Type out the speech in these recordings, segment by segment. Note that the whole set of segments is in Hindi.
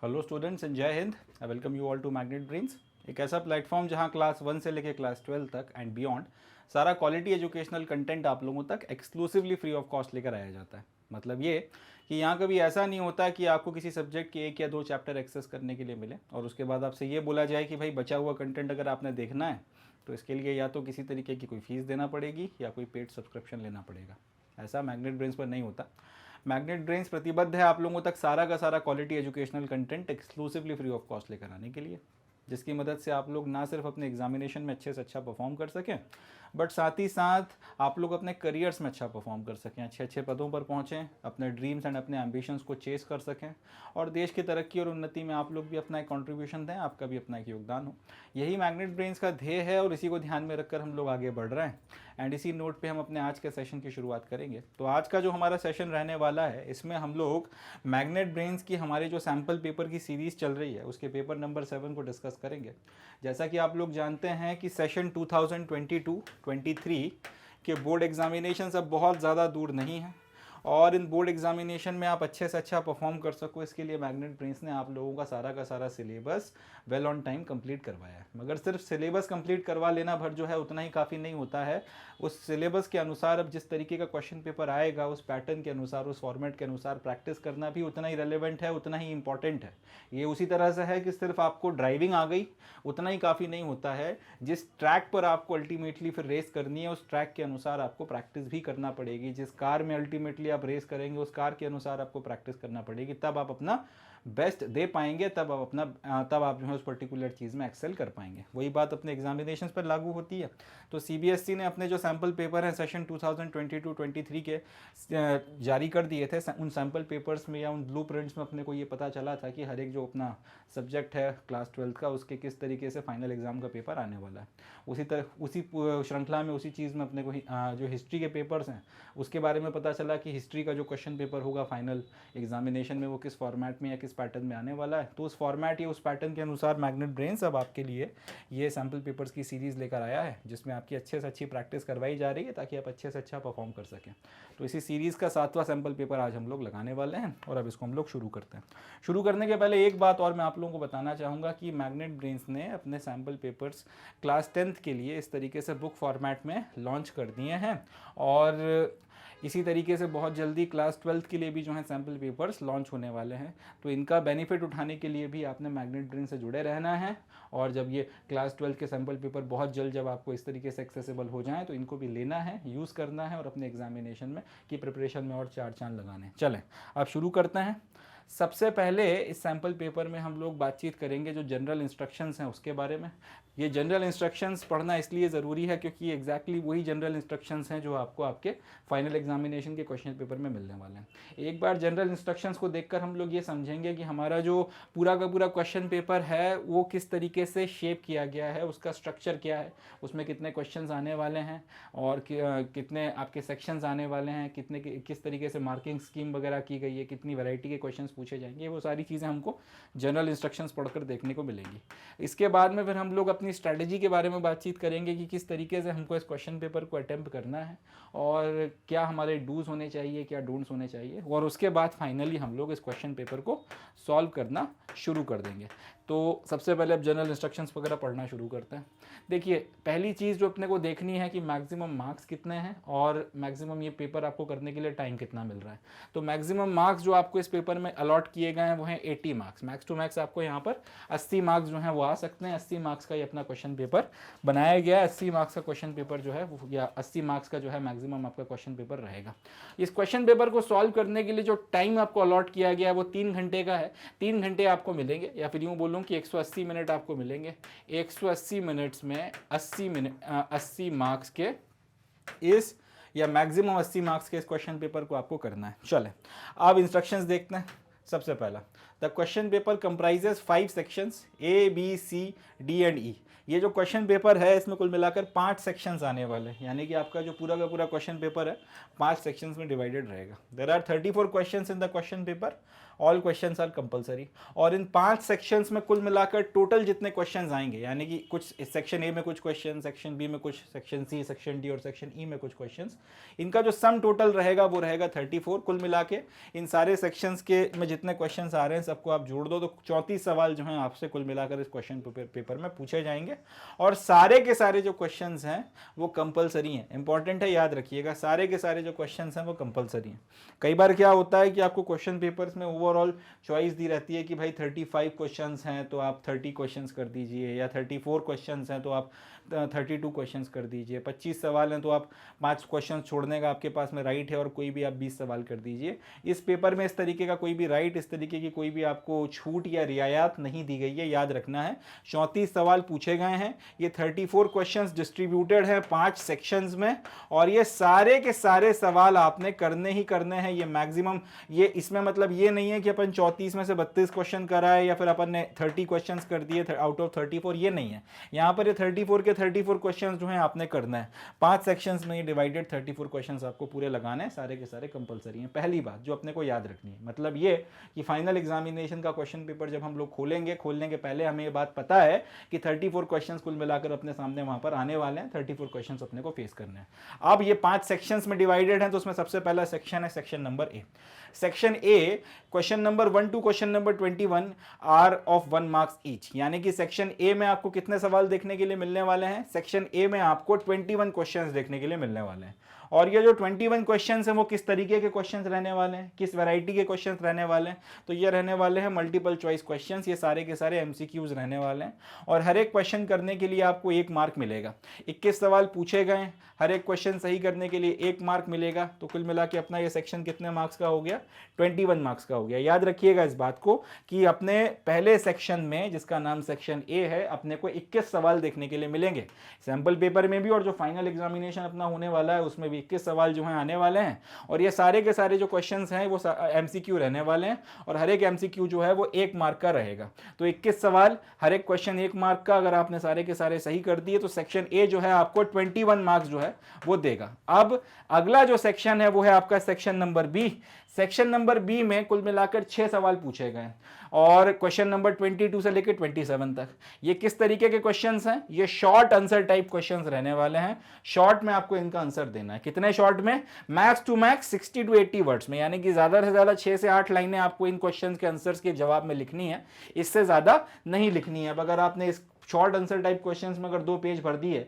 हेलो स्टूडेंट्स एंड जय Hind. I welcome you all to Magnet Brains, एक ऐसा प्लेटफॉर्म जहां क्लास 1 से लेकर क्लास 12 तक एंड बियॉन्ड सारा क्वालिटी एजुकेशनल कंटेंट आप लोगों तक एक्सक्लूसिवली फ्री ऑफ कॉस्ट लेकर आया जाता है। मतलब ये कि यहाँ कभी ऐसा नहीं होता कि आपको किसी सब्जेक्ट के 1 या 2 चैप्टर एक्सेस करने के लिए मिले और उसके बाद आपसे ये बोला जाए कि भाई बचा हुआ कंटेंट अगर आपने देखना है तो इसके लिए या तो किसी तरीके की कोई फीस देना पड़ेगी या कोई पेड सब्सक्रिप्शन लेना पड़ेगा। ऐसा मैग्नेट ब्रेन्स पर नहीं होता। मैग्नेट ब्रेन्स प्रतिबद्ध है आप लोगों तक सारा का सारा quality educational content exclusively free of cost लेकर आने के लिए, जिसकी मदद से आप लोग ना सिर्फ अपने एग्जामिनेशन में अच्छे से अच्छा परफॉर्म कर सकें बट साथ ही साथ आप लोग अपने करियर्स में अच्छा परफॉर्म कर सकें, अच्छे अच्छे पदों पर पहुँचें, अपने ड्रीम्स एंड अपने एम्बिशंस को चेस कर सकें और देश की तरक्की और उन्नति में आप लोग भी अपना एक कॉन्ट्रीब्यूशन दें, आपका भी अपना एक योगदान हो। यही मैग्नेट ब्रेन्स का ध्येय है और इसी को ध्यान में रखकर हम लोग आगे बढ़ रहे हैं। एंड इसी नोट पे हम अपने आज के सेशन की शुरुआत करेंगे। तो आज का जो हमारा सेशन रहने वाला है इसमें हम लोग मैग्नेट ब्रेन्स की हमारे जो सैम्पल पेपर की सीरीज़ चल रही है उसके पेपर नंबर 7 को डिस्कस करेंगे। जैसा कि आप लोग जानते हैं कि सेशन 2022-23 के बोर्ड एग्जामिनेशन अब बहुत ज़्यादा दूर नहीं है और इन बोर्ड एग्जामिनेशन में आप अच्छे से अच्छा परफॉर्म कर सको इसके लिए मैग्नेट ब्रेन्स ने आप लोगों का सारा syllabus well on time complete करवाया है। मगर सिर्फ सिलेबस कंप्लीट करवा लेना भर जो है उतना ही काफ़ी नहीं होता है। उस सिलेबस के अनुसार अब जिस तरीके का क्वेश्चन पेपर आएगा उस पैटर्न के अनुसार, उस फॉर्मेट के अनुसार प्रैक्टिस करना भी उतना ही रेलेवेंट है, उतना ही इंपॉर्टेंट है। ये उसी तरह से है कि सिर्फ आपको ड्राइविंग आ गई उतना ही काफ़ी नहीं होता है। जिस ट्रैक पर आपको अल्टीमेटली फिर रेस करनी है उस ट्रैक के अनुसार आपको प्रैक्टिस भी करना पड़ेगी। जिस कार में अल्टीमेटली आप रेस करेंगे उस कार के अनुसार आपको प्रैक्टिस करना पड़ेगी, तब आप अपना बेस्ट दे पाएंगे, तब आप जो है उस पर्टिकुलर चीज़ में एक्सेल कर पाएंगे। वही बात अपने एग्जामिनेशंस पर लागू होती है। तो सीबीएसई ने अपने जो सैम्पल पेपर हैं सेशन 2022-23 के जारी कर दिए थे। उन सैम्पल पेपर्स में या उन ब्लूप्रिंट्स में अपने को ये पता चला था कि हर एक जो अपना सब्जेक्ट है क्लास 12 का उसके किस तरीके से फाइनल एग्जाम का पेपर आने वाला है। उसी श्रृंखला में उसी चीज़ में अपने को जो हिस्ट्री के पेपर्स हैं उसके बारे में पता चला कि हिस्ट्री का जो क्वेश्चन पेपर होगा फाइनल एग्जामिनेशन में वो किस फॉर्मेट में या किस पैटर्न में आने वाला है। तो उस फॉर्मेट या उस पैटर्न के अनुसार मैग्नेट ब्रेन्स अब आपके लिए ये सैम्पल पेपर्स की सीरीज़ लेकर आया है जिसमें आपकी अच्छे से अच्छी प्रैक्टिस करवाई जा रही है ताकि आप अच्छे से अच्छा परफॉर्म कर सकें। तो इसी सीरीज़ का 7वां सैम्पल पेपर आज हम लोग लगाने वाले हैं और अब इसको हम लोग शुरू करते हैं। शुरू करने के पहले एक बात और मैं आप लोगों को बताना चाहूँगा कि मैग्नेट ब्रेन्स ने अपने सैम्पल पेपर्स क्लास 10th के लिए इस तरीके से बुक फॉर्मेट में लॉन्च कर दिए हैं और इसी तरीके से बहुत जल्दी क्लास 12th के लिए भी जो है सैम्पल पेपर्स लॉन्च होने वाले हैं। तो इनका बेनिफिट उठाने के लिए भी आपने मैग्नेट ब्रेन्स से जुड़े रहना है और जब ये क्लास 12 के सैम्पल पेपर बहुत जल्द जब आपको इस तरीके से एक्सेसिबल हो जाएं तो इनको भी लेना है, यूज़ करना है और अपने एग्जामिनेशन में की प्रिपरेशन में और 4 चांद लगाने। चलें अब शुरू करते हैं। सबसे पहले इस सैम्पल पेपर में हम लोग बातचीत करेंगे जो जनरल इंस्ट्रक्शंस हैं उसके बारे में। ये जनरल इंस्ट्रक्शंस पढ़ना इसलिए ज़रूरी है क्योंकि एग्जैक्टली वही जनरल इंस्ट्रक्शंस हैं जो आपको आपके फाइनल एग्जामिनेशन के क्वेश्चन पेपर में मिलने वाले हैं। एक बार जनरल इंस्ट्रक्शंस को देखकर हम लोग ये समझेंगे कि हमारा जो पूरा का पूरा क्वेश्चन पेपर है वो किस तरीके से शेप किया गया है, उसका स्ट्रक्चर क्या है, उसमें कितने क्वेश्चंस आने वाले हैं और कितने आपके सेक्शंस आने वाले हैं, किस तरीके से मार्किंग स्कीम वगैरह की गई है, कितनी वैरायटी के क्वेश्चंस पूछे जाएंगे, वो सारी चीज़ें हमको जनरल इंस्ट्रक्शंस पढ़कर देखने को मिलेंगी। इसके बाद में फिर हम लोग अपनी स्ट्रैटेजी के बारे में बातचीत करेंगे कि किस तरीके से हमको इस क्वेश्चन पेपर को अटेम्प्ट करना है और क्या हमारे डूज होने चाहिए, क्या डोंट्स होने चाहिए और उसके बाद फाइनली हम लोग इस क्वेश्चन पेपर को सॉल्व करना शुरू कर देंगे। तो सबसे पहले अब जनरल इंस्ट्रक्शंस वगैरह पढ़ना शुरू करते हैं। देखिए पहली चीज़ जो अपने को देखनी है कि मैक्सिमम मार्क्स कितने हैं और मैक्सिमम ये पेपर आपको करने के लिए टाइम कितना मिल रहा है। तो मैक्सिमम मार्क्स जो आपको इस पेपर में अलॉट किए गए हैं वो हैं 80 मार्क्स। मैक्स टू मैक्स आपको यहाँ पर 80 मार्क्स जो हैं वो आ सकते हैं। 80 मार्क्स का ये अपना क्वेश्चन पेपर बनाया गया है। 80 मार्क्स का क्वेश्चन पेपर जो है वो या 80 मार्क्स का जो है मैक्सिमम आपका क्वेश्चन पेपर रहेगा। इस क्वेश्चन पेपर को सॉल्व करने के लिए जो टाइम आपको अलॉट किया गया है वो 3 घंटे का है। 3 घंटे आपको मिलेंगे या फिर यूँ बोलूँ कि 180 मिनट आपको मिलेंगे। 180 मिनट्स में 80 मार्क्स के इस या मैक्सिमम 80 मार्क्स के इस क्वेश्चन पेपर को आपको करना है। चलें अब इंस्ट्रक्शंस देखते हैं। सबसे पहला the question paper comprises 5 sections A, B, C, D and E। ये जो क्वेश्चन पेपर है इसमें कुल मिलाकर 5 सेक्शंस आने वाले हैं, यानी कि आपका जो पूरा का पूरा क्वेश्चन पेपर है 5 सेक्शंस में डिवाइडेड रहेगा। There are 34 questions in the question paper all questions are compulsory. और इन 5 सेक्शंस में कुल मिलाकर टोटल जितने क्वेश्चंस आएंगे, यानी कि कुछ सेक्शन ए में कुछ क्वेश्चन, सेक्शन बी में कुछ, सेक्शन सी, सेक्शन डी और सेक्शन ई में कुछ क्वेश्चंस, इनका जो सम टोटल रहेगा वो रहेगा 34। कुल मिला के इन सारे सेक्शंस के में जितने क्वेश्चंस आ रहे हैं सबको आप जोड़ दो तो 34 सवाल जो हैं आपसे कुल मिलाकर इस क्वेश्चन पेपर में पूछे जाएंगे। और सारे के सारे जो क्वेश्चंस हैं वो कंपलसरी हैं। इंपॉर्टेंट है, याद रखिएगा, सारे के सारे जो क्वेश्चंस हैं वो कंपलसरी हैं। कई बार क्या होता है कि आपको क्वेश्चन पेपर्स में ओवरऑल चॉइस दी रहती है कि भाई 35 क्वेश्चंस हैं तो आप 30 क्वेश्चंस कर दीजिए, या 34 क्वेश्चंस हैं तो आप 32 क्वेश्चंस कर दीजिए, 25 सवाल हैं तो आप 5 क्वेश्चन छोड़ने का आपके पास में राइट है और कोई भी आप 20 सवाल कर दीजिए। इस पेपर में इस तरीके का कोई भी राइट, इस तरीके की कोई भी आपको छूट या रियायत नहीं दी गई है, याद रखना है। 34 सवाल पूछे गए हैं, ये 34 क्वेश्चंस डिस्ट्रीब्यूटेड हैं 5 सेक्शंस में, और ये सारे के सारे सवाल आपने करने ही करने हैं। ये मैक्सिमम, ये इसमें मतलब ये नहीं है कि अपन 34 में से 32 क्वेश्चन कराए या फिर अपन ने 30 क्वेश्चंस कर दिए आउट ऑफ 34, ये नहीं है। यहाँ पर ये 34 के 34 क्वेश्चंस जो हैं आपने करना है। 5 सेक्शंस में ये डिवाइडेड 34 क्वेश्चंस आपको पूरे लगाने हैं, सारे के सारे कंपलसरी हैं। पहली बात जो अपने को याद रखनी है, मतलब ये कि फाइनल एग्जामिनेशन का क्वेश्चन पेपर जब हम लोग खोलने के पहले हमें ये बात पता है कि 34 क्वेश्चंस कुल मिलाकर अपने सामने वहां पर आने वाले हैं। 34 क्वेश्चंस अपने को फेस करने हैं। अब ये 5 सेक्शंस में डिवाइडेड हैं, तो उसमें सबसे पहला सेक्शन है section number A. Section A, question number 1 to question number 21 are of 1 marks each, यानी कि सेक्शन ए में आपको कितने सवाल देखने के लिए मिलने वाले हैं? सेक्शन ए में आपको 21 क्वेश्चंस देखने के लिए मिलने वाले हैं। और ये जो 21 क्वेश्चंस हैं वो किस तरीके के क्वेश्चंस रहने वाले हैं, किस वैरायटी के क्वेश्चंस रहने वाले हैं? तो ये रहने वाले हैं मल्टीपल चॉइस क्वेश्चंस, ये सारे के सारे एमसीक्यूज रहने वाले हैं। और हर एक क्वेश्चन करने के लिए आपको 1 मार्क मिलेगा। 21 सवाल पूछे गए, हर एक क्वेश्चन सही करने के लिए 1 मार्क मिलेगा। तो कुल मिला के अपना ये सेक्शन कितने मार्क्स का हो गया? 21 मार्क्स का हो गया। याद रखिएगा इस बात को कि अपने पहले सेक्शन में, जिसका नाम सेक्शन ए है, अपने को 21 सवाल देखने के लिए मिलेंगे सैंपल पेपर में भी, और जो फाइनल एग्जामिनेशन अपना होने वाला है उसमें भी 21 सवाल जो हैं आने वाले हैं। और ये सारे के सारे जो क्वेश्चंस हैं वो एमसीक्यू रहने वाले हैं, और हर एक एमसीक्यू जो है वो 1 मार्क का रहेगा। तो 21 सवाल, हर एक क्वेश्चन 1 मार्क का। अगर आपने सारे के सारे सही कर दिए तो सेक्शन ए जो है आपको 21 मार्क्स जो है वो देगा। अब अगला जो सेक्शन है वो है आपका section number B. Section number B में कुल मिलाकर 6 सवाल पूछे गए, और क्वेश्चन नंबर 22 से लेकर 27 तक। ये किस तरीके के क्वेश्चंस हैं? ये शॉर्ट आंसर टाइप क्वेश्चंस रहने वाले हैं। शॉर्ट में आपको इनका आंसर देना है। कितने शॉर्ट में? Max to max 60 to 80 words में, यानी कि ज्यादा से ज्यादा 6 से 8 लाइनें आपको इन क्वेश्चंस के आंसर्स के जवाब में लिखनी है, इससे ज्यादा नहीं लिखनी है। अब अगर आपने इस शॉर्ट आंसर टाइप क्वेश्चंस में अगर 2 पेज भर दिए,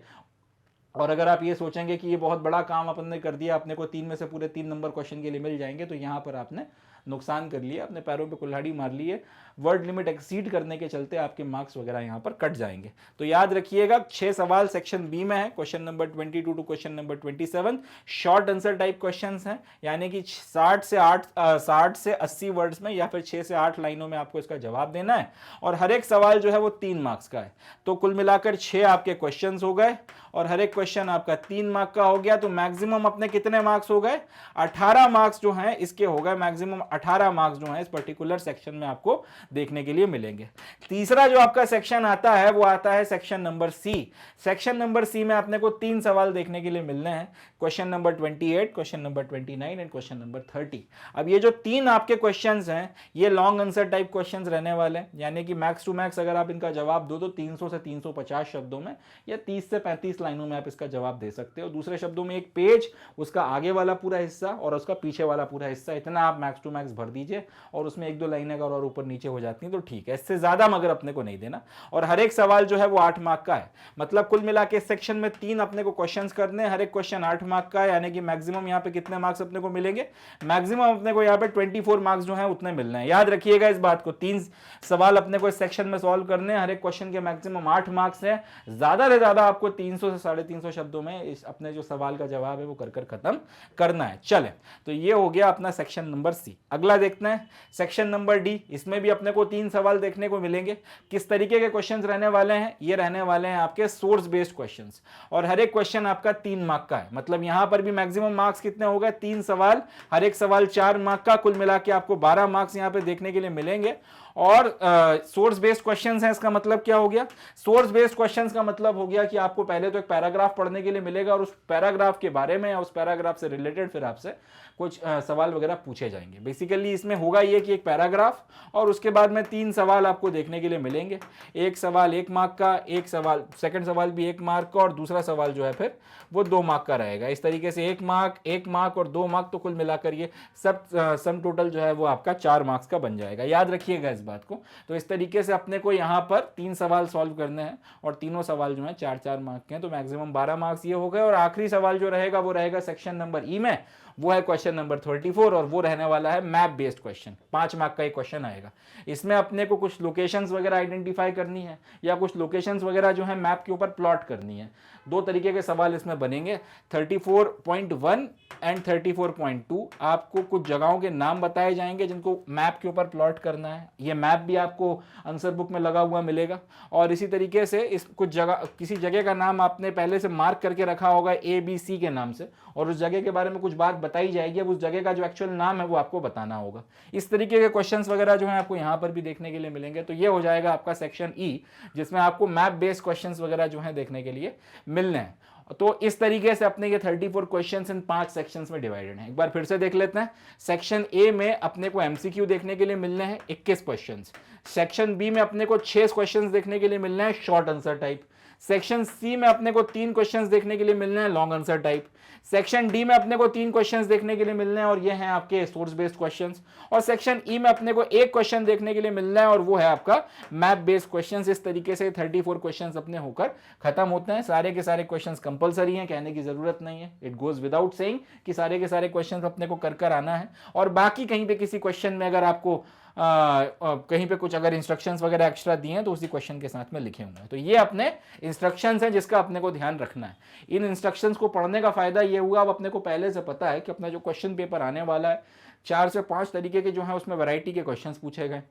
और अगर आप ये सोचेंगे कि ये बहुत बड़ा काम अपन ने कर दिया, अपने को 3 में से पूरे 3 नंबर क्वेश्चन के लिए मिल जाएंगे, तो यहाँ पर आपने नुकसान कर लिया, अपने पैरों पे कुल्हाड़ी मार ली है। वर्ड लिमिट एक्सीड करने के चलते आपके मार्क्स वगैरह यहाँ पर कट जाएंगे। तो याद रखिएगा 6 सवाल सेक्शन बी में है, question number 22 to question number 27। Short answer type questions हैं, यानी कि 60 से 80 वर्ड्स में, या फिर 6 से 8 लाइनों में आपको इसका जवाब देना है। और हर एक सवाल जो है वो 3 मार्क्स का है। तो कुल मिलाकर 6 आपके क्वेश्चन हो गए, और हर एक क्वेश्चन आपका 3 मार्क का हो गया। तो मैक्सिमम अपने कितने मार्क्स हो गए? 18 मार्क्स जो हैं इसके हो गए। मैक्सिमम 18 मार्क्स जो हैं इस पर्टिकुलर सेक्शन में आपको देखने के लिए मिलेंगे। तीसरा जो आपका सेक्शन आता है वो आता है section number C. Section number C में अपने को 3 सवाल देखने के लिए मिलने हैं, question number 28, question number 29 and question number 30। अब ये जो 3 आपके क्वेश्चंस हैं ये लॉन्ग आंसर टाइप क्वेश्चंस रहने वाले हैं, यानी कि मैक्स टू मैक्स अगर आप इनका जवाब दो तो 300 से 350 शब्दों में या 30 से 35 लाइनों में आप इसका जवाब दे सकते हो। दूसरे शब्दों में 1 पेज, उसका आगे वाला पूरा हिस्सा और उसका पीछे वाला पूरा हिस्सा, इतना आप मैक्स टू मैक्स भर दीजिए। और उसमें 1-2 लाइनें अगर और ऊपर नीचे हो जाती हैं तो ठीक है, इससे ज्यादा मगर अपने को नहीं देना। और हर एक सवाल जो है वो 8 मार्क का है। मतलब कुल मिला के इस सेक्शन में 3 अपने को क्वेश्चंस करने हैं, हर एक क्वेश्चन 8 मार्क का है, यानी कि मैक्सिमम यहाँ पे कितने मार्क्स अपने को मिलेंगे? मैक्सिमम अपने को यहाँ पे 24 मार्क्स जो है उतने मिलने हैं। याद रखिएगा इस बात को, 3 सवाल अपने को इस सेक्शन में सॉल्व करने हैं, हर एक क्वेश्चन के मैक्सिमम 8 मार्क्स है। ज्यादा से ज्यादा आपको 300 से 350 शब्दों में इस अपने जो सवाल का जवाब है वो कर खत्म करना है। चले, तो ये हो गया अपना सेक्शन नंबर सी। अगला देखते हैं सेक्शन नंबर डी। इसमें भी अपने को 3 सवाल देखने को मिलेंगे। किस तरीके के क्वेश्चंस रहने वाले हैं? ये रहने वाले हैं आपके सोर्स बेस्ड क्वेश्चंस, और हर एक क्वेश्चन आपका 3 मार्क का है। मतलब यहां पर भी मैक्सिमम मार्क्स कितने हो गए? 3 सवाल, हर एक सवाल 4 मार्क का, कुल मिला के आपको 12 मार्क्स यहां पे देखने के लिए मिलेंगे। और सोर्स बेस्ड क्वेश्चंस हैं, इसका मतलब क्या हो गया? सोर्स बेस्ड क्वेश्चंस का मतलब हो गया कि आपको पहले तो एक पैराग्राफ पढ़ने के लिए मिलेगा, और उस पैराग्राफ के बारे में या उस पैराग्राफ से रिलेटेड फिर आपसे कुछ सवाल वगैरह पूछे जाएंगे। बेसिकली इसमें होगा ये कि एक पैराग्राफ और उसके बाद में 3 सवाल आपको देखने के लिए मिलेंगे। एक सवाल 1 मार्क का, एक सवाल सेकंड सवाल भी 1 मार्क का और दूसरा सवाल जो है फिर वो 2 मार्क का रहेगा। इस तरीके से 1 मार्क और 2 मार्क, तो कुल मिलाकर ये सब सम टोटल जो है वो आपका 4 मार्क्स का बन जाएगा। याद रखिएगा इस बात को। तो इस तरीके से अपने को यहाँ पर 3 सवाल सॉल्व करने हैं और तीनों सवाल जो है 4-4 मार्क के हैं, तो मैक्सिमम 12 मार्क्स ये हो गए। और आखिरी सवाल जो रहेगा वो रहेगा सेक्शन नंबर ई में, वो है क्वेश्चन नंबर 34 और वो रहने वाला है मैप बेस्ड क्वेश्चन। 5 मार्क का एक क्वेश्चन आएगा। इसमें अपने को कुछ लोकेशंस वगैरह आइडेंटिफाई करनी है या कुछ लोकेशंस वगैरह जो है मैप के ऊपर प्लॉट करनी है। 2 तरीके के सवाल इसमें बनेंगे। 34.1 एंड 34.2 आपको कुछ जगहों के नाम बताए जाएंगे जिनको मैप के ऊपर प्लॉट करना है। ये मैप भी आपको आंसर बुक में लगा हुआ मिलेगा। और इसी तरीके से इस कुछ जगह, किसी जगह का नाम आपने पहले से मार्क करके रखा होगा ABC के नाम से, और उस जगह के बारे में कुछ बात बताई जाएगी। अब उस जगह का जो एक्चुअल नाम है वो आपको बताना होगा। इस तरीके के क्वेश्चंस वगैरह जो है आपको यहाँ पर भी देखने के लिए मिलेंगे। तो ये हो जाएगा आपका सेक्शन ई, जिसमें आपको मैप बेस्ड क्वेश्चंस वगैरह जो है देखने के लिए मिलने हैं। तो इस तरीके से अपने ये 34 क्वेश्चंस इन 5 सेक्शंस में डिवाइडेड हैं। एक बार फिर से देख लेते हैं। सेक्शन ए में अपने को एमसीक्यू देखने के लिए मिलने हैं 21 क्वेश्चंस। सेक्शन बी में अपने को 6 क्वेश्चंस देखने के लिए मिलने हैं short answer type. Section C में अपने को 3 क्वेश्चंस देखने के लिए मिलने हैं long answer type. Section D में अपने को 3 क्वेश्चंस देखने के लिए मिलने हैं और ये हैं आपके सोर्स बेस्ड क्वेश्चंस। और सेक्शन ई में अपने को 1 क्वेश्चन देखने के लिए मिलना है और वो है आपका मैप बेस्ड क्वेश्चंस। इस तरीके से 34 क्वेश्चंस अपने होकर खत्म होते हैं। सारे के सारे क्वेश्चंस कंपलसरी हैं, कहने की जरूरत नहीं है। इट गोज विदाउट सेइंग कि सारे के सारे क्वेश्चंस अपने को कर आना है। और बाकी कहीं पे किसी क्वेश्चन में अगर आपको कहीं पे कुछ अगर इंस्ट्रक्शंस वगैरह एक्स्ट्रा दिए हैं तो उसी क्वेश्चन के साथ में लिखे हुए हैं। तो ये अपने इंस्ट्रक्शंस हैं जिसका अपने को ध्यान रखना है। इन इंस्ट्रक्शंस को पढ़ने का फायदा ये हुआ, अब अपने को पहले से पता है कि अपना जो क्वेश्चन पेपर आने वाला है 4 से 5 तरीके के जो है उसमें वैरायटी के क्वेश्चंस पूछे गए।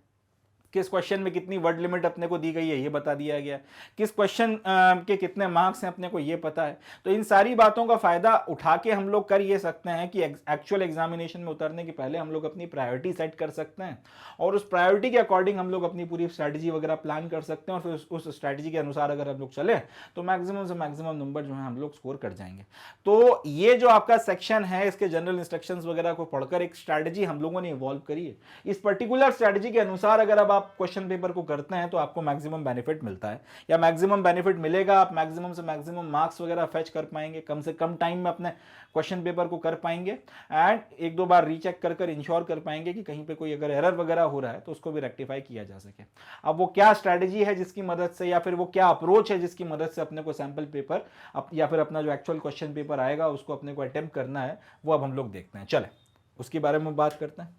किस क्वेश्चन में कितनी वर्ड लिमिट अपने को दी गई है ये बता दिया गया। किस क्वेश्चन के कितने मार्क्स हैं अपने को ये पता है। तो इन सारी बातों का फायदा उठा के हम लोग कर ये सकते हैं कि एक्चुअल एग्जामिनेशन में उतरने के पहले हम लोग अपनी प्रायोरिटी सेट कर सकते हैं और उस प्रायोरिटी के अकॉर्डिंग हम लोग अपनी पूरी स्ट्रैटेजी वगैरह प्लान कर सकते हैं। और फिर उस स्ट्रैटेजी के अनुसार अगर हम लोग चले तो मैक्सिमम से मैक्सिमम नंबर जो है हम लोग स्कोर कर जाएंगे। तो ये जो आपका सेक्शन है इसके जनरल इंस्ट्रक्शंस वगैरह को पढ़कर एक स्ट्रैटेजी हम लोगों ने इवॉल्व करी है। इस पर्टिकुलर स्ट्रैटेजी के अनुसार अगर अब आप क्वेश्चन पेपर को करते हैं तो आपको मैक्सिमम बेनिफिट मिलता है या मैक्सिमम बेनिफिट मिलेगा। आप मैक्सिमम से मैक्सिमम मार्क्स वगैरह फेच कर पाएंगे, कम से कम टाइम में अपने क्वेश्चन पेपर को कर पाएंगे एंड 1-2 बार रीचेक कर इंश्योर कर पाएंगे कि कहीं पे कोई अगर एरर वगैरह हो रहा है तो उसको भी रेक्टिफाई किया जा सके। अब वो क्या स्ट्रैटेजी है जिसकी मदद से या फिर वो क्या अप्रोच है जिसकी मदद से अपने को सैंपल पेपर या फिर अपना जो एक्चुअल क्वेश्चन पेपर आएगा उसको अपने को अटेम्प्ट करना है, वो अब हम लोग देखते हैं। चले उसके बारे में बात करते हैं।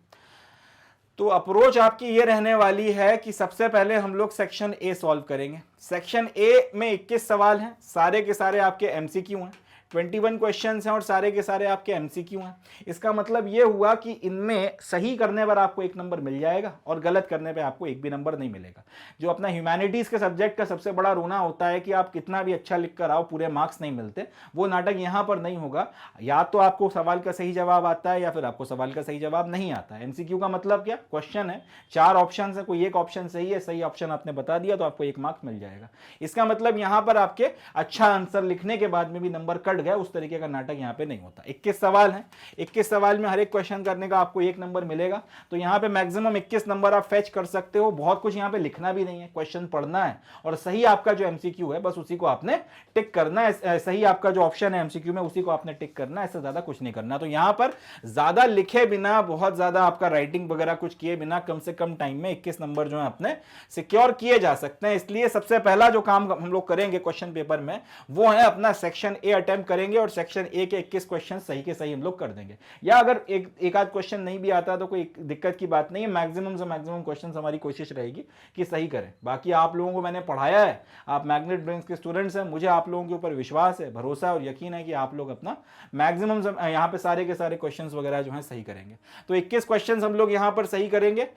तो अप्रोच आपकी ये रहने वाली है कि सबसे पहले हम लोग सेक्शन ए सॉल्व करेंगे। सेक्शन ए में 21 सवाल हैं, सारे के सारे आपके एमसीक्यू हैं। 21 क्वेश्चंस हैं और सारे के सारे आपके एमसीक्यू हैं। इसका मतलब ये हुआ कि इनमें सही करने पर आपको 1 नंबर मिल जाएगा और गलत करने पे आपको 1 भी नंबर नहीं मिलेगा। जो अपना ह्यूमैनिटीज के सब्जेक्ट का सबसे बड़ा रोना होता है कि आप कितना भी अच्छा लिख कर आओ पूरे मार्क्स नहीं मिलते, वो नाटक यहाँ पर नहीं होगा। या तो आपको सवाल का सही जवाब आता है या फिर आपको सवाल का सही जवाब नहीं आता है। एमसीक्यू का मतलब क्या, क्वेश्चन है, 4 ऑप्शन है, कोई एक ऑप्शन सही है, सही ऑप्शन आपने बता दिया तो आपको 1 मार्क्स मिल जाएगा। इसका मतलब यहाँ पर आपके अच्छा आंसर लिखने के बाद में भी नंबर कट गया, उस तरीके का नाटक यहाँ पे नहीं होता। 21 सवाल हैं, 21 सवाल में हर एक क्वेश्चन करने का आपको 1 नंबर मिलेगा। तो यहाँ पे मैक्सिमम 21 नंबर आप फेच कर सकते हो। बहुत कुछ यहाँ पे लिखना भी नहीं है, क्वेश्चन पढ़ना है और सही आपका जो एमसीक्यू है बस उसी को आपने टिक करना है। सही आपका जो ऑप्शन है एमसीक्यू में उसी को आपने टिक करना है, इससे ज्यादा कुछ नहीं करना। तो यहाँ पर ज्यादा लिखे बिना, बहुत ज्यादा आपका राइटिंग वगैरह कुछ किए बिना कम से कम टाइम में 21 नंबर जो है अपने सिक्योर किए जा सकते हैं। इसलिए सबसे पहला जो काम हम लोग करेंगे क्वेश्चन पेपर में वो है अपना सेक्शन ए अटेम्प्ट करेंगे और सेक्शन ए के 21 क्वेश्चन सही के सही हम लोग कर देंगे। या अगर एक आध क्वेश्चन नहीं भी आता तो कोई दिक्कत की बात नहीं है, मैक्सिमम से मैक्सिमम क्वेश्चन हमारी कोशिश रहेगी कि सही करें। बाकी आप लोगों को मैंने पढ़ाया है, आप मैग्नेट ब्रेन्स के स्टूडेंट्स हैं, मुझे आप लोगों के ऊपर विश्वास है, भरोसा और यकीन है कि आप लोग अपना मैक्सिमम यहाँ पे सारे के सारे क्वेश्चंस वगैरह जो है सही करेंगे। तो 21 क्वेश्चंस हम लोग यहाँ पर सही करेंगे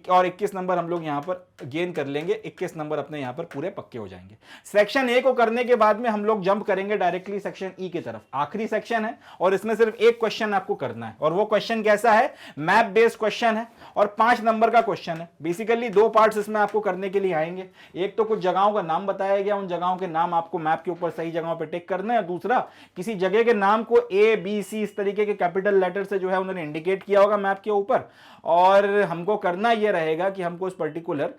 और 21 नंबर हम लोग यहाँ पर गेन कर लेंगे। 21 नंबर अपने यहाँ पर पूरे पक्के हो जाएंगे। सेक्शन ए को करने के बाद में हम लोग जंप करेंगे डायरेक्टली सेक्शन ई की तरफ, आखिरी सेक्शन है और इसमें सिर्फ एक क्वेश्चन आपको करना है, और वो क्वेश्चन कैसा है, मैप बेस्ड क्वेश्चन है और 5 नंबर का क्वेश्चन है। बेसिकली 2 पार्ट्स इसमें आपको करने के लिए आएंगे, एक तो कुछ जगहों का नाम बताया गया, उन जगहों के नाम आपको मैप के ऊपर सही जगहों पे टिक करना है, दूसरा किसी जगह के नाम को ए बी सी इस तरीके के कैपिटल लेटर से जो है उन्होंने इंडिकेट किया होगा मैप के ऊपर, और हमको करना यह रहेगा कि हमको उस पर्टिकुलर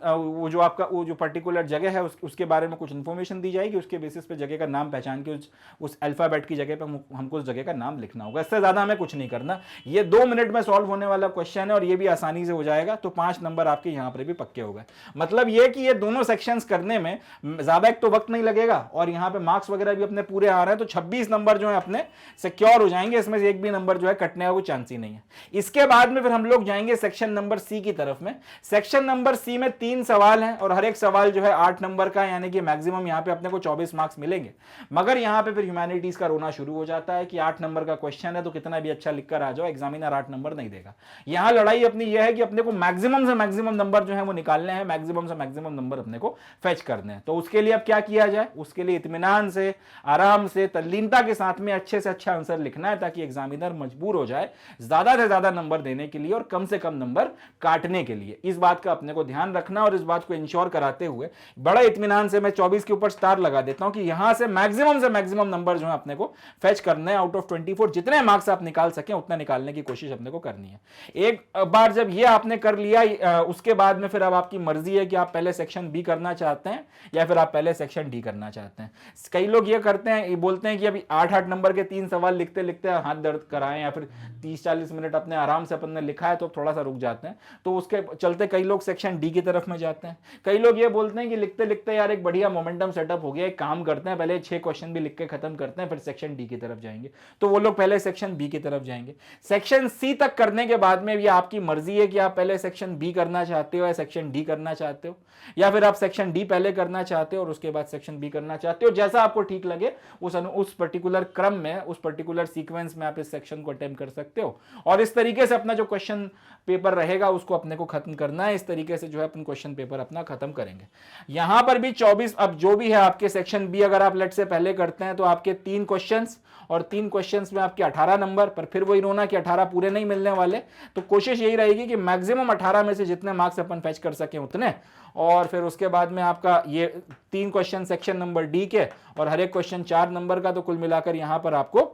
वो जो आपका वो जो पर्टिकुलर जगह है उसके बारे में कुछ इंफॉर्मेशन दी जाएगी, उसके बेसिस पे जगह का नाम पहचान के उस अल्फाबेट की जगह पे हमको उस जगह का नाम लिखना होगा। इससे ज्यादा हमें कुछ नहीं करना। ये 2 मिनट में सॉल्व होने वाला क्वेश्चन है और ये भी आसानी से हो जाएगा, तो 5 नंबर आपके यहां पर भी पक्के हो गए। मतलब ये कि ये दोनों सेक्शंस करने में ज्यादा एक तो वक्त नहीं लगेगा और यहाँ पे मार्क्स वगैरह भी अपने पूरे आ रहे हैं, तो 26 नंबर जो है अपने सिक्योर हो जाएंगे, इसमें से एक भी नंबर जो है कटने का कोई चांस ही नहीं है। इसके बाद में फिर हम लोग जाएंगे सेक्शन नंबर सी की तरफ में। सेक्शन नंबर सी में 3 सवाल हैं और हर एक सवाल जो है 8 नंबर का, यानी कि मैक्सिमम यहाँ पे अपने को 24 मार्क्स मिलेंगे। मगर यहाँ पे फिर ह्यूमैनिटीज का रोना शुरू हो जाता है कि 8 नंबर का क्वेश्चन है तो कितना भी अच्छा लिखकर आ जाओ, एग्जामिनर 8 नंबर नहीं देगा। यहाँ लड़ाई अपनी यह है कि अपने को मैक्सिमम से मैक्सिमम नंबर जो है वो निकालने हैं, मैक्सिमम से मैक्सिमम नंबर अपने को फेच करने हैं। तो उसके लिए अब क्या किया जाए, उसके लिए इत्मीनान से, आराम से, तल्लीनता के साथ में अच्छे से अच्छा आंसर लिखना है, ताकि एग्जामिनर मजबूर हो जाए ज्यादा से ज्यादा नंबर देने के लिए और कम से कम नंबर काटने के लिए। इस बात का अपने को ध्यान रखना और इस बात को इंश्योर कराते हुए बड़ा इत्मीनान से मैं 24 के ऊपर स्टार लगा देता हूं कि यहां से मैक्सिमम नंबर जो है अपने को फेच करने हैं। आउट ऑफ 24 जितने मार्क्स आप निकाल सके उतना निकालने की कोशिश अपने को करनी है। एक बार जब ये आपने कर लिया, उसके बाद में फिर अब आपकी मर्जी है कि आप पहले सेक्शन बी करना चाहते हैं या फिर आप पहले सेक्शन डी करना चाहते हैं। कई लोग ये करते हैं, ये बोलते हैं कि अभी 8-8 नंबर के 3 सवाल लिखते लिखते हाथ दर्द कराएं या फिर 30-40 मिनट अपने आराम से अपन ने लिखा है तो थोड़ा सा रुक जाते हैं, तो उसके चलते कई लोग सेक्शन डी की तरफ में जाते हैं। कई लोग ये बोलते हैं कि लिखते लिखते यार एक बढ़िया मोमेंटम सेटअप हो गया, एक काम करते हैं पहले 6 क्वेश्चन भी लिख के खत्म करते हैं फिर सेक्शन डी की तरफ जाएंगे, तो वो लोग पहले सेक्शन बी की तरफ जाएंगे। सेक्शन सी तक करने के बाद में भी आपकी मर्जी है कि आप पहले सेक्शन बी करना चाहते हो या सेक्शन डी करना चाहते हो, या फिर आप सेक्शन डी पहले करना चाहते हो और उसके बाद सेक्शन बी करना चाहते हो। जैसा आपको ठीक लगे उस पर्टिकुलर क्रम में, उस पर्टिकुलर सीक्वेंस में आप इस सेक्शन को अटेम्प्ट कर सकते हो और इस तरीके से अपना जो क्वेश्चन पेपर रहेगा उसको अपने को खत्म करना है। इस तरीके से जो है अपन क्वेश्चन पेपर अपना खत्म करेंगे। यहां पर भी 24, अब जो भी है आपके सेक्शन बी अगर आप लेट से पहले करते हैं तो आपके 3 क्वेश्चंस और 3 क्वेश्चंस में आपके 18 नंबर, पर फिर वही रोना कि 18 पूरे नहीं मिलने वाले, तो कोशिश यही रहेगी कि मैक्सिमम 18 में से जितने मार्क्स अपन फेच कर सके उतने, और फिर उसके बाद में आपका ये 3 क्वेश्चन सेक्शन नंबर डी के और हर एक क्वेश्चन 4 नंबर का, तो कुल मिलाकर यहां पर आपको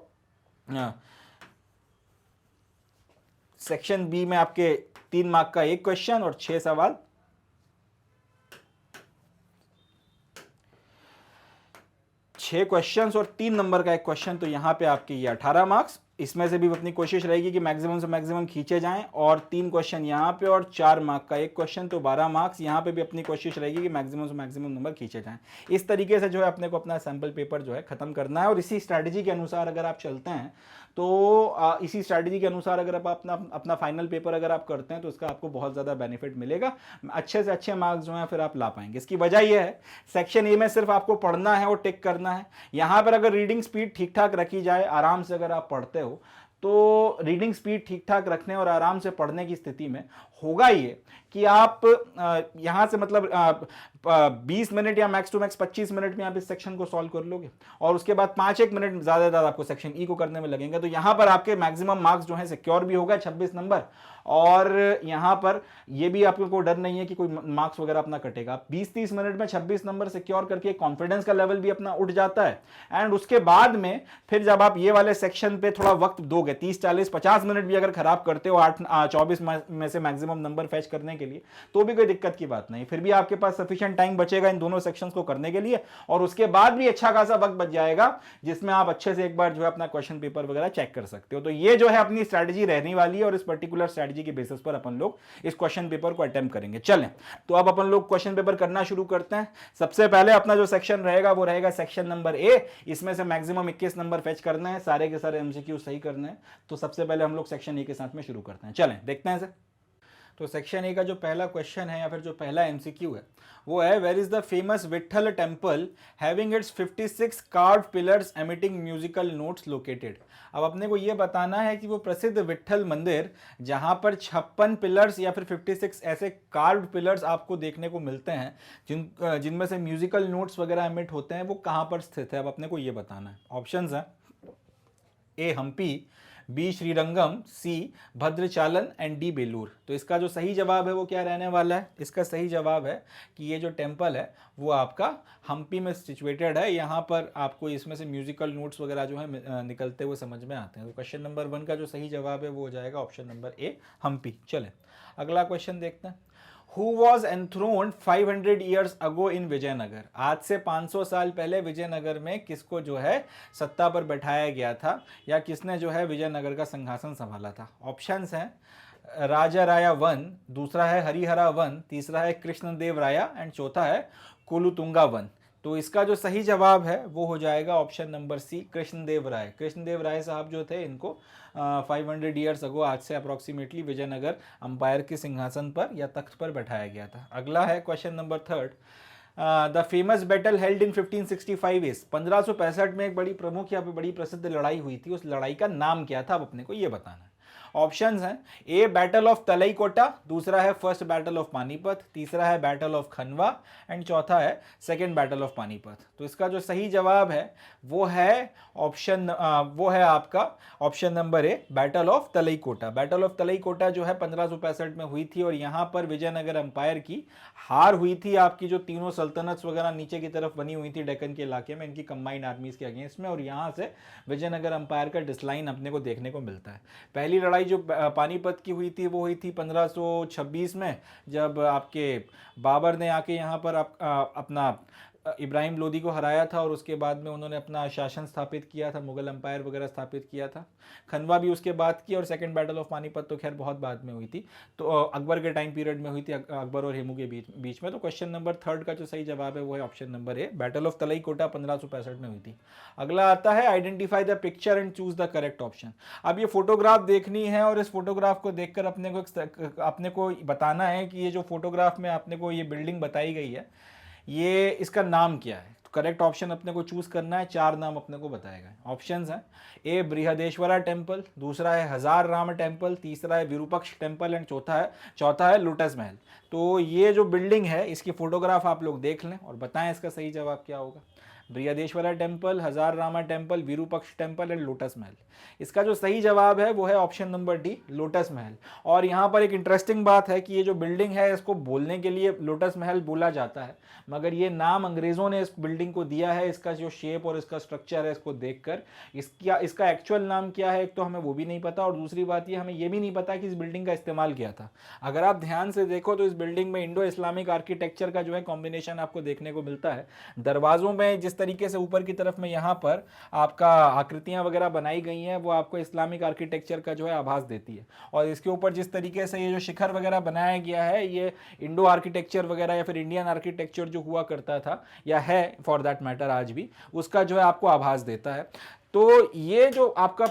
सेक्शन बी में आपके 3 मार्क का 1 क्वेश्चन और 6 सवाल, 6 क्वेश्चंस और 3 नंबर का 1 क्वेश्चन, तो यहां पे आपके ये 18 मार्क्स। इसमें से भी अपनी कोशिश रहेगी कि मैक्सिमम से मैक्सिमम खींचे जाएं और 3 क्वेश्चन यहाँ पे और 4 मार्क का 1 क्वेश्चन, तो 12 मार्क्स। यहाँ पे भी अपनी कोशिश रहेगी कि मैक्सिमम से मैक्सिमम नंबर खींचे जाएं। इस तरीके से जो है अपने को अपना सैंपल पेपर जो है खत्म करना है और इसी स्ट्रैटेजी के अनुसार अगर आप चलते हैं तो इसी स्ट्रैटेजी के अनुसार अगर आप अपना फाइनल पेपर अगर आप करते हैं तो इसका आपको बहुत ज़्यादा बेनिफिट मिलेगा, अच्छे से अच्छे मार्क्स जो हैं फिर आप ला पाएंगे। इसकी वजह यह है सेक्शन ए में सिर्फ आपको पढ़ना है और टिक करना है। यहाँ पर अगर रीडिंग स्पीड ठीक ठाक रखी जाए, आराम से अगर आप पढ़ते हो, तो रीडिंग स्पीड ठीक ठाक रखने और आराम से पढ़ने की स्थिति में होगा ये कि आप यहाँ से मतलब 20 मिनट या मैक्स टू मैक्स 25 मिनट में आप इस सेक्शन को सॉल्व कर लोगे और उसके बाद 5-1 मिनट ज़्यादा आपको सेक्शन ई को करने में लगेंगे। तो यहाँ पर आपके मैक्सिमम मार्क्स जो है सिक्योर भी होगा 26 नंबर, और यहाँ पर ये भी आपको डर नहीं है कि कोई मार्क्स वगैरह अपना कटेगा। 20-30 मिनट में 26 नंबर सिक्योर करके कॉन्फिडेंस का लेवल भी अपना उठ जाता है। एंड उसके बाद में फिर जब आप ये वाले सेक्शन पे थोड़ा वक्त दोगे, 30-40-50 मिनट भी अगर खराब करते हो 24 में से मैक्सिमम नंबर फैच करने के लिए, तो भी कोई दिक्कत की बात नहीं। फिर भी आपके पास सफिशिएंट टाइम बचेगा इन दोनों सेक्शंस को करने के लिए, और उसके बाद भी अच्छा खासा वक्त बच जाएगा जिसमें आप अच्छे से एक बार जो है अपना क्वेश्चन पेपर वगैरह चेक कर सकते हो। तो ये जो है अपनी स्ट्रैटेजी रहने वाली है और इस पर्टिकुलर स्ट्रैटेजी के बेसिस पर अपन लोग इस क्वेश्चन पेपर को अटेम्प्ट करेंगे। चलें, तो अब अपन लोग क्वेश्चन पेपर करना शुरू करते हैं। सबसे पहले अपना जो सेक्शन रहेगा वो रहेगा सेक्शन नंबर ए। इसमें से मैक्सिमम 21 नंबर फेच करना है, सारे के सारे एमसीक्यू सही करने हैं। तो सबसे पहले हम लोग सेक्शन ए के साथ में शुरू करते हैं। चलें देखते हैं सर। तो सेक्शन ए का जो पहला क्वेश्चन है या फिर जो पहला एमसीक्यू है वो है, where is the famous Vitthal temple having its 56 carved pillars emitting musical notes located. अब अपने को ये बताना है कि वो प्रसिद्ध विट्ठल मंदिर जहाँ पर 56 पिलर्स या फिर 56 ऐसे कार्व्ड पिलर्स आपको देखने को मिलते हैं जिनमें से म्यूजिकल नोट्स वगैरह एमिट होते हैं, वो कहाँ पर स्थित है। अब अपने को ये बताना है। ऑप्शंस हैं, A Hampi, B Srirangam, C Bhadrachalam and D Belur. तो इसका जो सही जवाब है वो क्या रहने वाला है? इसका सही जवाब है कि ये जो टेम्पल है वो आपका हम्पी में सिचुएटेड है। यहाँ पर आपको इसमें से म्यूजिकल नोट्स वगैरह जो है निकलते हुए समझ में आते हैं। तो क्वेश्चन नंबर 1 का जो सही जवाब है वो हो जाएगा ऑप्शन नंबर ए हम्पी। चलें अगला क्वेश्चन देखते हैं। Who was enthroned 500 years ago in Vijayanagar? आज से 500 साल पहले विजयनगर में किसको जो है सत्ता पर बैठाया गया था या किसने जो है विजयनगर का सिंहासन संभाला था? ऑप्शंस हैं, राजा राया वन, दूसरा है हरिहरा वन, तीसरा है कृष्णदेव राया एंड चौथा है कुलुतुंगा वन। तो इसका जो सही जवाब है वो हो जाएगा ऑप्शन नंबर सी कृष्णदेव राय। कृष्णदेव राय साहब जो थे इनको 500 ईयर्स अगो, आज से अप्रॉक्सीमेटली, विजयनगर अंपायर के सिंहासन पर या तख्त पर बैठाया गया था। अगला है question number 3, the famous battle held in 1565 is. 1565 में एक बड़ी प्रमुख या फिर बड़ी प्रसिद्ध लड़ाई हुई थी, उस लड़ाई का नाम क्या था? अब अपने को ये बताना है। ऑप्शंस हैं, ए बैटल ऑफ तलईकोटा, दूसरा है फर्स्ट बैटल ऑफ पानीपत, तीसरा है बैटल ऑफ खनवा एंड चौथा है सेकेंड बैटल ऑफ पानीपत। तो इसका जो सही जवाब है वो है आपका option number A battle of Talikota. Battle of Talikota जो है 1565 में हुई थी और यहाँ पर विजयनगर अंपायर की हार हुई थी। आपकी जो तीनों सल्तनत वगैरह नीचे की तरफ बनी हुई थी डेक्कन के इलाके में, इनकी कंबाइंड आर्मीज के अगेंस्ट में, और यहाँ से विजयनगर अंपायर का डिस्लाइन अपने को देखने को मिलता है। पहली लड़ाई जो पानीपत की हुई थी वो हुई थी 1526 में, जब आपके बाबर ने आके यहाँ पर अपना इब्राहिम लोदी को हराया था और उसके बाद में उन्होंने अपना शासन स्थापित किया था, मुगल अंपायर वगैरह स्थापित किया था। खनवा भी उसके बाद की, और सेकंड बैटल ऑफ पानीपत तो खैर बहुत बाद में हुई थी, तो अकबर के टाइम पीरियड में हुई थी, अकबर और हेमू के बीच में। तो क्वेश्चन नंबर 3 का जो सही जवाब है वो है option number A battle of Talikota 1565 में हुई थी। अगला आता है, identify the picture and choose the correct option. अब ये फोटोग्राफ देखनी है और इस फोटोग्राफ को देखकर अपने को बताना है कि ये जो फोटोग्राफ में आपने को ये बिल्डिंग बताई गई है ये इसका नाम क्या है। तो करेक्ट ऑप्शन अपने को चूज करना है। 4 नाम अपने को बताएगा। ऑप्शंस हैं, ए बृहदेश्वरा टेम्पल, दूसरा है हजार राम टेम्पल, तीसरा है विरूपक्ष टेम्पल एंड चौथा है लोटस महल। तो ये जो बिल्डिंग है इसकी फोटोग्राफ आप लोग देख लें और बताएं इसका सही जवाब क्या होगा। Brihadeeswara temple, Hazara Rama temple, Virupaksha temple and lotus महल। इसका जो सही जवाब है वो है ऑप्शन नंबर डी लोटस महल। और यहाँ पर एक इंटरेस्टिंग बात है कि ये जो बिल्डिंग है इसको बोलने के लिए लोटस महल बोला जाता है, मगर ये नाम अंग्रेज़ों ने इस बिल्डिंग को दिया है। इसका जो शेप और इसका स्ट्रक्चर है इसको देखकर इसका एक्चुअल नाम क्या है एक तो हमें वो भी नहीं पता, और दूसरी बात ये हमें ये भी नहीं पता कि इस बिल्डिंग का इस्तेमाल किया था। अगर आप ध्यान से देखो तो इस बिल्डिंग में इंडो इस्लामिक आर्किटेक्चर का जो है कॉम्बिनेशन आपको देखने को मिलता है। दरवाज़ों में जिस तरीके से ऊपर की तरफ में यहाँ पर आपका आकृतियाँ वगैरह बनाई गई हैं वो आपको इस्लामिक आर्किटेक्चर का जो है आभास देती है, और इसके ऊपर जिस तरीके से ये जो शिखर वगैरह बनाया गया है ये इंडो आर्किटेक्चर वगैरह या फिर इंडियन आर्किटेक्चर जो हुआ करता था या है फॉर दैट मैटर आज भी, उसका जो है आपको आभास देता है। तो ये जो आपका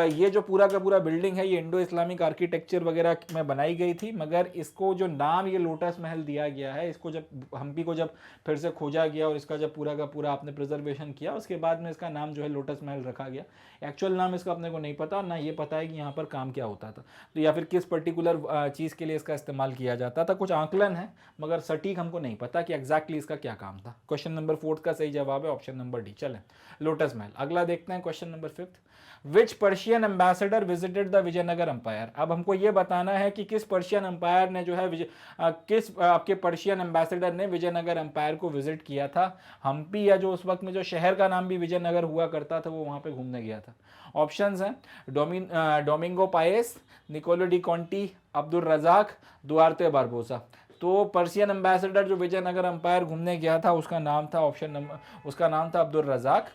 ये जो पूरा का पूरा बिल्डिंग है ये इंडो इस्लामिक आर्किटेक्चर वगैरह में बनाई गई थी, मगर इसको जो नाम ये लोटस महल दिया गया है, इसको जब हम्पी को जब फिर से खोजा गया और इसका जब पूरा का पूरा आपने प्रिजर्वेशन किया उसके बाद में इसका नाम जो है लोटस महल रखा गया। एक्चुअल नाम इसका अपने को नहीं पता और ना ये पता है कि यहाँ पर काम क्या होता था, तो या फिर किस पर्टिकुलर चीज़ के लिए इसका इस्तेमाल किया जाता था। कुछ आंकलन है मगर सटीक हमको नहीं पता कि एग्जैक्टली इसका क्या काम था। क्वेश्चन नंबर 4 का सही जवाब है ऑप्शन नंबर डी। चलें लोटस महल। अगला देखते हैं question number 5, which Persian ambassador visited the Vijayanagar empire. अब हमको ये बताना है कि किस पर्शियन अंपायर ने जो है किस आपके पर्शियन एम्बेसडर ने विजयनगर अंपायर को विजिट किया था हम्पी, या जो उस वक्त में जो शहर का नाम भी विजयनगर हुआ करता था वो वहाँ पे घूमने गया था। ऑप्शंस हैं Domingo Paes, Niccolo de Conti, Abdul Razzaq, Duarte Barbosa. तो पर्शियन एम्बेसडर जो विजयनगर अंपायर घूमने गया था उसका नाम था उसका नाम था Abdul Razzaq.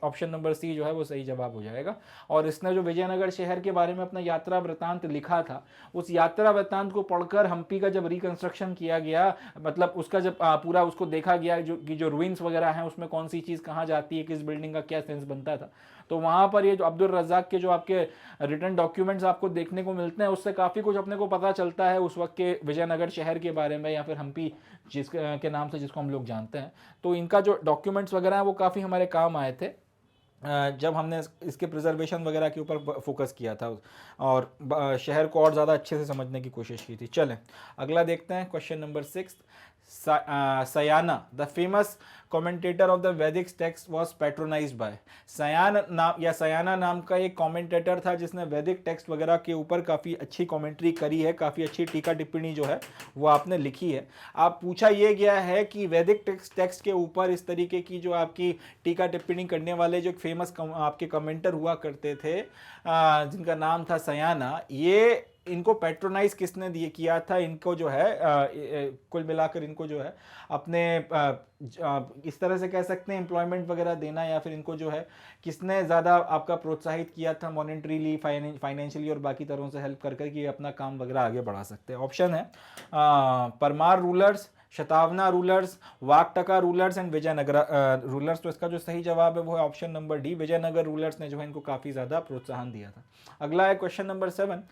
Option number C जो है वो सही जवाब हो जाएगा। और इसने जो विजयनगर शहर के बारे में अपना यात्रा वृत्तांत लिखा था, उस यात्रा वृत्तांत को पढ़कर हम्पी का जब रिकंस्ट्रक्शन किया गया, मतलब उसका जब पूरा उसको देखा गया जो रूइंस वगैरह हैं उसमें कौन सी चीज़ कहाँ जाती है, किस बिल्डिंग का क्या सेंस बनता था, तो वहाँ पर ये जो अब्दुल रज़ाक के जो आपके रिटर्न डॉक्यूमेंट्स आपको देखने को मिलते हैं उससे काफ़ी कुछ अपने को पता चलता है उस वक्त के विजयनगर शहर के बारे में, या फिर हम्पी के नाम से जिसको हम लोग जानते हैं। तो इनका जो डॉक्यूमेंट्स वगैरह हैं वो काफ़ी हमारे काम आए थे जब हमने इसके प्रिजर्वेशन वगैरह के ऊपर फोकस किया था और शहर को और ज़्यादा अच्छे से समझने की कोशिश की थी। चलें अगला देखते हैं, question number 6। Sayana the famous commentator of the Vedic text was patronised by. Sayana नाम का एक कमेंटेटर था जिसने वैदिक टेक्स्ट वगैरह के ऊपर काफ़ी अच्छी कमेंट्री करी है, काफ़ी अच्छी टीका टिप्पणी जो है वो आपने लिखी है। आप पूछा ये गया है कि वैदिक टेक्स्ट के ऊपर इस तरीके की जो आपकी टीका टिप्पणी करने वाले जो फेमस आपके कमेंटर हुआ करते थे जिनका नाम था सयाना, ये इनको पैट्रोनाइज किसने किया था, इनको जो है कुल मिलाकर इनको जो है अपने इस तरह से कह सकते हैं एम्प्लॉयमेंट वगैरह देना, या फिर इनको जो है किसने ज़्यादा आपका प्रोत्साहित किया था मॉनेटरीली, फाइनेंशियली और बाकी तरहों से हेल्प कर कर कि अपना काम वगैरह आगे बढ़ा सकते हैं। ऑप्शन है Paramara rulers, Satavahana rulers, Vakataka rulers and Vijayanagara rulers. तो इसका जो सही जवाब है वो है option number D, Vijayanagara rulers ने जो है इनको काफ़ी ज़्यादा प्रोत्साहन दिया था। अगला है question number 7।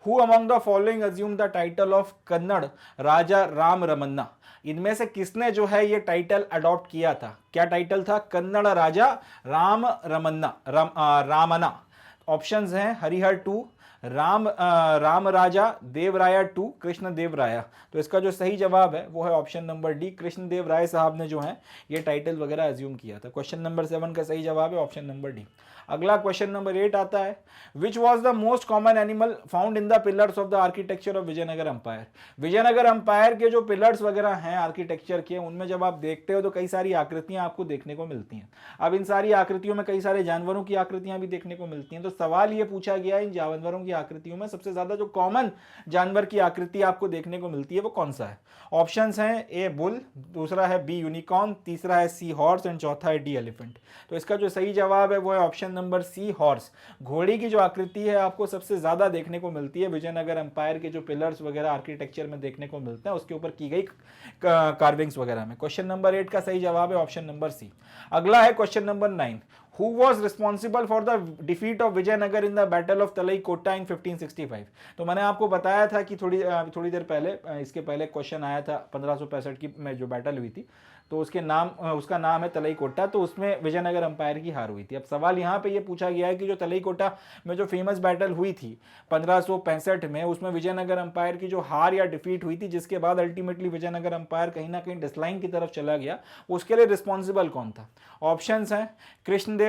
Who among the following assume the title of Kannada Raja Rama Ramana. इनमें से किसने जो है ये टाइटल अडॉप्ट किया था, क्या टाइटल था, कन्नड़ राजा राम रमन्ना रामना। ऑप्शंस हैं हरिहर 2, राम राजा देवराया 2, कृष्ण देव राया। तो इसका जो सही जवाब है वो है ऑप्शन नंबर डी, कृष्ण देव राय साहब ने जो है ये टाइटल वगैरह अज्यूम किया था। क्वेश्चन नंबर 7 का सही जवाब है ऑप्शन नंबर डी। अगला क्वेश्चन नंबर 8 आता है, which was the most common animal found in the pillars of the architecture of Vijayanagar empire. Vijayanagar empire के जो पिलर्स वगैरह हैं आर्किटेक्चर के, उनमें जब आप देखते हो तो कई सारी आकृतियां आपको देखने को मिलती हैं। अब इन सारी आकृतियों में कई सारे जानवरों की आकृतियां भी देखने को मिलती हैं। तो सवाल ये पूछा गया इन जानवरों की आकृतियों में सबसे ज्यादा जो कॉमन जानवर की आकृति आपको देखने को मिलती है वो कौन सा है। ऑप्शंस हैं ए बुल, दूसरा है बी यूनिकॉर्न, तीसरा है सी हॉर्स एंड चौथा है डी एलिफेंट। तो इसका जो सही जवाब है वो है ऑप्शन नंबर सी हॉर्स। घोड़ी की जो आकृति है आपको सबसे ज्यादा देखने को मिलती है विजयनगर अंपायर के जो पिलर्स वगैरह आर्किटेक्चर में देखने को मिलते हैं उसके ऊपर की गई कार्विंग्स वगैरह में। क्वेश्चन नंबर 8 का सही जवाब है ऑप्शन नंबर सी। अगला है question number 9। Who was responsible for the defeat of Vijayanagar in the Battle of Talaikota in 1565? तो मैंने आपको बताया था कि थोड़ी देर पहले इसके पहले क्वेश्चन आया था 1565 की में जो बैटल हुई थी, तो उसका नाम है तलईकोटा। तो उसमें विजयनगर अंपायर की हार हुई थी। अब सवाल यहाँ पे ये पूछा गया है कि जो तलईकोटा में जो फेमस बैटल हुई थी 1565 में, उसमें विजयनगर अंपायर की जो हार या डिफीट हुई थी जिसके बाद अल्टीमेटली विजयनगर अंपायर कहीं ना कहीं डिसलाइन की तरफ चला गया, उसके लिए रिस्पॉन्सिबल कौन था। ऑप्शंस हैं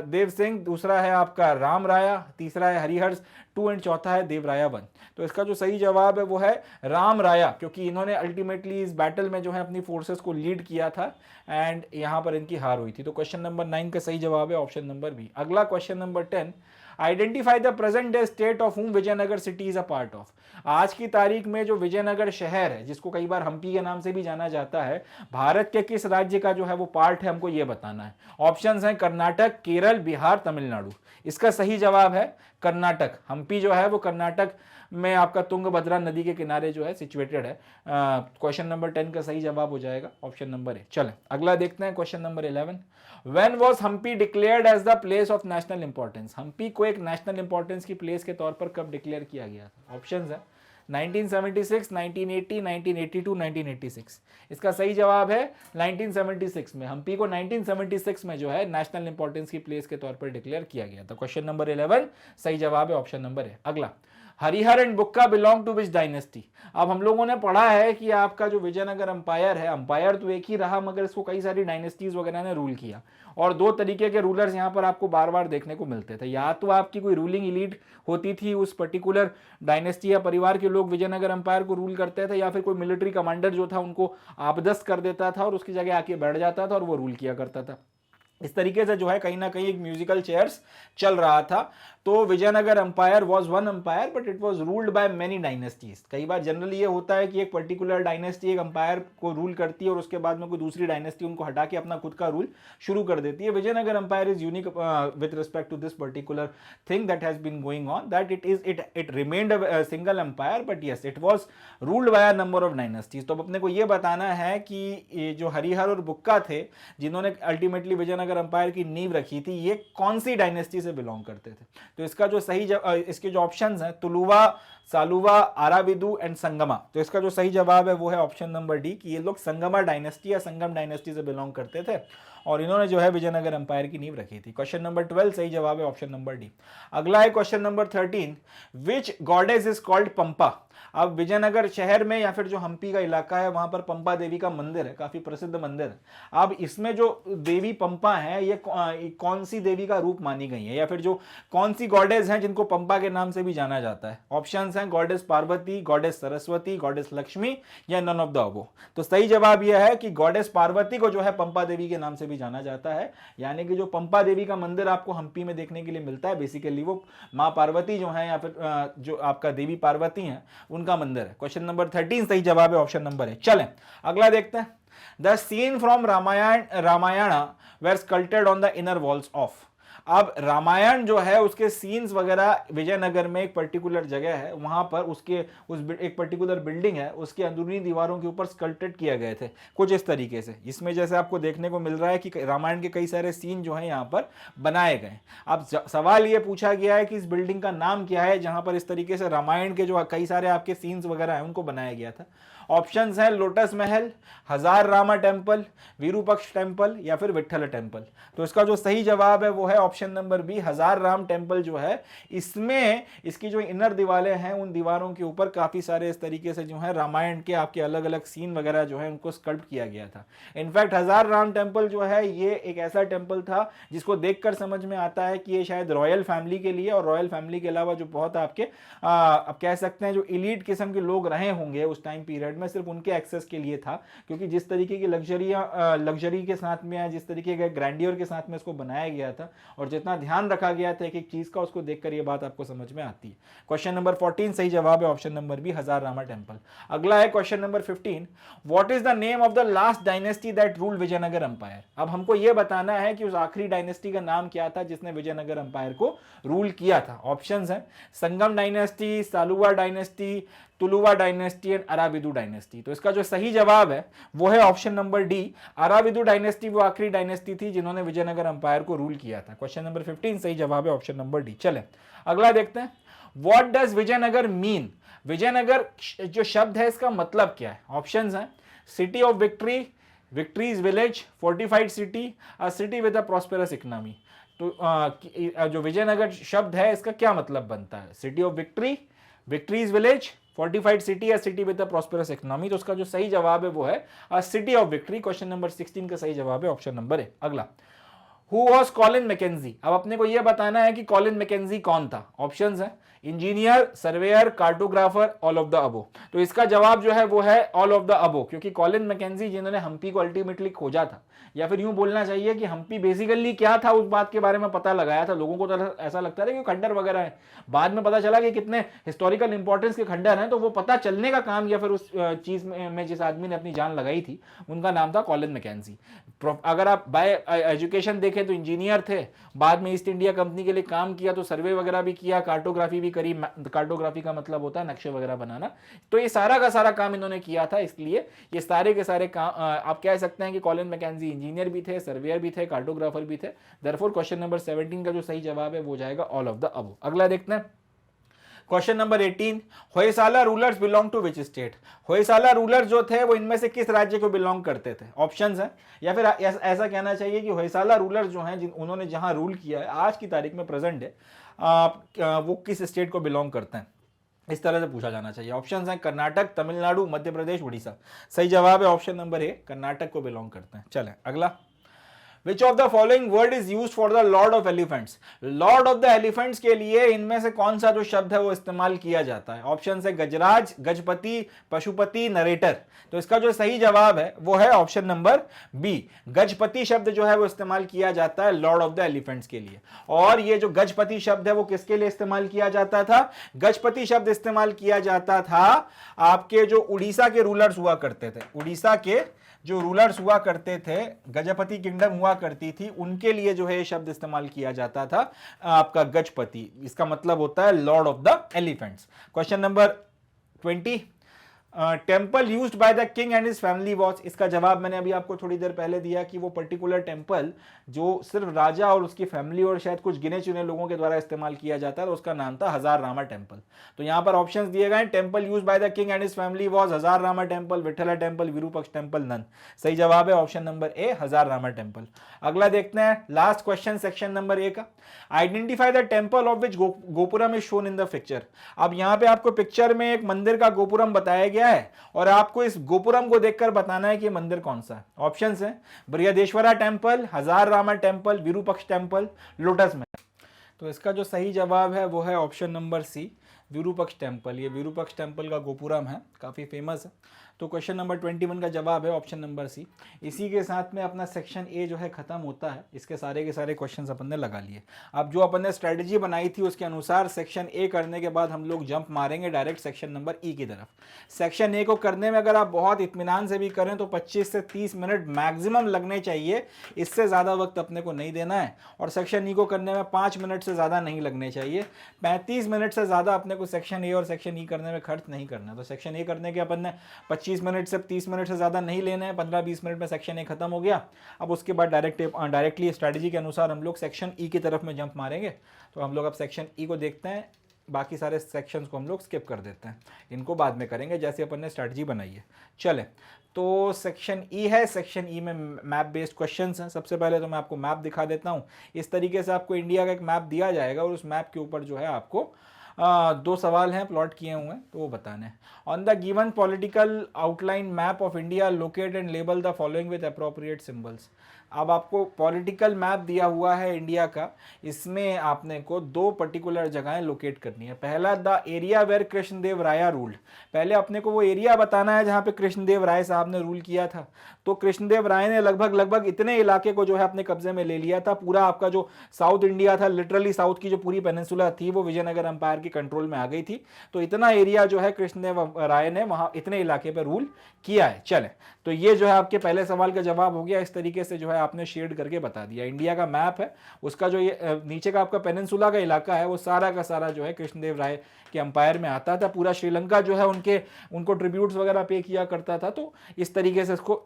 देव सिंह, दूसरा है आपका राम राया, तीसरा है हरिहर्ष 2 एंड चौथा है देवराया 1। तो इसका जो सही जवाब है वो है राम राया, क्योंकि इन्होंने अल्टीमेटली इस बैटल में जो है अपनी फोर्सेस को लीड किया था एंड यहां पर इनकी हार हुई थी। तो क्वेश्चन नंबर 9 का सही जवाब है ऑप्शन नंबर बी। अगला question number 10, identify the present day state of whom Vijayanagar city is a part of. आज की तारीख में जो विजयनगर शहर है, जिसको कई बार हम्पी के नाम से भी जाना जाता है, भारत के किस राज्य का जो है वो पार्ट है, हमको ये बताना है। ऑप्शंस हैं कर्नाटक, केरल, बिहार, तमिलनाडु। इसका सही जवाब है कर्नाटक। हम्पी जो है वो कर्नाटक में आपका तुंगभद्रा नदी के किनारे जो है सिचुएटेड है। क्वेश्चन नंबर 10 का सही जवाब हो जाएगा ऑप्शन नंबर ए। चलें अगला देखते हैं question number 11। When was Hampi declared as the place of national importance. Hampi को एक नेशनल इंपॉर्टेंस की प्लेस के तौर पर कब डिक्लेयर किया गया था। ऑप्शंस है 1976, 1980, 1982, 1986। इसका सही जवाब है 1976 में। हम्पी को 1976 में जो है नेशनल इंपॉर्टेंस की प्लेस के तौर पर डिक्लेयर किया गया था। क्वेश्चन नंबर 11 सही जवाब है ऑप्शन नंबर है। अगला, Harihara and Bukka belong to which dynasty. अब हम लोगों ने पढ़ा है कि आपका जो विजयनगर अंपायर है, अंपायर तो एक ही रहा मगर इसको कई सारी डायनेस्टीज वगैरह ने रूल किया, और दो तरीके के रूलर्स यहाँ पर आपको बार बार देखने को मिलते थे। या तो आपकी कोई रूलिंग इलीट होती थी, उस पर्टिकुलर डायनेस्टी या परिवार के लोग विजयनगर अंपायर को रूल करते थे, या फिर कोई मिलिट्री कमांडर जो था उनको आपदस्त कर देता था और उसकी जगह आके बैठ जाता था और वो रूल किया करता था। इस तरीके से जो है कहीं ना कहीं एक म्यूजिकल चेयर्स चल रहा था। तो Vijayanagar empire was one empire but it was ruled by many dynasties. कई बार जनरली ये होता है कि एक पर्टिकुलर डायनेस्टी एक अंपायर को रूल करती है और उसके बाद में कोई दूसरी डायनेस्टी उनको हटा के अपना खुद का रूल शुरू कर देती है। Vijayanagar empire is unique with respect to this particular thing that has been going on, that it remained a single empire but yes it was ruled by a number of dynasties. तो अब अपने को ये बताना है कि ये जो हरिहर और बुक्का थे जिन्होंने अल्टीमेटली विजयनगर अंपायर की नींव रखी थी, ये कौन सी डायनेस्टी से बिलोंग करते थे। तो इसका जो सही इसके जो ऑप्शंस हैं तुलुवा, सालुवा, आराविदु एंड संगमा, तो इसका जो सही जवाब है वो है ऑप्शन नंबर डी कि ये लोग संगमा डायनेस्टी या संगम डायनेस्टी से बिलोंग करते थे और इन्होंने जो है विजयनगर अंपायर की नींव रखी थी। क्वेश्चन नंबर 12 सही जवाब है ऑप्शन नंबर डी। अगला है question number 13, which goddess is called Pampa. अब विजयनगर शहर में या फिर जो हम्पी का इलाका है वहां पर पंपा देवी का मंदिर है, काफी प्रसिद्ध मंदिर है। अब इसमें जो देवी पंपा है ये कौन सी देवी का रूप मानी गई है या फिर जो कौन सी गॉडेस हैं जिनको पंपा के नाम से भी जाना जाता है। ऑप्शंस हैं goddess Parvati, goddess Saraswati, goddess Lakshmi या नन ऑफ द अबो। तो सही जवाब यह है कि गॉडेस पार्वती को जो है पंपा देवी के नाम से भी जाना जाता है, यानी कि जो पंपा देवी का मंदिर आपको हम्पी में देखने के लिए मिलता है बेसिकली वो माँ पार्वती जो है या फिर जो आपका देवी पार्वती हैं उनका मंदिर है। क्वेश्चन नंबर 13 सही जवाब है ऑप्शन नंबर है। चलें अगला देखते हैं। The scene from Ramayana were sculpted on the inner walls of. अब रामायण जो है उसके सीन्स वगैरह विजयनगर में एक पर्टिकुलर जगह है, वहां पर उसके एक पर्टिकुलर बिल्डिंग है, उसके अंदरूनी दीवारों के ऊपर स्कल्प्टेड किया गए थे कुछ इस तरीके से। इसमें जैसे आपको देखने को मिल रहा है कि रामायण के कई सारे सीन जो है यहाँ पर बनाए गए। अब सवाल ये पूछा गया है कि इस बिल्डिंग का नाम क्या है जहां पर इस तरीके से रामायण के जो कई सारे आपके सीन्स वगैरह हैं उनको बनाया गया था। ऑप्शंस हैं लोटस महल, हजार रामा टेम्पल, वीरूपक्ष टेम्पल या फिर विठ्ठल टेम्पल। तो इसका जो सही जवाब है वो है ऑप्शन नंबर बी, हजार राम टेम्पल जो है इसमें इसकी जो इनर दीवारें हैं उन दीवारों के ऊपर काफी सारे इस तरीके से जो है रामायण के आपके अलग अलग सीन वगैरह जो है उनको स्कल्प्ट किया गया था। इनफैक्ट हजार राम टेम्पल जो है ये एक ऐसा टेम्पल था जिसको देखकर समझ में आता है कि ये शायद रॉयल फैमिली के लिए और रॉयल फैमिली के अलावा जो बहुत आपके आप कह सकते हैं जो इलीट किस्म के लोग रहे होंगे उस टाइम पीरियड में सिर्फ उनके एक्सेस के लिए था, क्योंकि जिस तरीके की लग्जरी के साथ में या जिस तरीके के ग्रैंडियर के साथ में इसको बनाया गया था और जितना ध्यान रखा गया था एक एक चीज का, उसको देखकर ये बात आपको समझ में आती है। क्वेश्चन नंबर 14 सही जवाब है ऑप्शन नंबर बी, हजार रामा टेम्पल। अगला है question number 15, what is the name of the last dynasty that ruled Vijayanagara empire. अब हमको यह बताना है कि उस आखिरी डायनेस्टी का नाम क्या था जिसने विजयनगर अंपायर को रूल किया था। ऑप्शंस हैं Sangama dynasty, Saluva dynasty, Tuluva dynasty and Aravidu dynasty. तो इसका जो सही जवाब है वो है option number D, Aravidu dynasty वो आखिरी डायनेस्टी थी जिन्होंने विजयनगर अंपायर को रूल किया था। क्वेश्चन नंबर 15 सही जवाब है ऑप्शन नंबर डी। चलें अगला देखते हैं, what does Vijayanagara mean. Vijayanagara जो शब्द है इसका मतलब क्या है। ऑप्शंस हैं city of victory, victories village, fortified city, a city with a prosperous economy. तो जो विजयनगर शब्द है इसका क्या मतलब बनता है, city of victory, victories village, fortified city या city with a prosperous economy. तो उसका जो सही जवाब है वो है city of victory. Question number 16 का सही जवाब है ऑप्शन नंबर ए। अगला, हु वॉज कॉलिन मैकेंजी। अब अपने को यह बताना है कि कॉलिन मैकेंजी कौन था। ऑप्शंस हैं engineer, surveyor, cartographer, all of the above. तो इसका जवाब जो है वो है ऑल ऑफ द अबो, क्योंकि कॉलिन मैकेंजी जिन्होंने हम्पी को अल्टीमेटली खोजा था, या फिर यूं बोलना चाहिए कि हम्पी बेसिकली क्या था उस बात के बारे में पता लगाया था। लोगों को तो ऐसा लगता था कि खंडर वगैरह है, बाद में पता चला कि कितने हिस्टोरिकल इंपॉर्टेंस के खंडर हैं। तो वो पता चलने का काम या फिर उस चीज में जिस आदमी ने अपनी जान लगाई थी उनका नाम था कॉलिन मैकेंजी। अगर आप बाय एजुकेशन देखें तो इंजीनियर थे, बाद में ईस्ट इंडिया कंपनी के लिए काम किया, तो सर्वे वगैरह भी किया, कार्टोग्राफी भी करी। कार्टोग्राफी का मतलब होता है नक्शे वगैरह बनाना। तो ये सारा का सारा काम इन्होंने किया था, इसलिए ये सारे के सारे काम आप कह सकते हैं कि कॉलिन मैकेंजी इंजीनियर भी थे, सर्वेयर भी थे, कार्टोग्राफर भी थे। देयरफॉर क्वेश्चन नंबर 17 का जो सही जवाब है वो जाएगा ऑल ऑफ द अबव। अगला देखते हैं question number 18, Hoysala rulers belong to which state. Hoysala rulers जो थे वो इनमें से किस राज्य को बिलोंग करते थे। ऑप्शंस हैं, या फिर ऐसा कहना चाहिए कि होयसाला रूलर्स जो हैं उन्होंने जहां रूल किया है आज की तारीख में प्रेजेंट है, वो किस स्टेट को बिलोंग करते हैं, इस तरह से पूछा जाना चाहिए। ऑप्शंस हैं कर्नाटक, तमिलनाडु, मध्य प्रदेश, उड़ीसा। सही जवाब है ऑप्शन नंबर ए, कर्नाटक को बिलोंग करते हैं। चलें अगला, which of the following word is use for the Lord of elephants, Lord of the elephants के लिए इनमें से कौन सा जो शब्द है वो इस्तेमाल किया जाता है? ऑप्शन है गजराज, गजपति, पशुपति, नरेटर। तो इसका जो सही जवाब है वो है ऑप्शन नंबर बी, गजपति शब्द जो है वो इस्तेमाल किया जाता है लॉर्ड ऑफ द एलिफेंट्स के लिए। और ये जो गजपति शब्द है वो किसके लिए इस्तेमाल किया जाता था? गजपति शब्द इस्तेमाल किया जाता था आपके जो उड़ीसा के रूलर्स हुआ करते थे, उड़ीसा के जो रूलर्स हुआ करते थे, गजपति किंगडम हुआ करती थी, उनके लिए जो है ये शब्द इस्तेमाल किया जाता था आपका गजपति। इसका मतलब होता है Lord of the elephants. Question number 20, temple used by the king and his family was, इसका जवाब मैंने अभी आपको थोड़ी देर पहले दिया कि वो पर्टिकुलर टेम्पल जो सिर्फ राजा और उसकी फैमिली और शायद कुछ गिने चुने लोगों के द्वारा इस्तेमाल किया जाता है, उसका नाम था हजार रामा टेम्पल। तो यहां पर ऑप्शंस दिए गए, temple used by the king and his family was Hazara Rama temple, Vitthala temple, Virupaksha temple, none. सही जवाब है ऑप्शन नंबर ए, हजार रामा टेम्पल। अगला देखते हैं, last question section number A का, identify the temple of which gopuram is shown in the picture. अब यहां पे आपको पिक्चर में एक मंदिर का गोपुरम बताया गया है और आपको इस गोपुरम को देखकर बताना है कि मंदिर कौन सा है। ऑप्शंस है Brihadeshwara temple, Hazara Rama temple, Virupaksha temple, lotus में। तो इसका जो सही जवाब है वो है option number C, Virupaksha temple. ये विरूपक्ष टेम्पल का गोपुरम है, काफ़ी फेमस है। तो क्वेश्चन नंबर 21 का जवाब है ऑप्शन नंबर सी। इसी के साथ में अपना सेक्शन ए जो है खत्म होता है। इसके सारे के सारे क्वेश्चंस अपन ने लगा लिए। अब जो अपन ने स्ट्रेटजी बनाई थी उसके अनुसार सेक्शन ए करने के बाद हम लोग जंप मारेंगे डायरेक्ट सेक्शन नंबर ई की तरफ। सेक्शन ए को करने में अगर आप बहुत इत्मीनान से भी करें तो 25 से 30 मिनट मैक्सिमम लगने चाहिए, इससे ज़्यादा वक्त अपने को नहीं देना है। और सेक्शन ई को करने में 5 मिनट से ज़्यादा नहीं लगने चाहिए। 35 मिनट से ज़्यादा अपने को सेक्शन ए और सेक्शन ई करने में खर्च नहीं करना। तो सेक्शन ए करने के अपन ने 25 मिनट से 30 मिनट से ज़्यादा नहीं लेना है। 15-20 मिनट में सेक्शन ए खत्म हो गया। अब उसके बाद डायरेक्टली स्ट्रैटेजी के अनुसार हम लोग सेक्शन ई की तरफ में जंप मारेंगे। तो हम लोग अब सेक्शन ई को देखते हैं, बाकी सारे सेक्शंस को हम लोग स्किप कर देते हैं, इनको बाद में करेंगे जैसे अपन ने स्ट्रैटेजी बनाई है। चले, तो सेक्शन ई है। सेक्शन ई में मैप बेस्ड क्वेश्चंस हैं। सबसे पहले तो मैं आपको मैप दिखा देता हूँ। इस तरीके से आपको इंडिया का एक मैप दिया जाएगा और उस मैप के ऊपर जो है आपको 2 सवाल हैं प्लॉट किए हुए हैं, तो वो बताने हैं। On the given political outline map of India locate and label the following with appropriate symbols. अब आपको पॉलिटिकल मैप दिया हुआ है इंडिया का, इसमें आपने को 2 पर्टिकुलर जगहें लोकेट करनी है। पहला, the area where Krishnadeva Raya ruled. पहले अपने को वो एरिया बताना है जहाँ पे कृष्णदेव राय साहब ने रूल किया था। तो कृष्णदेव राय ने लगभग इतने इलाके को जो है अपने कब्जे में ले लिया था। पूरा आपका जो साउथ इंडिया था, लिटरली साउथ की जो पूरी पेनिनसुला थी वो विजयनगर एम्पायर के कंट्रोल में आ गई थी। तो इतना एरिया जो है कृष्णदेव राय ने वहाँ इतने इलाके पर रूल किया है। चले, तो ये जो है आपके पहले सवाल का जवाब हो गया। इस तरीके से जो है आपने शेड करके बता दिया। इंडिया का मैप है, उसका जो ये नीचे का आपका पेनिनसुला का इलाका है वो सारा का सारा जो है कृष्णदेव राय के अंपायर में आता था। पूरा श्रीलंका जो है उनको ट्रिब्यूट्स वगैरह पे किया करता था। तो इस तरीके से इसको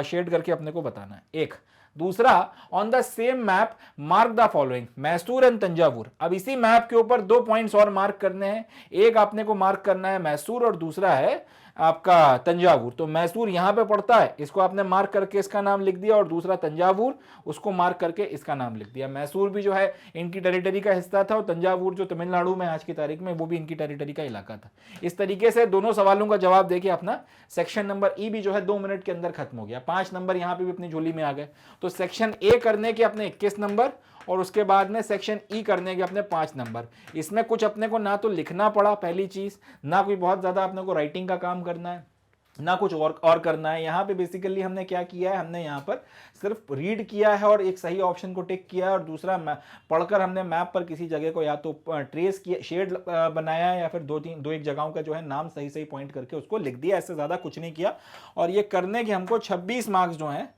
शेड करके अपने को बताना है। एक दूसरा, on the same map mark the following Mysore and Thanjavur. अब इसी मैप के ऊपर 2 पॉइंट्स और मार्क करने हैं। एक आपने को मार्क करना है मैसूर और दूसरा है आपका तंजावुर। तो मैसूर यहां पे पड़ता है, इसको आपने मार्क करके इसका नाम लिख दिया, और दूसरा तंजावुर, उसको मार्क करके इसका नाम लिख दिया। मैसूर भी जो है इनकी टेरिटरी का हिस्सा था और तंजावुर जो तमिलनाडु में आज की तारीख में वो भी इनकी टेरिटरी का इलाका था। इस तरीके से दोनों सवालों का जवाब देके अपना सेक्शन नंबर ई भी जो है 2 मिनट के अंदर खत्म हो गया। 5 नंबर यहाँ पे भी अपनी झोली में आ गए। तो सेक्शन ए करने के अपने 21 नंबर और उसके बाद में सेक्शन ई करने के अपने 5 नंबर। इसमें कुछ अपने को ना तो लिखना पड़ा, पहली चीज, ना कोई बहुत ज्यादा अपने को राइटिंग का काम करना है, ना कुछ और करना है। यहाँ पे बेसिकली हमने क्या किया है, हमने यहाँ पर सिर्फ रीड किया है और एक सही ऑप्शन को टिक किया है, और दूसरा पढ़कर हमने मैप पर किसी जगह को या तो ट्रेस किया, शेड बनाया है, या फिर 2-1 जगहों का जो है नाम सही पॉइंट करके उसको लिख दिया। इससे ज़्यादा कुछ नहीं किया। और ये करने के हमको 26 मार्क्स जो हैं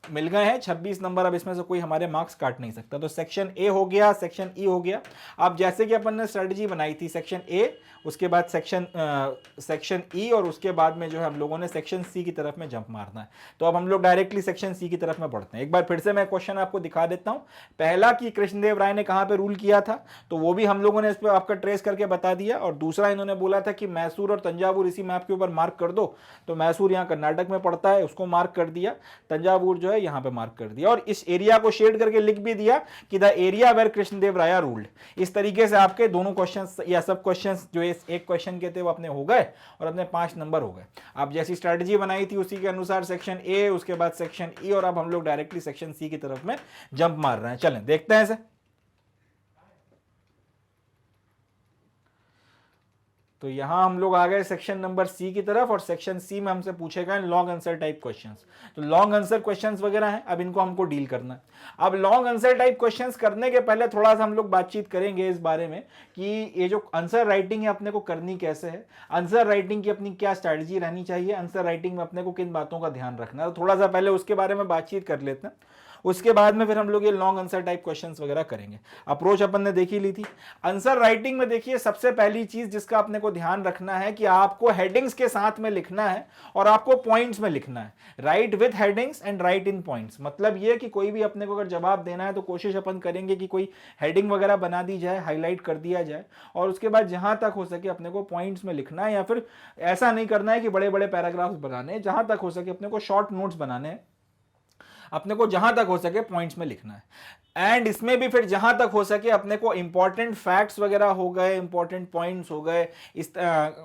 मिल गए हैं। 26 नंबर। अब इसमें से कोई हमारे मार्क्स काट नहीं सकता। तो सेक्शन ए हो गया, सेक्शन ई हो गया। अब जैसे कि अपन ने स्ट्रेटजी बनाई थी, सेक्शन ए, उसके बाद सेक्शन ई, और उसके बाद में जो है हम लोगों ने सेक्शन सी की तरफ में जंप मारना है। तो अब हम लोग डायरेक्टली सेक्शन सी की तरफ में बढ़ते हैं। एक बार फिर से मैं क्वेश्चन आपको दिखा देता हूं। पहला कि कृष्णदेव राय ने कहां पे रूल किया था, तो वो भी हम लोगों ने इस पर आपका ट्रेस करके बता दिया। और दूसरा इन्होंने बोला था कि मैसूर और तंजावुर इसी मैप के ऊपर मार्क कर दो। तो मैसूर यहाँ कर्नाटक में पड़ता है, उसको मार्क कर दिया। तंजावुर जो है यहाँ पे मार्क कर दिया, और इस एरिया को शेड करके लिख भी दिया कि the area where Krishnadeva Raya ruled. इस तरीके से आपके दोनों क्वेश्चंस या सब क्वेश्चंस जो इस एक क्वेश्चन के थे वो अपने हो गए और अपने 5 नंबर हो गए। आप जैसी स्ट्रेटजी बनाई थी उसी के अनुसार सेक्शन ए, उसके बाद सेक्शन ई, और अब हम लोग डायरेक्टली सेक्शन सी की तरफ में जंप मार रहे हैं। चलें देखते हैं इसे। तो यहां हम लोग आ गए सेक्शन नंबर सी की तरफ, और सेक्शन सी में हमसे पूछे गए लॉन्ग आंसर टाइप क्वेश्चंस। तो लॉन्ग आंसर क्वेश्चंस वगैरह हैं, अब इनको हमको डील करना है। अब लॉन्ग आंसर टाइप क्वेश्चंस करने के पहले थोड़ा सा हम लोग बातचीत करेंगे इस बारे में कि ये जो आंसर राइटिंग है अपने को करनी कैसे है, आंसर राइटिंग की अपनी क्या स्ट्रैटेजी रहनी चाहिए, आंसर राइटिंग में अपने को किन बातों का ध्यान रखना है। तो थोड़ा सा पहले उसके बारे में बातचीत कर लेते हैं, उसके बाद में फिर हम लोग ये लॉन्ग आंसर टाइप क्वेश्चंस वगैरह करेंगे। अप्रोच अपन ने देखी ली थी। आंसर राइटिंग में देखिए सबसे पहली चीज जिसका अपने को ध्यान रखना है कि आपको हेडिंग्स के साथ में लिखना है और आपको पॉइंट्स में लिखना है। Right with headings and right in points. मतलब ये कि कोई भी अपने को अगर जवाब देना है तो कोशिश अपन करेंगे कि कोई हेडिंग वगैरह बना दी जाए, हाईलाइट कर दिया जाए, और उसके बाद जहां तक हो सके अपने को पॉइंट्स में लिखना है, या फिर ऐसा नहीं करना है कि बड़े बड़े पैराग्राफ्स बनाने, जहां तक हो सके अपने को शॉर्ट नोट्स बनाने हैं, अपने को जहां तक हो सके पॉइंट्स में लिखना है। एंड इसमें भी फिर जहां तक हो सके अपने को इंपॉर्टेंट फैक्ट्स वगैरह हो गए, इंपॉर्टेंट पॉइंट्स हो गए,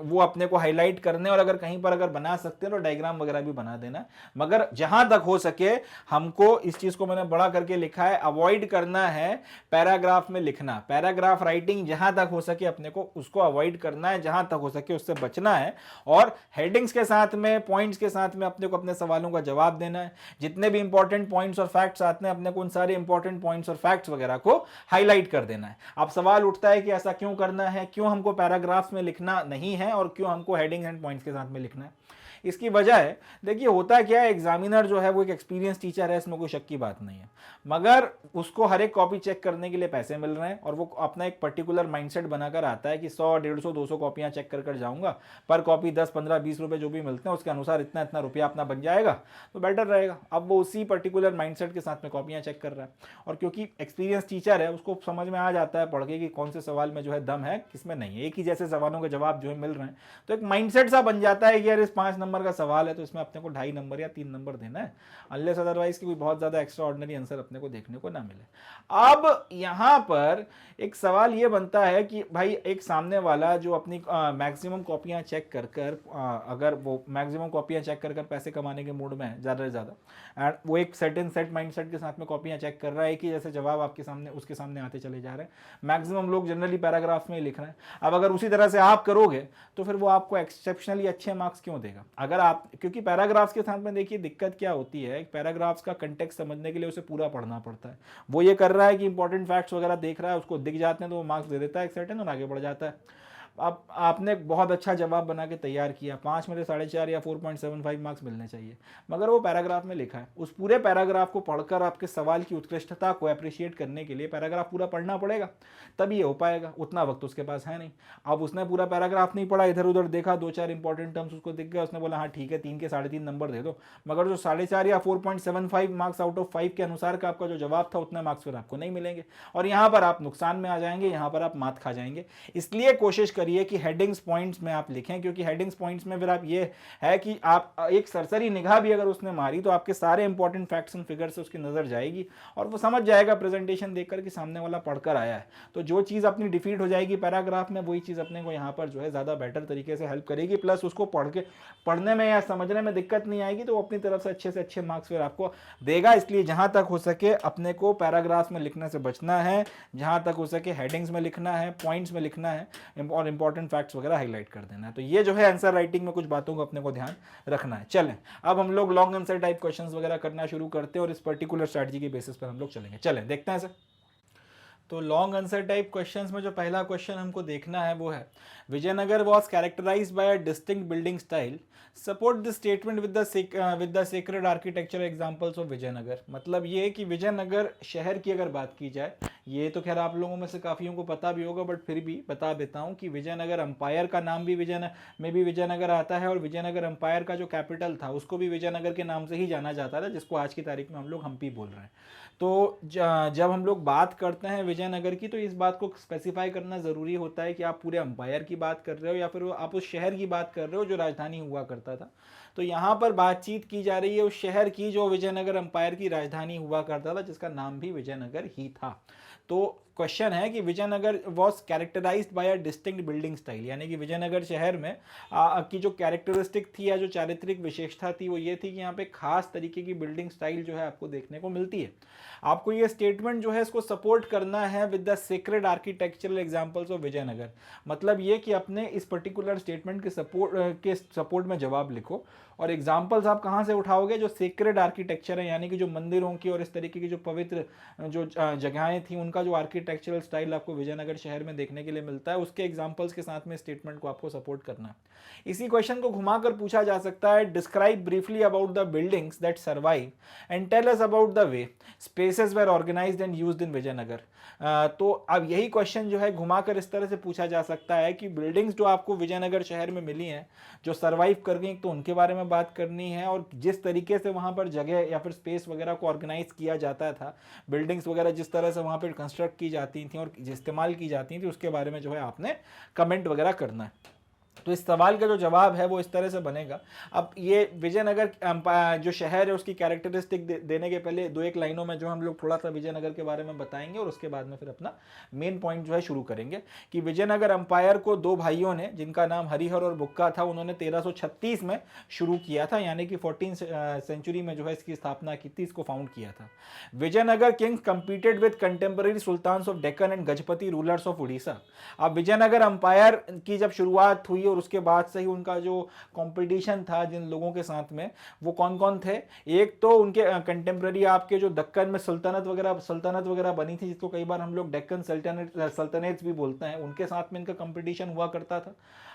वो अपने को हाईलाइट करने, और अगर कहीं पर अगर बना सकते हैं तो डायग्राम वगैरह भी बना देना। मगर जहां तक हो सके हमको इस चीज को मैंने बड़ा करके लिखा है, अवॉइड करना है पैराग्राफ में लिखना। पैराग्राफ राइटिंग जहां तक हो सके अपने को उसको अवॉइड करना है, जहां तक हो सके उससे बचना है, और हेडिंग्स के साथ में, पॉइंट्स के साथ में अपने को अपने सवालों का जवाब देना है। जितने भी इंपॉर्टेंट पॉइंट्स और फैक्ट्स आते हैं अपने को उन सारे इंपॉर्टेंट पॉइंट्स और फैक्ट्स वगैरह को हाईलाइट कर देना है। अब सवाल उठता है कि ऐसा क्यों करना है, क्यों हमको पैराग्राफ्स में लिखना नहीं है और क्यों हमको हेडिंग एंड पॉइंट्स के साथ में लिखना है। इसकी वजह है, देखिए होता क्या है, एग्जामिनर जो है वो एक एक्सपीरियंस टीचर है, इसमें कोई शक की बात नहीं है, मगर उसको हर एक कॉपी चेक करने के लिए पैसे मिल रहे हैं, और वो अपना एक पर्टिकुलर माइंडसेट बनाकर आता है कि 100, 150, 200 कॉपियां चेक कर जाऊंगा, पर कॉपी 10, 15, 20 रुपए जो भी मिलते हैं उसके अनुसार इतना इतना रुपया अपना बन जाएगा तो बेटर रहेगा। अब वो उसी पर्टिकुलर माइंडसेट के साथ में कॉपियां चेक कर रहा है, और क्योंकि एक्सपीरियंस टीचर है उसको समझ में आ जाता है पढ़ के कि कौन से सवाल में जो है दम है, किसमें नहीं है, एक ही जैसे सवालों के जवाब जो है मिल रहे हैं, तो एक माइंडसेट सा बन जाता है कि यार इस 5 नंबर का सवाल है तो इसमें अपने को 2.5 नंबर या 3 नंबर देना है, अनलेस अदरवाइज कि कोई बहुत ज्यादा एक्स्ट्रा ऑर्डिनरी आंसर अपने को देखने को ना मिले। अब यहां पर एक सवाल ये बनता है कि भाई एक सामने वाला जो अपनी मैक्सिमम कॉपियां चेक कर कर अगर वो मैक्सिमम कॉपियां चेक कर कर पैसे कमाने के मूड में है ज्यादा से ज्यादा, एंड वो एक सर्टेन सेट माइंडसेट के साथ में कॉपियां चेक कर रहा है कि जैसे जवाब आपके सामने उसके सामने आते चले जा रहे हैं, मैक्सिमम लोग जनरली पैराग्राफ्स में लिख रहे हैं। अब अगर उसी तरह से आप करोगे तो फिर वो आपको एक्सेप्शनली अच्छे मार्क्स क्यों देगा? अगर आप, क्योंकि पैराग्राफ्स के साथ में देखिए दिक्कत क्या होती है, पैराग्राफ्स का कंटेक्स्ट समझने के लिए उसे पूरा पढ़ना पड़ता है। वो ये कर रहा है कि इंपॉर्टेंट फैक्ट्स वगैरह देख रहा है, उसको दिख जाते हैं तो वो मार्क्स दे देता है एक सर्टेन और आगे बढ़ जाता है। अब आपने बहुत अच्छा जवाब बना के तैयार किया, 5 में से 4.5 या 4.75 मार्क्स मिलने चाहिए, मगर वो पैराग्राफ में लिखा है। उस पूरे पैराग्राफ को पढ़कर आपके सवाल की उत्कृष्टता को अप्रिशिएट करने के लिए पैराग्राफ पूरा पढ़ना पड़ेगा, तभी ये हो पाएगा। उतना वक्त उसके पास है नहीं। अब उसने पूरा पैराग्राफ नहीं पढ़ा, इधर उधर देखा, 2-4 इंपॉर्टेंट टर्म्स उसको दिख गए, उसने बोला हाँ ठीक है 3 के 3.5 नंबर दे दो, मगर जो 4.5 या 4.75 मार्क्स आउट ऑफ 5 के अनुसार का आपका जो जवाब था उतने मार्क्स फिर आपको नहीं मिलेंगे, और यहाँ पर आप नुकसान में आ जाएंगे, यहाँ पर आप मात खा जाएंगे। इसलिए कोशिश करिए कि हेडिंग्स पॉइंट्स में आप लिखें, क्योंकि हेडिंग्स पॉइंट्स में फिर आप ये है कि आप एक सरसरी निगाह भी अगर उसने मारी तो आपके सारे इंपॉर्टेंट फैक्ट्स एंड फिगर्स से उसकी नजर जाएगी, और वो समझ जाएगा प्रेजेंटेशन देखकर कि सामने वाला पढ़कर आया है। तो जो चीज अपनी डिफीट हो जाएगी पैराग्राफ में, वही चीज अपने को यहाँ पर जो है ज्यादा बेटर तरीके से हेल्प करेगी, प्लस उसको पढ़ने में या समझने में दिक्कत नहीं आएगी, तो वो अपनी तरफ से अच्छे मार्क्स फिर आपको देगा। इसलिए जहां तक हो सके अपने को पैराग्राफ में लिखने से बचना है, जहां तक हो सके हेडिंग्स में लिखना है, पॉइंट्स में लिखना है, और इंपॉर्टेंट फैक्ट्स वगैरह हाईलाइट कर देना है। तो ये जो है आंसर राइटिंग में कुछ बातों को अपने को ध्यान रखना है। चलें अब हम लोग लॉन्ग आंसर टाइप क्वेश्चंस वगैरह करना शुरू करते हैं, और इस पर्टिकुलर स्ट्रैटेजी के बेसिस पर हम लोग चलेंगे। चलें देखते हैं सर। तो लॉन्ग आंसर टाइप क्वेश्चंस में जो पहला क्वेश्चन हमको देखना है वो है, Vijayanagara was characterised by a distinct building style, support this statement with the sacred architecture examples of Vijayanagara. मतलब ये कि विजयनगर शहर की अगर बात की जाए, ये तो खैर आप लोगों में से काफियों को पता भी होगा, बट फिर भी बता देता हूँ कि विजयनगर अंपायर का नाम भी विजयनगर आता है, और विजयनगर अंपायर का जो कैपिटल था उसको भी विजयनगर के नाम से ही जाना जाता था, जिसको आज की तारीख में हम लोग हम्पी बोल रहे हैं। तो जब हम लोग बात करते हैं विजयनगर की, तो इस बात को स्पेसिफाई करना ज़रूरी होता है कि आप पूरे अंपायर की बात कर रहे हो या फिर आप उस शहर की बात कर रहे हो जो राजधानी हुआ करता था। तो यहाँ पर बातचीत की जा रही है उस शहर की जो विजयनगर अंपायर की राजधानी हुआ करता था, जिसका नाम भी विजयनगर ही था। तो क्वेश्चन है कि Vijayanagara was characterised by a distinct building style, यानी कि विजयनगर शहर में की जो कैरेक्टरिस्टिक थी या जो चारित्रिक विशेषता थी वो ये थी कि यहाँ पे खास तरीके की बिल्डिंग स्टाइल जो है आपको देखने को मिलती है। आपको ये स्टेटमेंट जो है इसको सपोर्ट करना है with the sacred architectural examples of Vijayanagara. मतलब ये कि अपने इस पर्टिकुलर स्टेटमेंट के सपोर्ट में जवाब लिखो, और एग्जाम्पल्स आप कहाँ से उठाओगे, जो सेक्रेड आर्किटेक्चर है यानी कि जो मंदिरों की और इस तरीके की जो पवित्र जो जगहें थी उनका जो आर्किटेक्चरल स्टाइल आपको विजयनगर शहर में देखने के लिए मिलता है, उसके एग्जाम्पल्स के साथ में स्टेटमेंट को आपको सपोर्ट करना है। इसी क्वेश्चन को घुमाकर पूछा जा सकता है, describe briefly about the buildings that survive and tell us about the way spaces were organised and used in Vijayanagara. तो अब यही क्वेश्चन जो है घुमाकर इस तरह से पूछा जा सकता है कि बिल्डिंग्स जो आपको विजयनगर शहर में मिली हैं जो सर्वाइव कर गई, तो उनके बारे में बात करनी है, और जिस तरीके से वहाँ पर जगह या फिर स्पेस वगैरह को ऑर्गेनाइज किया जाता था, बिल्डिंग्स वगैरह जिस तरह से वहाँ पर कंस्ट्रक्ट की जाती थी और इस्तेमाल की जाती थी, उसके बारे में जो है आपने कमेंट वगैरह करना है। तो इस सवाल का जो जवाब है वो इस तरह से बनेगा। अब ये विजयनगर जो शहर है उसकी कैरेक्टरिस्टिक देने के पहले दो एक लाइनों में जो हम लोग थोड़ा सा विजयनगर के बारे में बताएंगे, और उसके बाद में फिर अपना मेन पॉइंट जो है शुरू करेंगे कि विजयनगर अंपायर को दो भाइयों ने, जिनका नाम हरिहर और बुक्का था, उन्होंने 1336 में शुरू किया था, यानी कि 14th सेंचुरी में जो है इसकी स्थापना की थी, इसको फाउंड किया था। Vijayanagara kings competed with contemporary sultans of Deccan and Gajapati rulers of Orissa. अब विजयनगर अंपायर की जब शुरुआत हुई और उसके बाद से ही उनका जो कंपटीशन था जिन लोगों के साथ में, वो कौन कौन थे, एक तो उनके कंटेम्प्रेरी आपके जो दक्कन में सल्तनत वगैरह बनी थी, जिसको कई बार हम लोग डेक्कन सल्तनत भी बोलते हैं, उनके साथ में इनका कंपटीशन हुआ करता था।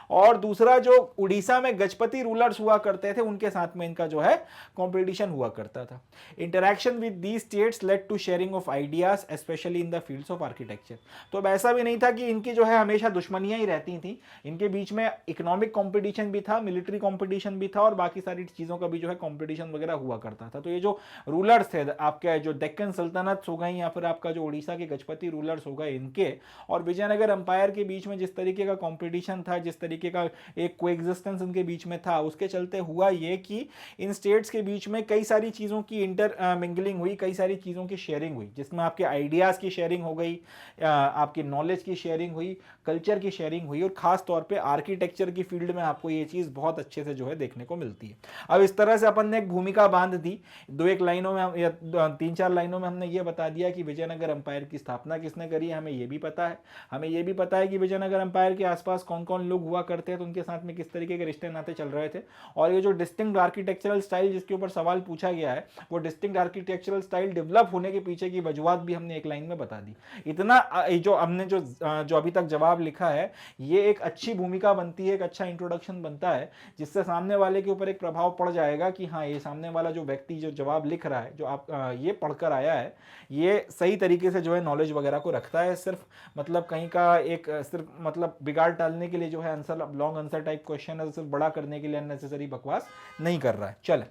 और दूसरा जो उड़ीसा में गजपति रूलर्स हुआ करते थे, उनके साथ में इनका जो है कंपटीशन हुआ करता था। Interaction with these states led to sharing of ideas specially in the fields of architecture. तो अब ऐसा भी नहीं था कि इनकी जो है हमेशा दुश्मनियां ही रहती थी, इनके बीच में इकोनॉमिक कंपटीशन भी था, मिलिट्री कंपटीशन भी था, और बाकी सारी चीज़ों का भी जो है कंपटीशन वगैरह हुआ करता था। तो ये जो रूलर्स थे आपके, जो डेक्कन सल्तनत हो गई या फिर आपका जो उड़ीसा के गजपति रूलर्स हो गए, इनके और विजयनगर अंपायर के बीच में जिस तरीके का कंपटीशन था, जिस तरीके का एक कोएग्जिस्टेंस इनके बीच में था, उसके चलते हुआ ये कि इन स्टेट्स के बीच में कई सारी चीज़ों की इंटरमिंगलिंग हुई, कई सारी चीज़ों की शेयरिंग हुई, जिसमें आपके आइडियाज़ की शेयरिंग हो गई, आपकी नॉलेज की शेयरिंग हुई, कल्चर की शेयरिंग हुई, और खास तौर पे आर्किटेक्चर की फील्ड में आपको ये चीज़ बहुत अच्छे से जो है देखने को मिलती है। अब इस तरह से अपन ने एक भूमिका बांध दी, दो एक लाइनों में या 3-4 लाइनों में हमने ये बता दिया कि विजयनगर अंपायर की स्थापना किसने करी है, हमें ये भी पता है। हमें ये भी पता है कि विजयनगर अंपायर के आसपास कौन कौन लोग हुआ करते हैं, तो उनके साथ में किस तरीके के रिश्ते नाते चल रहे थे। और ये जो डिस्टिंक्ट आर्किटेक्चरल स्टाइल जिसके ऊपर सवाल पूछा गया है, वो डिस्टिंक्ट आर्किटेक्चरल स्टाइल डेवलप होने के पीछे की वजूहत भी हमने एक लाइन में बता दी। इतना जो हमने जो अभी तक जवाब लिखा है, ये एक अच्छी भूमिका बनती है, एक अच्छा इंट्रोडक्शन बनता है, जिससे सामने वाले के ऊपर एक प्रभाव पड़ जाएगा कि हाँ, ये सामने वाला जो व्यक्ति जो जवाब लिख रहा है, जो आप ये पढ़कर आया है, ये सही तरीके से जो है नॉलेज वगैरह को रखता है। सिर्फ मतलब कहीं का एक सिर्फ मतलब बिगाड़ टालने के लिए जो है answer, long answer type question है, सिर्फ बड़ा करने के लिए अननेसेसरी बकवास नहीं कर रहा है। चले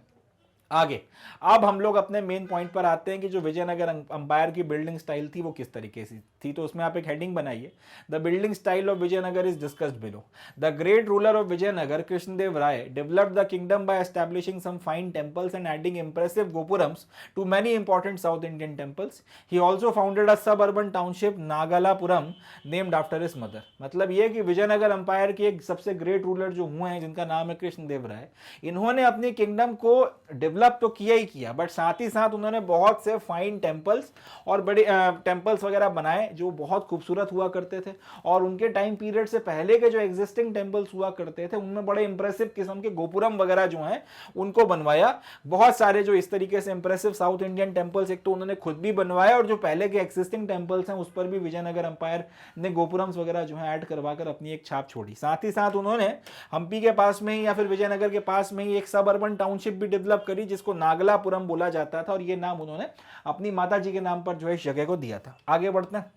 आगे, अब हम लोग अपने मेन पॉइंट पर आते हैं कि जो विजयनगर अंपायर की बिल्डिंग स्टाइल थी वो किस तरीके से थी। तो उसमें आप एक हेडिंग बनाइए, the building style of Vijayanagar is discussed below. The great ruler of Vijayanagar Krishnadeva Raya developed the kingdom by establishing some fine temples and adding impressive gopurams to many important south Indian temples. He also founded a suburban township Nagalapuram named after his mother. मतलब यह कि विजयनगर अंपायर के एक सबसे ग्रेट रूलर जो हुए हैं, जिनका नाम है कृष्णदेव राय, इन्होंने अपनी किंगडम को डेवलप तो किया ही किया, बट साथ ही साथ उन्होंने बहुत से फाइन टेम्पल्स और बड़े टेम्पल्स वगैरह बनाए जो बहुत खूबसूरत हुआ करते थे, और उनके टाइम पीरियड से पहले के जो एग्जिस्टिंग टेम्पल्स हुआ करते थे उनमें बड़े इंप्रेसिव किस्म के गोपुरम वगैरह जो हैं उनको बनवाया। बहुत सारे जो इस तरीके से इंप्रेसिव साउथ इंडियन टेम्पल्स एक तो उन्होंने खुद भी बनवाया, और जो पहले के एक्सिस्टिंग टेम्पल्स हैं उस पर भी विजयनगर अंपायर ने गोपुरम्स वगैरह जो है ऐड करवाकर अपनी एक छाप छोड़ी। साथ ही साथ उन्होंने हम्पी के पास में ही या फिर विजयनगर के पास में ही एक सब अर्बन टाउनशिप भी डेवलप करी, जिसको नागलापुरम बोला जाता था, और ये नाम उन्होंने अपनी माता जी के नाम पर जो है इस जगह को दिया था। आगे बढ़ते हैं।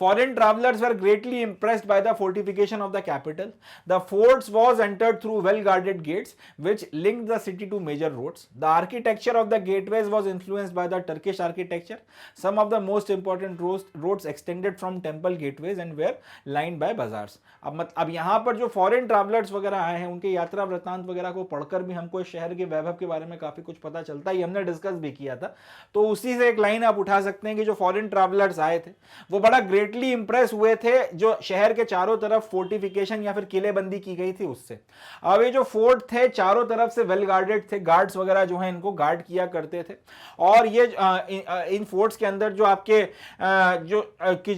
Foreign travelers were greatly impressed by the fortification of the capital. The forts was entered through well-guarded gates, which linked the city to major roads. The architecture of the gateways was influenced by the Turkish architecture. Some of the most important roads extended from temple gateways and were lined by bazaars. अब यहाँ पर जो फॉरेन ट्रैवलर्स वगैरह आए हैं उनके यात्रा वृत्तांत वगैरह को पढ़कर भी हमको इस शहर के वैभव के बारे में काफी कुछ पता चलता है, हमने डिस्कस भी किया था। तो उसी से एक लाइन आप उठा सकते हैं कि जो फॉरेन ट्रैवलर्स आए थे वो बड़ा ग्रेटली इंप्रेस हुए थे जो शहर के चारों तरफ फोर्टिफिकेशन या फिर किलेबंदी की गई थी उससे। अब ये जो फोर्ट थे चारों तरफ से वेल गार्डेड थे, गार्ड्स वगैरह जो है इनको गार्ड किया करते थे, और ये इन फोर्ट्स के अंदर जो आपके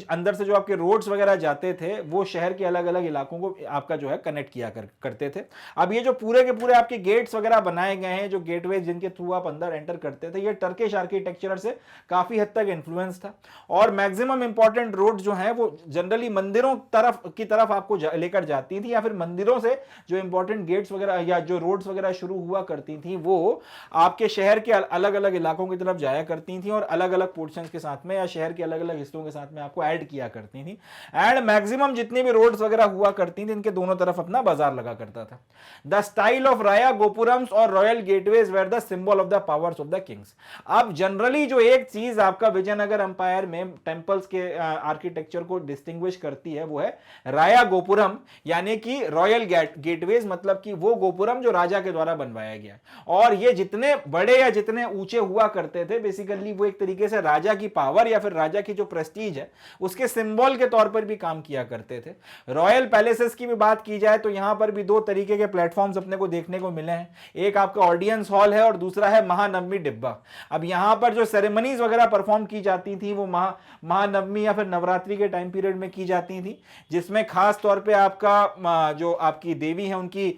अंदर से जो आपके रोड्स वगैरह जाते थे वो शहर के अलग अलग इलाकों को आपका जो है कनेक्ट किया करते थे। अब ये जो पूरे के पूरे आपके गेट्स वगैरह बनाए गए हैं, जो गेटवे जिनके थ्रू आप अंदर एंटर करते थे, ये टर्किश आर्किटेक्चर से काफी हद तक इन्फ्लुएंस था। और मैक्सिमम इंपॉर्टेंट रोड जो है वो जनरली मंदिरों की तरफ आपको लेकर जाती थी, या फिर मंदिरों से जो इंपॉर्टेंट गेट्स वगैरह या जो रोड्स वगैरह शुरू हुआ करती थी वो आपके शहर के अलग अलग इलाकों की तरफ जाया करती थी और अलग अलग पोर्शंस के साथ में या शहर के अलग अलग हिस्सों के साथ में आपको ऐड किया करती थी। एंड मैक्सिमम जितनी भी रोड्स वगैरह हुआ करती थी इनके दोनों तरफ अपना बाजार लगा करता था। The style of raya gopurams और royal gateways were the symbol of the powers of the kings. अब जनरली जो एक चीज आपका विजयनगर एम्पायर में टेंपल्स के आर्किटेक्चर को डिस्टिंग्विश करती है वो है राया गोपुरम, यानी कि रॉयल गेटवेज, मतलब कि वो गोपुरम जो राजा के द्वारा बनवाया गया। और ये जितने बड़े या जितने ऊंचे हुआ करते थे बेसिकली वो एक तरीके से राजा की पावर या फिर राजा की जो प्रेस्टीज है उसके सिंबल के तौर पर भी काम किया करते थे। रॉयल पैलेसेस की भी बात की जाए तो यहां पर भी दो तरीके के प्लेटफॉर्म्स अपने को देखने को मिले हैं, एक आपका ऑडियंस हॉल है और दूसरा है महानवमी डिब्बा। अब यहां पर जो सेरेमनीज वगैरह परफॉर्म की जाती थी वो महानवमी या फिर नवरात्रि के टाइम पीरियड में की जाती थी, जिसमें खास तौर पे आपका जो आपकी देवी है उनकी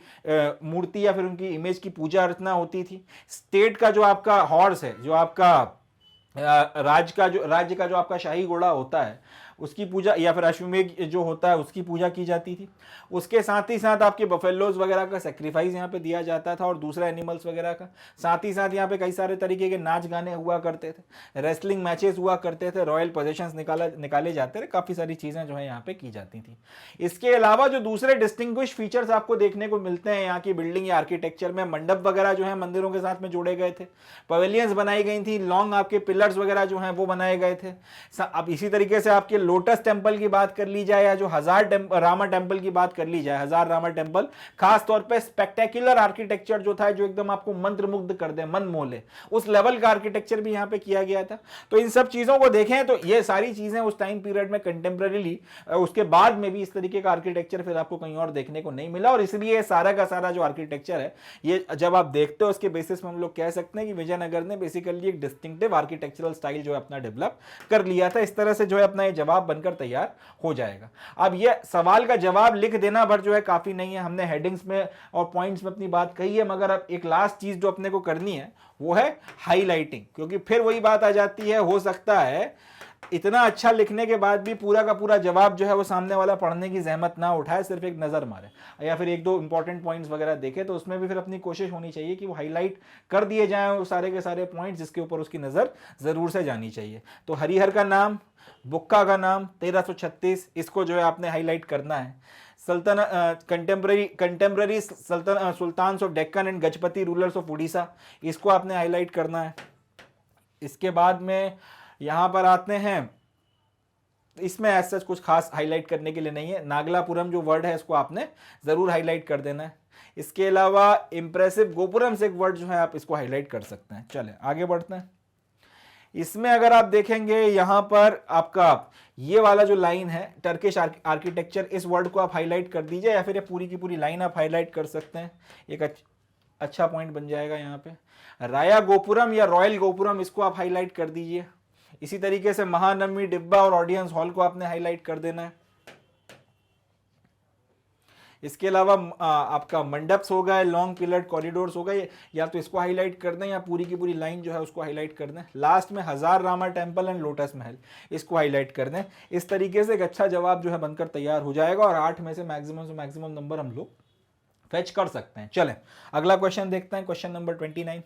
मूर्ति या फिर उनकी इमेज की पूजा अर्चना होती थी। स्टेट का जो आपका हॉर्स है, जो आपका राज्य का जो आपका शाही घोड़ा होता है उसकी पूजा या फिर अश्वमेध जो होता है उसकी पूजा की जाती थी। उसके साथ ही साथ आपके बफेलोज वगैरह का सेक्रीफाइस यहाँ पे दिया जाता था और दूसरा एनिमल्स वगैरह का। साथ ही साथ यहाँ पे कई सारे तरीके के नाच गाने हुआ करते थे, रेसलिंग मैचेस हुआ करते थे, रॉयल पोजेशंस निकाले जाते थे, काफ़ी सारी चीज़ें जो है यहाँ पे की जाती थी। इसके अलावा जो दूसरे डिस्टिंग्विश फीचर्स आपको देखने को मिलते हैं यहाँ की बिल्डिंग या आर्किटेक्चर में, मंडप वगैरह जो है मंदिरों के साथ में जोड़े गए थे, पवेलियंस बनाई गई थी, लॉन्ग आपके पिलर्स वगैरह जो हैं वो बनाए गए थे। अब इसी तरीके से आपके लोटस टेंपल की बात कर ली जाए या जो रामा टेंपल की बात कर ली जाए, हजार रामा टेंपल, खास तौर पे स्पेक्टेकुलर आर्किटेक्चर जो था जो एकदम आपको मंत्रमुग्ध कर दे, मन मोह ले, उस लेवल का आर्किटेक्चर भी यहाँ पे किया गया था। तो इन सब चीजों को देखें तो ये सारी चीजें उस टाइम पीरियड में कंटेम्परेरीली उसके बाद में भी इस तरीके का आर्किटेक्चर फिर आपको कहीं और देखने को नहीं मिला, और इसलिए सारा का सारा जो आर्किटेक्चर है ये जब आप देखते हो उसके बेसिस में हम लोग कह सकते हैं कि विजयनगर ने बेसिकली एक डिस्टिंक्टिव आर्किटेक्चरल स्टाइल जो है अपना डेवलप कर लिया था। इस तरह से जो है अपना ये जवाब बनकर तैयार हो जाएगा। अब ये सवाल का जवाब लिख देना भर जो है काफी नहीं है, हमने हेडिंग्स में और पॉइंट्स में अपनी बात कही है, मगर अब एक लास्ट चीज जो अपने को करनी है वो है हाईलाइटिंग, क्योंकि फिर वही बात आ जाती है, हो सकता है इतना अच्छा लिखने के बाद भी पूरा का पूरा जवाब जो है वो सामने वाला पढ़ने की जहमत ना उठाए, सिर्फ एक नजर मारे या फिर एक दो इंपॉर्टेंट पॉइंट्स वगैरह देखे, तो उसमें भी फिर अपनी कोशिश होनी चाहिए कि वो हाईलाइट कर दिए जाएं वो सारे के सारे पॉइंट्स जिसके ऊपर उसकी नजर जरूर से जानी चाहिए। तो हरिहर का नाम, बुक्का का नाम 1336, इसको जो है आपने हाईलाइट करना है। Contemporary sultans of Deccan and Gajapati rulers of Orissa, इसको आपने हाईलाइट करना है। इसके बाद में यहां पर आते हैं, इसमें ऐसा कुछ खास हाईलाइट करने के लिए नहीं है, नागलापुरम जो वर्ड है इसको आपने जरूर हाईलाइट कर देना है। इसके अलावा इंप्रेसिव गोपुरम से एक वर्ड जो है आप इसको हाईलाइट कर सकते हैं। चले आगे बढ़ते हैं। इसमें अगर आप देखेंगे यहां पर आपका ये वाला जो लाइन है टर्किश आर्किटेक्चर, इस वर्ड को आप हाईलाइट कर दीजिए या फिर ये पूरी की पूरी लाइन आप हाईलाइट कर सकते हैं, एक अच्छा पॉइंट बन जाएगा यहाँ पे। राया गोपुरम या रॉयल गोपुरम, इसको आप हाईलाइट कर दीजिए। इसी तरीके से महानवमी डिब्बा और ऑडियंस हॉल को आपने हाईलाइट कर देना है। इसके अलावा आपका मंडप्स हो गए, लॉन्ग पिलर्ड कॉरिडोर्स हो गए, या तो इसको हाईलाइट कर दें या पूरी की पूरी लाइन जो है उसको हाईलाइट कर दें। लास्ट में हजार रामा टेंपल एंड लोटस महल, इसको हाईलाइट कर दें। इस तरीके से एक अच्छा जवाब जो है बनकर तैयार हो जाएगा और 8 में से मैक्सिमम नंबर हम लोग फेच कर सकते हैं। चलें अगला क्वेश्चन देखते हैं, क्वेश्चन नंबर 29।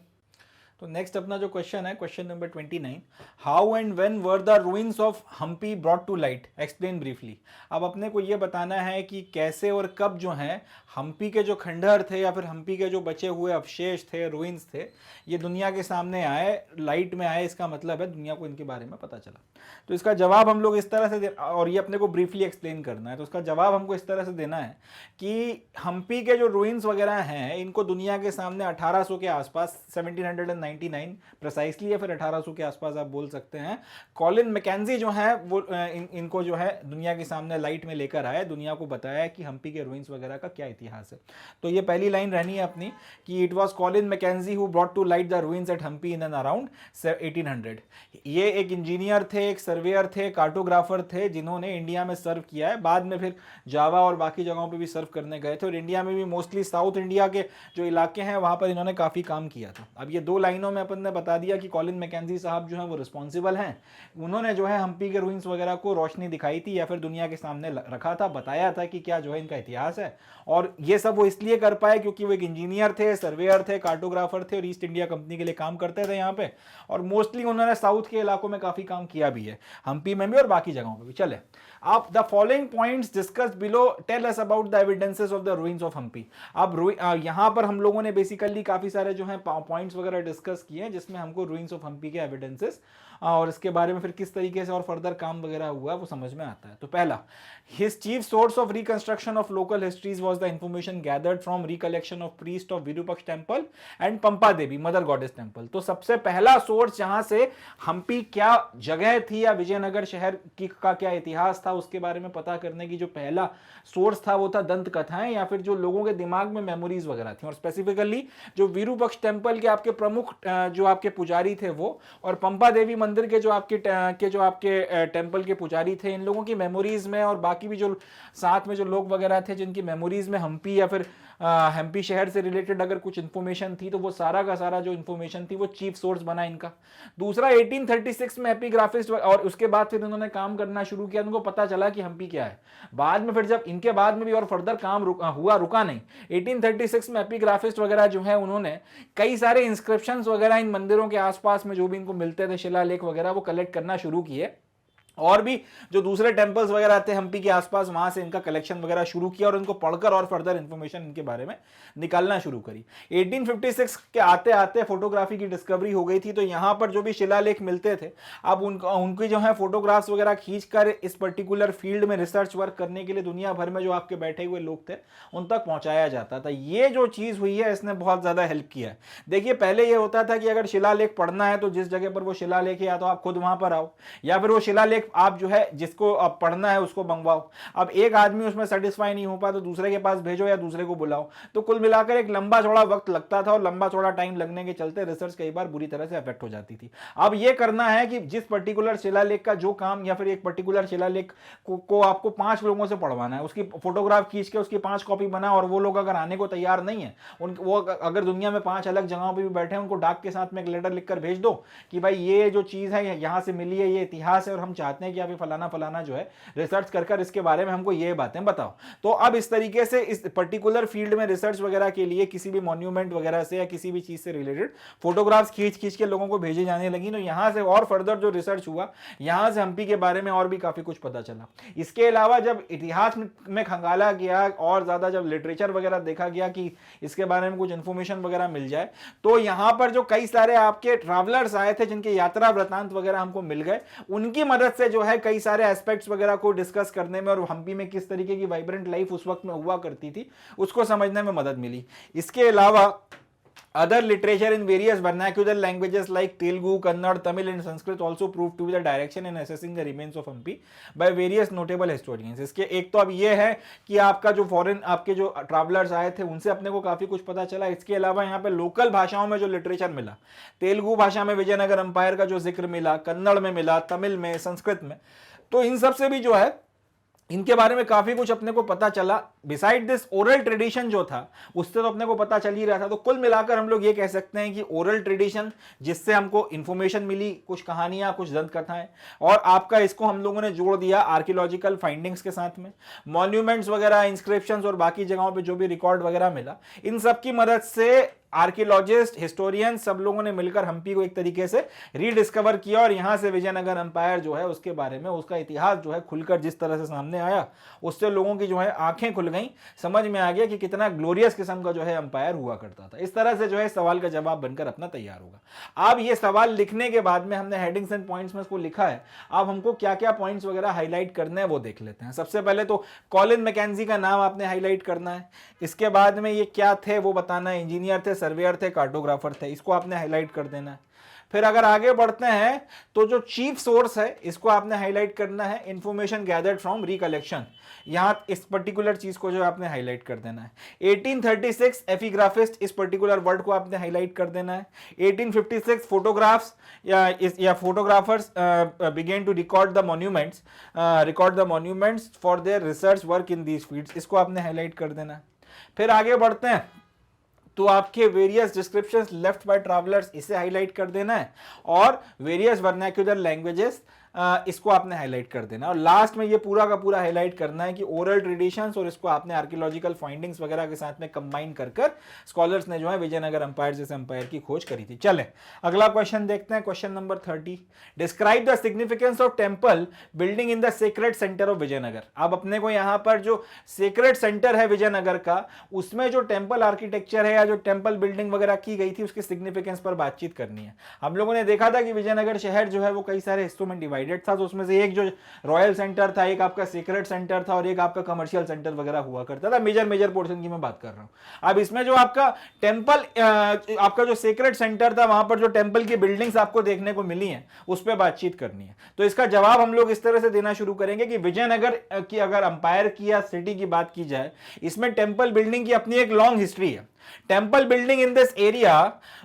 तो नेक्स्ट अपना जो क्वेश्चन है, question number 29, how and when were the ruins of Hampi brought to light, explain briefly. अब अपने को ये बताना है कि कैसे और कब जो है हम्पी के जो खंडहर थे या फिर हम्पी के जो बचे हुए अवशेष थे, रूइंस थे, ये दुनिया के सामने आए, लाइट में आए। इसका मतलब है दुनिया को इनके बारे में पता चला। तो इसका जवाब हम लोग इस तरह से और ये अपने को ब्रीफली एक्सप्लेन करना है। तो इसका जवाब हमको इस तरह से देना है कि हम्पी के जो रूइंस वगैरह हैं इनको दुनिया के सामने 1800 के आसपास, 1799 प्रिसाइसली, या फिर 1800 के आसपास आप बोल सकते हैं, कॉलिन मैकेंजी जो है वो इनको जो है दुनिया के सामने लाइट में लेकर आए, दुनिया को बताया कि हम्पी के रूइंस वगैरह का क्या इतिहास है। तो ये पहली लाइन रहनी है अपनी कि it was Colin Mackenzie who brought to light the ruins at Hampi in and around 1800। ये एक इंजीनियर थे, एक सर्वेयर थे, कार्टोग्राफर थे, जिन्होंने इंडिया में सर्व किया है। बाद में फिर जावा और बाकी जगहों पे भी सर्व करने गए थे, और इंडिया में भी मोस्टली साउथ इंडिया के जो इलाके हैं वहां पर इन्होंने काफ़ी काम किया था। अब ये 2 लाइनों में अपन ने बता दिया कि कॉलिन मैकेंजी साहब जो हैं वो रिस्पॉन्सिबल हैं, उन्होंने जो है हम्पी के रूइंस वगैरह को रोशनी दिखाई थी या फिर दुनिया के सामने रखा था, बताया था कि क्या जो है इनका इतिहास है। और ये सब वो इसलिए कर पाए क्योंकि वो एक इंजीनियर थे, सर्वेयर थे, कार्टोग्राफर थे, और ईस्ट इंडिया कंपनी के लिए काम करते थे यहाँ पे, और मोस्टली उन्होंने साउथ के इलाकों में काफ़ी काम किया भी है, हम्पी में भी और बाकी जगहों पर भी। चले, आप the following points discuss below tell us about the evidences of the ruins of Hampi. अब यहाँ पर हम लोगों ने बेसिकली काफ़ी सारे जो हैं पॉइंट्स वगैरह डिस्कस किए हैं, जिसमें हमको रूइंस ऑफ हम्पी के एविडेंसेस और इसके बारे में फिर किस तरीके से और फर्दर काम वगैरह हुआ वो समझ में आता है। तो पहला, his chief source of reconstruction of local histories was the information gathered from recollection of priest of Virupaksha temple and Pampa Devi mother goddess temple. तो सबसे पहला सोर्स जहां से हम्पी क्या जगह थी या विजयनगर शहर का क्या इतिहास था उसके बारे में पता करने की जो पहला सोर्स था वो था दंत कथाएं, या फिर जो लोगों के दिमाग में मेमोरीज वगैरह थी। और स्पेसिफिकली जो विरूपक्ष टेम्पल के आपके प्रमुख जो आपके पुजारी थे वो, और पंपा देवी मंदिर के जो आपके टेम्पल के पुजारी थे, इन लोगों की मेमोरीज में और बाकी भी जो साथ में जो लोग वगैरह थे जिनकी मेमोरीज में हम्पी या फिर हम्पी शहर से रिलेटेड अगर कुछ इन्फॉर्मेशन थी, तो वो सारा का सारा जो इन्फॉर्मेशन थी वो चीफ सोर्स बना इनका। दूसरा, 1836 में एपिग्राफिस्ट, और उसके बाद फिर उन्होंने काम करना शुरू किया, उनको पता चला कि हम्पी क्या है। बाद में फिर जब इनके बाद में भी और फर्दर काम रुका नहीं, 1836 में एपिग्राफिस्ट वगैरह जो है उन्होंने कई सारे इंस्क्रिप्शंस वगैरह इन मंदिरों के आसपास में जो भी इनको मिलते थे, शिलालेख वगैरह, वो कलेक्ट करना शुरू किए, और भी जो दूसरे टेंपल्स वगैरह थे हम्पी के आसपास वहां से इनका कलेक्शन वगैरह शुरू किया, और इनको पढ़कर और फर्दर इंफॉर्मेशन इनके बारे में निकालना शुरू करी। 1856 के आते आते फोटोग्राफी की डिस्कवरी हो गई थी, तो यहाँ पर जो भी शिलालेख मिलते थे, अब उनकी जो है फोटोग्राफ्स वगैरह खींचकर इस पर्टिकुलर फील्ड में रिसर्च वर्क करने के लिए दुनिया भर में जो आपके बैठे हुए लोग थे उन तक पहुंचाया जाता था। ये जो चीज़ हुई है इसने बहुत ज़्यादा हेल्प किया है। देखिए, पहले ये होता था कि अगर शिलालेख पढ़ना है तो जिस जगह पर वो शिलालेख है या तो आप खुद वहां पर आओ, या फिर वो शिलालेख आप जो है जिसको आप पढ़ना है उसको मंगवाओ। अब एक आदमी उसमें सेटिस्फाई नहीं हो पाया तो दूसरे के पास भेजो या दूसरे को बुलाओ। तो कुल मिलाकर एक लंबा चौड़ा वक्त लगता था, और लंबा चौड़ा टाइम लगने के चलते रिसर्च कई बार बुरी तरह से अफेक्ट हो जाती थी। अब ये करना है कि जिस पर्टिकुलर शिलालेख का जो काम, या फिर एक पर्टिकुलर शिलालेख को आपको 5 लोगों से पढ़वाना है, उसकी फोटोग्राफ खींच के उसकी 5 कॉपी बना, और वो लोग अगर आने को तैयार नहीं है, वो अगर दुनिया में 5 अलग जगहों पर भी बैठे हैं, उनको डाक के साथ में एक लेटर लिखकर भेज दो कि भाई ये जो चीज़ है यहाँ से मिली है, ये इतिहास है, और हम चाहते हैं कि आप फलाना फलाना जो है रिसर्च कर इसके बारे में हमको ये बातें बताओ। तो अब इस तरीके से इस पर्टिकुलर फील्ड में रिसर्च वगैरह के लिए किसी भी मॉन्यूमेंट वगैरह से या किसी भी चीज से रिलेटेड फोटोग्राफ्स खींच के लोगों को भेजी जाने लगी। तो यहां से और फर्दर जो रिसर्च हुआ, यहां से हम्पी के बारे में और भी काफी कुछ पता चला। इसके अलावा जब इतिहास में खंगाला गया और ज्यादा जब लिटरेचर वगैरह देखा गया कि इसके बारे में कुछ इंफॉर्मेशन वगैरह मिल जाए, तो यहां पर जो कई सारे आपके ट्रैवलर्स आए थे जिनके यात्रा वृतांत वगैरह हमको मिल गए, उनकी मदद से जो है कई सारे एस्पेक्ट्स वगैरह को डिस्कस करने में और हम्पी में किस तरीके की वाइब्रेंट लाइफ उस वक्त में हुआ करती थी उसको समझने में मदद मिली। इसके अलावा other literature in various vernacular languages like Telugu, Kannada, Tamil and Sanskrit also proved to be the direction in assessing the remains of Hampi by various notable historians। इसके एक तो अब ये है कि आपका जो फॉरेन आपके जो ट्रैवलर्स आए थे उनसे अपने को काफी कुछ पता चला। इसके अलावा यहाँ पे लोकल भाषाओं में जो लिटरेचर मिला, तेलुगु भाषा में विजयनगर अंपायर का जो जिक्र मिला, कन्नड़ में मिला, तमिल में, संस्कृत में, तो इन सब से भी जो है इनके बारे में काफी कुछ अपने को पता चला। बिसाइड दिस ओरल ट्रेडिशन जो था उससे तो अपने को पता चल ही रहा था। तो कुल मिलाकर हम लोग ये कह सकते हैं कि ओरल ट्रेडिशन जिससे हमको इंफॉर्मेशन मिली, कुछ कहानियां, कुछ दंत कथाएं, और आपका इसको हम लोगों ने जोड़ दिया आर्कियोलॉजिकल फाइंडिंग्स के साथ में, मॉन्यूमेंट्स वगैरह, इंस्क्रिप्शंस और बाकी जगहों पे जो भी रिकॉर्ड वगैरह मिला, इन सब की मदद से आर्कियोलॉजिस्ट, हिस्टोरियन, सब लोगों ने मिलकर हम्पी को एक तरीके से रीडिस्कवर किया और यहां से विजयनगर अंपायर जो है उसके बारे में, उसका इतिहास जो है खुलकर जिस तरह से सामने आया, उससे लोगों की जो है आंखें खुल गई, समझ में आ गया कि कितना ग्लोरियस किस्म का जो है अंपायर हुआ करता था। इस तरह से जो है सवाल का जवाब बनकर अपना तैयार होगा। अब ये सवाल लिखने के बाद में हमने हेडिंग्स एंड पॉइंट्स में इसको लिखा है, अब हमको क्या क्या पॉइंट्स वगैरह हाईलाइट करने हैं वो देख लेते हैं। सबसे पहले तो कॉलिन मैकेंजी का नाम आपने हाईलाइट करना है, इसके बाद में ये क्या थे वो बताना है, इंजीनियर थे, सर्वेयर थे, कार्टोग्राफर थे, इसको आपने हाईलाइट कर देना है। फिर अगर आगे बढ़ते हैं तो जो चीफ सोर्स है इसको आपने हाईलाइट करना है, इंफॉर्मेशन गैदर्ड फ्रॉम रिकलेक्शन, यहां इस पर्टिकुलर चीज को जो आपने हाईलाइट कर देना है। 1836 एपिग्राफिस्ट, इस पर्टिकुलर वर्ड को आपने हाईलाइट कर देना है। 1856 फोटोग्राफ्स या photographers began to record the monuments for their research work in these fields, इसको आपने हाईलाइट कर देना है। फिर आगे बढ़ते हैं तो आपके various descriptions left by travellers, इसे हाईलाइट कर देना है, और वेरियस वर्नाक्युलर लैंग्वेजेस, इसको आपने हाईलाइट कर देना है। और लास्ट में ये पूरा का पूरा हाईलाइट करना है कि ओरल ट्रेडिशंस और इसको आपने आर्कियोलॉजिकल फाइंडिंग्स वगैरह के साथ में कंबाइन कर स्कॉलर्स ने जो है विजयनगर अंपायर जैसे अंपायर की खोज करी थी। चले अगला क्वेश्चन देखते हैं, question number 30। Describe the significance of temple building in the sacred centre of Vijayanagara. अब अपने को यहां पर जो सेक्रेड सेंटर है विजयनगर का, उसमें जो टेम्पल आर्किटेक्चर है या जो टेम्पल बिल्डिंग वगैरह की गई थी उसकी सिग्निफिकेंस पर बातचीत करनी है। हम लोगों ने देखा था कि विजयनगर शहर जो है वो कई सारे हिस्सों में डिवाइडेड था, तो उसमें से एक जो रॉयल सेंटर था, एक आपका सीक्रेट सेंटर था और एक आपका कमर्शियल सेंटर वगैरह हुआ करता था। मेजर पोर्शन की मैं बात कर रहा हूं। अब इसमें जो आपका टेंपल, आपका जो सीक्रेट सेंटर था, वहां पर जो टेंपल की बिल्डिंग्स आपको देखने को मिली हैं उस पर बातचीत करनी है। तो इसका जवाब हम लोग इस तरह से देना शुरू करेंगे कि विजयनगर की अगर अंपायर की या सिटी की बात की जाए, इसमें टेंपल बिल्डिंग की अपनी एक लॉन्ग हिस्ट्री है। Temple building in this area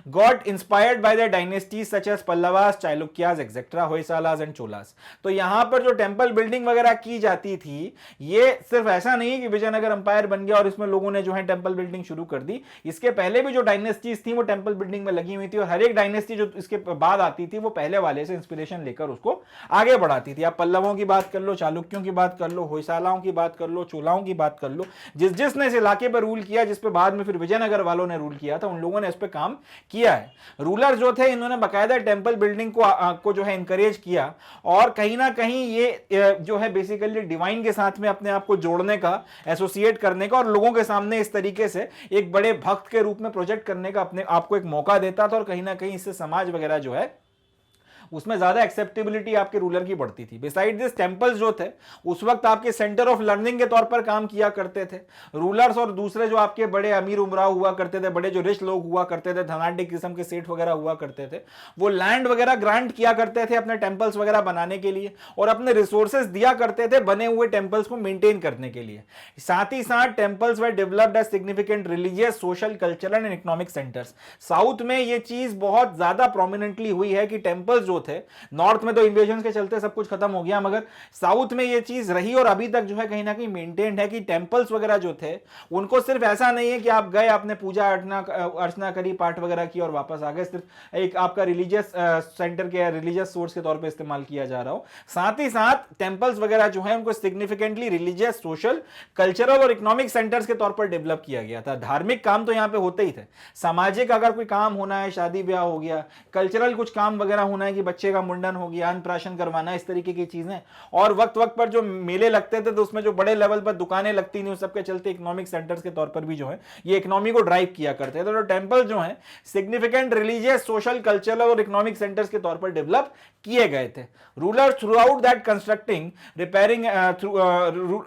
got inspired by the dynasties such as Pallavas, Chalukyas, etc., Hoysalas and Cholas। तो यहां पर जो टेंपल बिल्डिंग वगैरह की जाती थी, ये सिर्फ ऐसा नहीं कि विजयनगर अंपायर बन गया और इसमें लोगों ने जो है टेंपल बिल्डिंग शुरू कर दी। इसके पहले भी जो डायनेस्टीज थी वो टेंपल बिल्डिंग में लगी हुई थी, और हर एक डायनेस्टी जो इसके बाद आती थी वो पहले वाले से इंस्पिरेशन लेकर उसको आगे बढ़ाती थी। आप पल्लवों की बात कर लो, चालुक्यों की बात कर लो, होयसालाओं की बात कर लो, चोलाओं की बात कर लो, जिसने इस इलाके पर रूल किया, जिस पे बाद में फिर विजयनगर वालों ने रूल किया था, उन लोगों ने इस पे काम किया है। रूलर जो थे इन्होंने बकायदा टेंपल बिल्डिंग को जो है इंकरेज किया, और कहीं ना कहीं ये जो है बेसिकली डिवाइन के साथ में अपने आप को जोड़ने का, एसोसिएट करने का और लोगों के सामने इस तरीके से एक बड़े भक्त के रूप में प्रोजेक्ट करने का अपने आप को एक मौका देता था, और कहीं ना कहीं इससे समाज वगैरह जो है उसमें ज्यादा एक्सेप्टेबिलिटी आपके रूलर की बढ़ती थी। बिसाइड दिस टेंपल्स जो थे उस वक्त आपके सेंटर ऑफ लर्निंग के तौर पर काम किया करते थे। रूलर्स और दूसरे जो आपके बड़े अमीर उमरा हुआ करते थे, बड़े जो रिच लोग हुआ करते थे, धनाढ्य किस्म के सेठ वगैरह हुआ करते थे, वो लैंड वगैरह ग्रांट किया करते थे अपने टेंपल्स वगैरह बनाने के लिए, और अपने रिसोर्सेज दिया करते थे बने हुए टेंपल्स को मेंटेन करने के लिए। साथ ही साथ temples were developed as significant religious, social, cultural and economic centres. South में ये चीज बहुत ज्यादा प्रोमिनेंटली हुई है कि टेंपल्स जो थे, नॉर्थ में तो इन्वेजन के चलते सब कुछ खत्म हो गया, मगर साउथ में ये चीज रही और अभी तक जो है कहीं ना कहीं मेंटेन्ड है कि टेंपल्स वगैरह जो थे उनको सिर्फ ऐसा नहीं है कि आप गए, आपने पूजा अर्चना करी, पाठ वगैरह की और वापस आ गए, सिर्फ एक आपका रिलीजियस सेंटर के, रिलीजियस सोर्स के तौर पे इस्तेमाल किया जा रहा हो। साथ ही साथ टेंपल्स वगैरह जो है उनको सिग्निफिकेंटली रिलीजियस, सोशल, कल्चरल और इकोनॉमिक सेंटर्स के तौर पर डेवलप किया गया था। धार्मिक काम तो यहां पे होते ही थे, सामाजिक अगर कोई काम होना है, शादी ब्याह हो गया, कल्चरल कुछ काम वगैरह होना है कि बच्चे का मुंडन हो गया, अन्नप्राशन करवाना, इस तरीके की चीजें, और वक्त वक्त पर जो मेले लगते थे तो उसमें जो बड़े लेवल पर दुकानें लगती थी, उस सबके चलते इकोनॉमिक सेंटर्स के तौर पर भी जो है ये इकोनॉमी को ड्राइव किया करते थे। तो टेंपल जो है सिग्निफिकेंट रिलीजियस, सोशल, कल्चरल और इकोनॉमिक सेंटर्स के तौर पर डेवलप किए गए थे। Rulers throughout that constructing, repairing,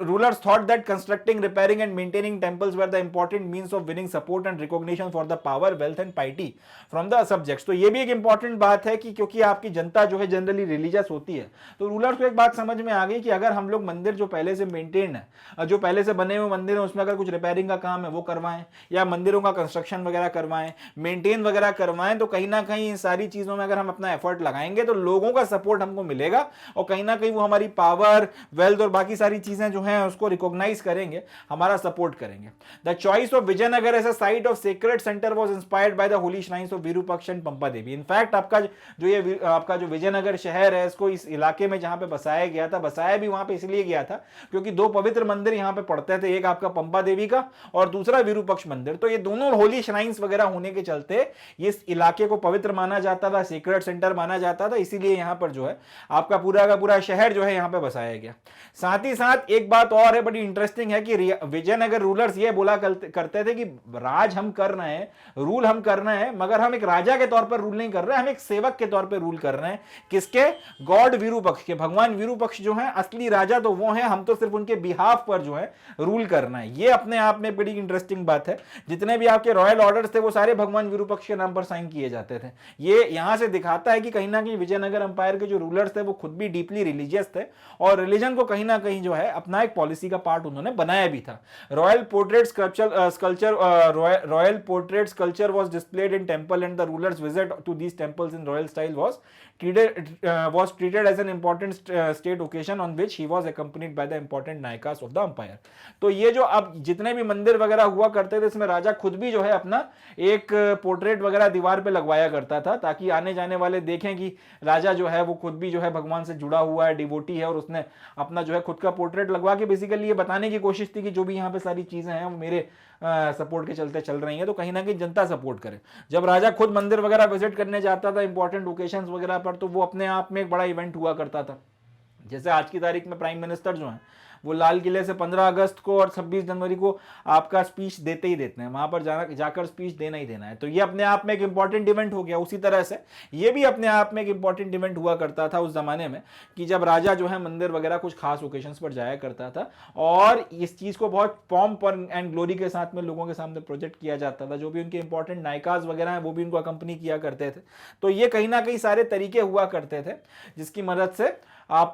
rulers thought that constructing, repairing and maintaining temples were the important means of winning support and recognition for the power, wealth and पाइटी from the subjects. तो ये भी एक इंपॉर्टेंट बात है कि क्योंकि आपकी जनता जो है जनरली रिलीजियस होती है, तो रूलर्स को एक बात समझ में आ गई कि अगर हम लोग मंदिर जो पहले से मेंटेन है, जो पहले से बने हुए मंदिर है, उसमें अगर कुछ रिपेयरिंग का काम है वो करवाएं, या मंदिरों का कंस्ट्रक्शन वगैरह करवाएं, मेंटेन वगैरह करवाएं, तो कहीं ना कहीं इन सारी चीजों में अगर हम अपना एफर्ट लगाएंगे तो लोगों का सपोर्ट हमको मिलेगा, और कहीं ना कहीं वो हमारी पावर, वेल्थ और बाकी सारी चीजें जो हैं उसको रिकॉग्नाइज करेंगे, हमारा सपोर्ट करेंगे। The choice of Vijayanagara as a site of sacred centre was inspired by the holy shrines of Virupaksha and Pampa Devi. In fact आपका जो ये आपका जो विजयनगर शहर है इसको इस इलाके में जहां पे बसाया गया था, बसाया भी वहां पे इसलिए गया था क्योंकि दो पवित्र मंदिर यहाँ पे पड़ते थे, एक आपका पंपा देवी का और दूसरा विरूपक्ष मंदिर। तो ये दोनों होली श्राइन्स वगैरह होने के चलते इस इलाके को पवित्र माना जाता था, सीक्रेट सेंटर माना जाता था, इसीलिए यहाँ पर जो है आपका पूरा का पूरा शहर जो है यहाँ पे बसाया गया। साथ ही साथ एक बात और है बड़ी इंटरेस्टिंग है कि विजयनगर रूलर्स ये बोला करते थे कि राज हम कर रहे हैं, रूल हम कर रहे हैं, मगर हम एक राजा के तौर पर रूल नहीं कर रहे हैं, हम एक सेवक के तौर पर रूल कर रहे हैं। किसके? गॉड विरूपक्ष के। भगवान विरूपक्ष जो है असली राजा तो वो हैं, हम तो सिर्फ उनके बिहाफ पर जो है रूल करना है। ये अपने आप में बड़ी इंटरेस्टिंग बात है। जितने भी आपके रॉयल ऑर्डर्स थे वो सारे भगवान विरूपक्ष के नाम पर साइन किए जाते थे। ये यहां से दिखाता है कि कहीं ना कहीं विजयनगर अंपायर के जो रूलर्स थे वो खुद भी डीपली रिलीजियस थे और रिलीजन को कहीं ना कहीं जो है अपना एक पॉलिसी का पार्ट उन्होंने बनाया भी था। Royal portrait sculpture was displayed in temple and the ruler's visit to these temples in royal style was treated as an important state occasion on which he was accompanied by the important नायकास of the empire। तो ये जो अब जितने भी मंदिर वगैरह हुआ करते थे इसमें राजा खुद भी जो है अपना एक पोर्ट्रेट वगैरह दीवार पे लगवाया करता था ताकि आने जाने वाले देखें कि राजा जो है वो खुद भी जो है भगवान से जुड़ा हुआ है, डिवोटी है और उसने अपना जो है खुद का पोर्ट्रेट लगवा के बेसिकली ये बताने की कोशिश थी कि जो भी यहाँ पे सारी चीजें हैं वो मेरे सपोर्ट के चलते चल रही है, तो कहीं ना कहीं जनता सपोर्ट करे। जब राजा खुद मंदिर वगैरह विजिट करने जाता था इंपॉर्टेंट ओकेशंस वगैरह पर, तो वो अपने आप में एक बड़ा इवेंट हुआ करता था। जैसे आज की तारीख में प्राइम मिनिस्टर जो है वो लाल किले से 15 अगस्त को और 26 जनवरी को आपका स्पीच देते ही देते हैं, वहां पर जाकर स्पीच देना ही देना है। तो ये अपने आप में एक इंपॉर्टेंट इवेंट हो गया। उसी तरह से ये भी अपने आप में एक इंपॉर्टेंट इवेंट हुआ करता था उस जमाने में कि जब राजा जो है मंदिर वगैरह कुछ खास ओकेशंस पर जाया करता था और इस चीज को बहुत पॉम्प एंड ग्लोरी के साथ में लोगों के सामने प्रोजेक्ट किया जाता था। जो भी उनके इंपॉर्टेंट नायकास वगैरह हैं वो भी उनको अकंपनी किया करते थे। तो ये कहीं ना कहीं सारे तरीके हुआ करते थे जिसकी मदद से आप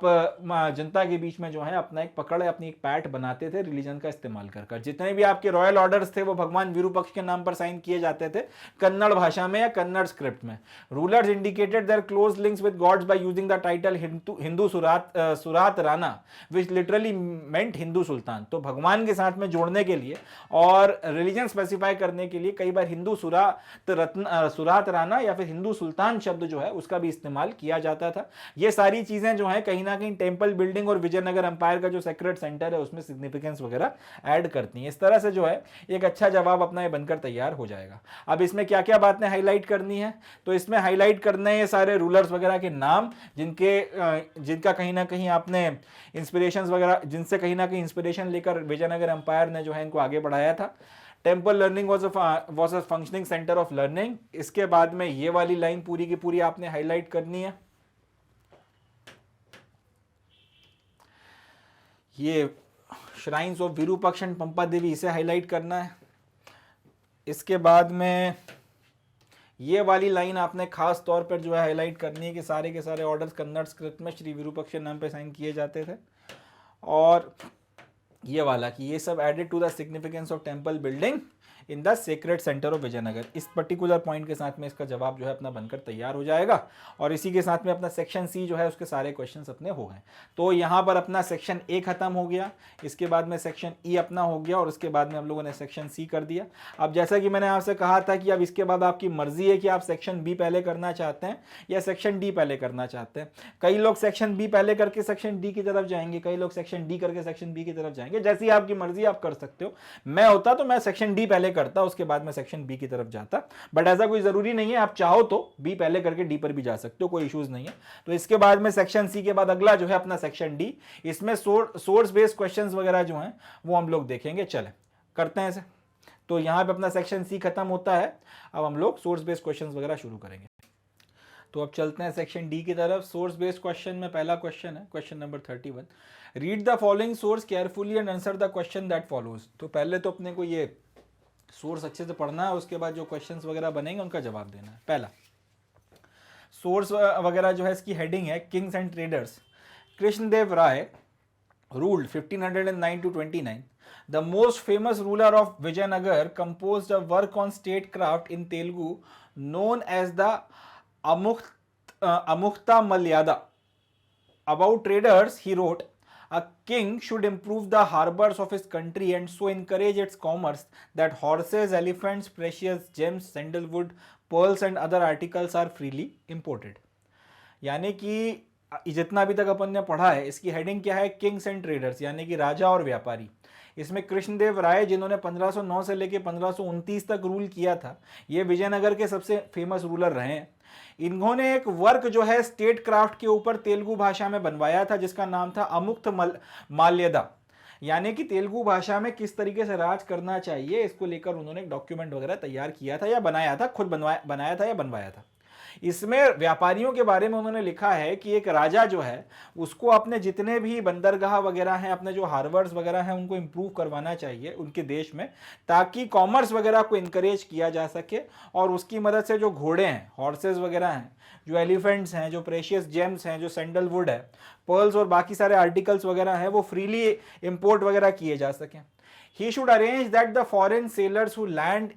जनता के बीच में जो है अपना एक पकड़, अपनी एक पैठ बनाते थे रिलीजन का इस्तेमाल कर। जितने भी आपके रॉयल ऑर्डर्स थे वो भगवान विरूपक्ष के नाम पर साइन किए जाते थे कन्नड़ भाषा में या कन्नड़ स्क्रिप्ट में। Rulers indicated their close links with gods by using the title Hindu Suratrana which literally meant Hindu sultan. तो भगवान के साथ में जोड़ने के लिए और रिलीजन स्पेसिफाई करने के लिए कई बार हिंदू सुरात राणा या फिर हिंदू सुल्तान शब्द जो है उसका भी इस्तेमाल किया जाता था। ये सारी चीजें जो है कहीं ना कहीं टेंपल बिल्डिंग और विजयनगर अंपायर का जो सेक्रेट सेंटर है उसमें सिग्निफिकेंस वगैरह ऐड करती हैं। इस तरह से जो है एक अच्छा जवाब अपना ये बनकर तैयार हो जाएगा। अब इसमें क्या क्या बातें हाईलाइट करनी है, तो इसमें हाईलाइट करने हैं सारे रूलर्स वगैरह के नाम जिनका कहीं ना कहीं आपने इंस्पिरेशंस वगैरह, जिनसे कहीं ना कहीं इंस्पिरेशन लेकर विजयनगर अंपायर ने जो है इनको आगे बढ़ाया था। Temple learning was a functioning centre of learning. इसके बाद में ये वाली लाइन पूरी की पूरी आपने हाईलाइट करनी है। ये shrines of Virupaksha and Pampa देवी, इसे हाईलाइट करना है। इसके बाद में ये वाली लाइन आपने खास तौर पर जो है हाईलाइट करनी है कि सारे के सारे ऑर्डर्स कन्नड़ स्क्रिप्ट में श्री विरूपक्ष के नाम पे साइन किए जाते थे। और ये वाला कि ये सब added to the significance of temple building in the sacred centre of Vijayanagara. इस पर्टिकुलर पॉइंट के साथ में इसका जवाब जो है अपना बनकर तैयार हो जाएगा और इसी के साथ में अपना सेक्शन सी जो है उसके सारे क्वेश्चंस अपने हो गए। तो यहाँ पर अपना सेक्शन ए खत्म हो गया, इसके बाद में सेक्शन ई अपना हो गया और उसके बाद में हम लोगों ने सेक्शन सी कर दिया। अब जैसा कि मैंने आपसे कहा था कि अब इसके बाद आपकी मर्जी है कि आप सेक्शन बी पहले करना चाहते हैं या सेक्शन डी पहले करना चाहते हैं। कई लोग सेक्शन बी पहले करके सेक्शन डी की तरफ जाएंगे, कई लोग सेक्शन डी करके सेक्शन बी की तरफ जाएंगे। जैसी आपकी मर्जी आप कर सकते हो। मैं होता तो मैं सेक्शन डी पहले करता, उसके बाद में सेक्शन बी की तरफ जाता, बट ऐसा कोई जरूरी नहीं है। आप चाहो तो बी पहले करके डी पर भी जा सकते हो, कोई इश्यूज नहीं है। तो इसके बाद में सेक्शन सी के बाद अगला जो है अपना सेक्शन डी, इसमें सोर्स बेस्ड क्वेश्चंस वगैरह जो हैं वो हम लोग देखेंगे। चले करते हैं इसे। तो यहां पे अपना सेक्शन सी खत्म होता है, अब हम लोग सोर्स बेस्ड क्वेश्चंस वगैरह शुरू करेंगे। तो अब चलते हैं सेक्शन डी की तरफ। सोर्स बेस्ड क्वेश्चन में पहला क्वेश्चन है question number 31। Read the following source carefully and answer the question that follows. तो पहले तो अपने को ये सोर्स अच्छे से पढ़ना है, उसके बाद जो क्वेश्चंस वगैरह बनेंगे उनका जवाब देना है। पहला सोर्स वगैरह जो है इसकी हेडिंग है kings and traders. Krishnadeva Raya ruled 1509 to 29. The most famous ruler of Vijayanagar composed a work on statecraft in Telugu known as the Amukta Malyada. About traders, he wrote, a king should improve the harbors of his country and so encourage its commerce that horses, elephants, precious gems, sandalwood, pearls and other articles are freely imported. यानी कि जितना अभी तक अपन ने पढ़ा है इसकी हेडिंग क्या है, किंग्स एंड ट्रेडर्स, यानी कि राजा और व्यापारी। इसमें कृष्णदेव राय जिन्होंने 1509 से लेकर 1529 तक रूल किया था, ये विजयनगर के सबसे फेमस रूलर रहे हैं। इन्होंने एक वर्क जो है स्टेट क्राफ्ट के ऊपर तेलुगु भाषा में बनवाया था जिसका नाम था अमुक्त माल्यदा, यानी कि तेलुगु भाषा में किस तरीके से राज करना चाहिए इसको लेकर उन्होंने एक डॉक्यूमेंट वगैरह तैयार किया था या बनाया था, खुद बनाया था या बनवाया था। इसमें व्यापारियों के बारे में उन्होंने लिखा है कि एक राजा जो है उसको अपने जितने भी बंदरगाह वगैरह हैं, अपने जो हार्बर्स वगैरह हैं, उनको इंप्रूव करवाना चाहिए उनके देश में, ताकि कॉमर्स वगैरह को इनकरेज किया जा सके। और उसकी मदद से जो घोड़े हैं, हॉर्सेस वगैरह हैं, जो एलिफेंट्स हैं, जो प्रेशियस जेम्स हैं, जो सैंडलवुड है, पर्ल्स और बाकी सारे आर्टिकल्स वगैरह हैं, वो फ्रीली इंपोर्ट वगैरह किए जा सकें। He should arrange that the foreign sailors who land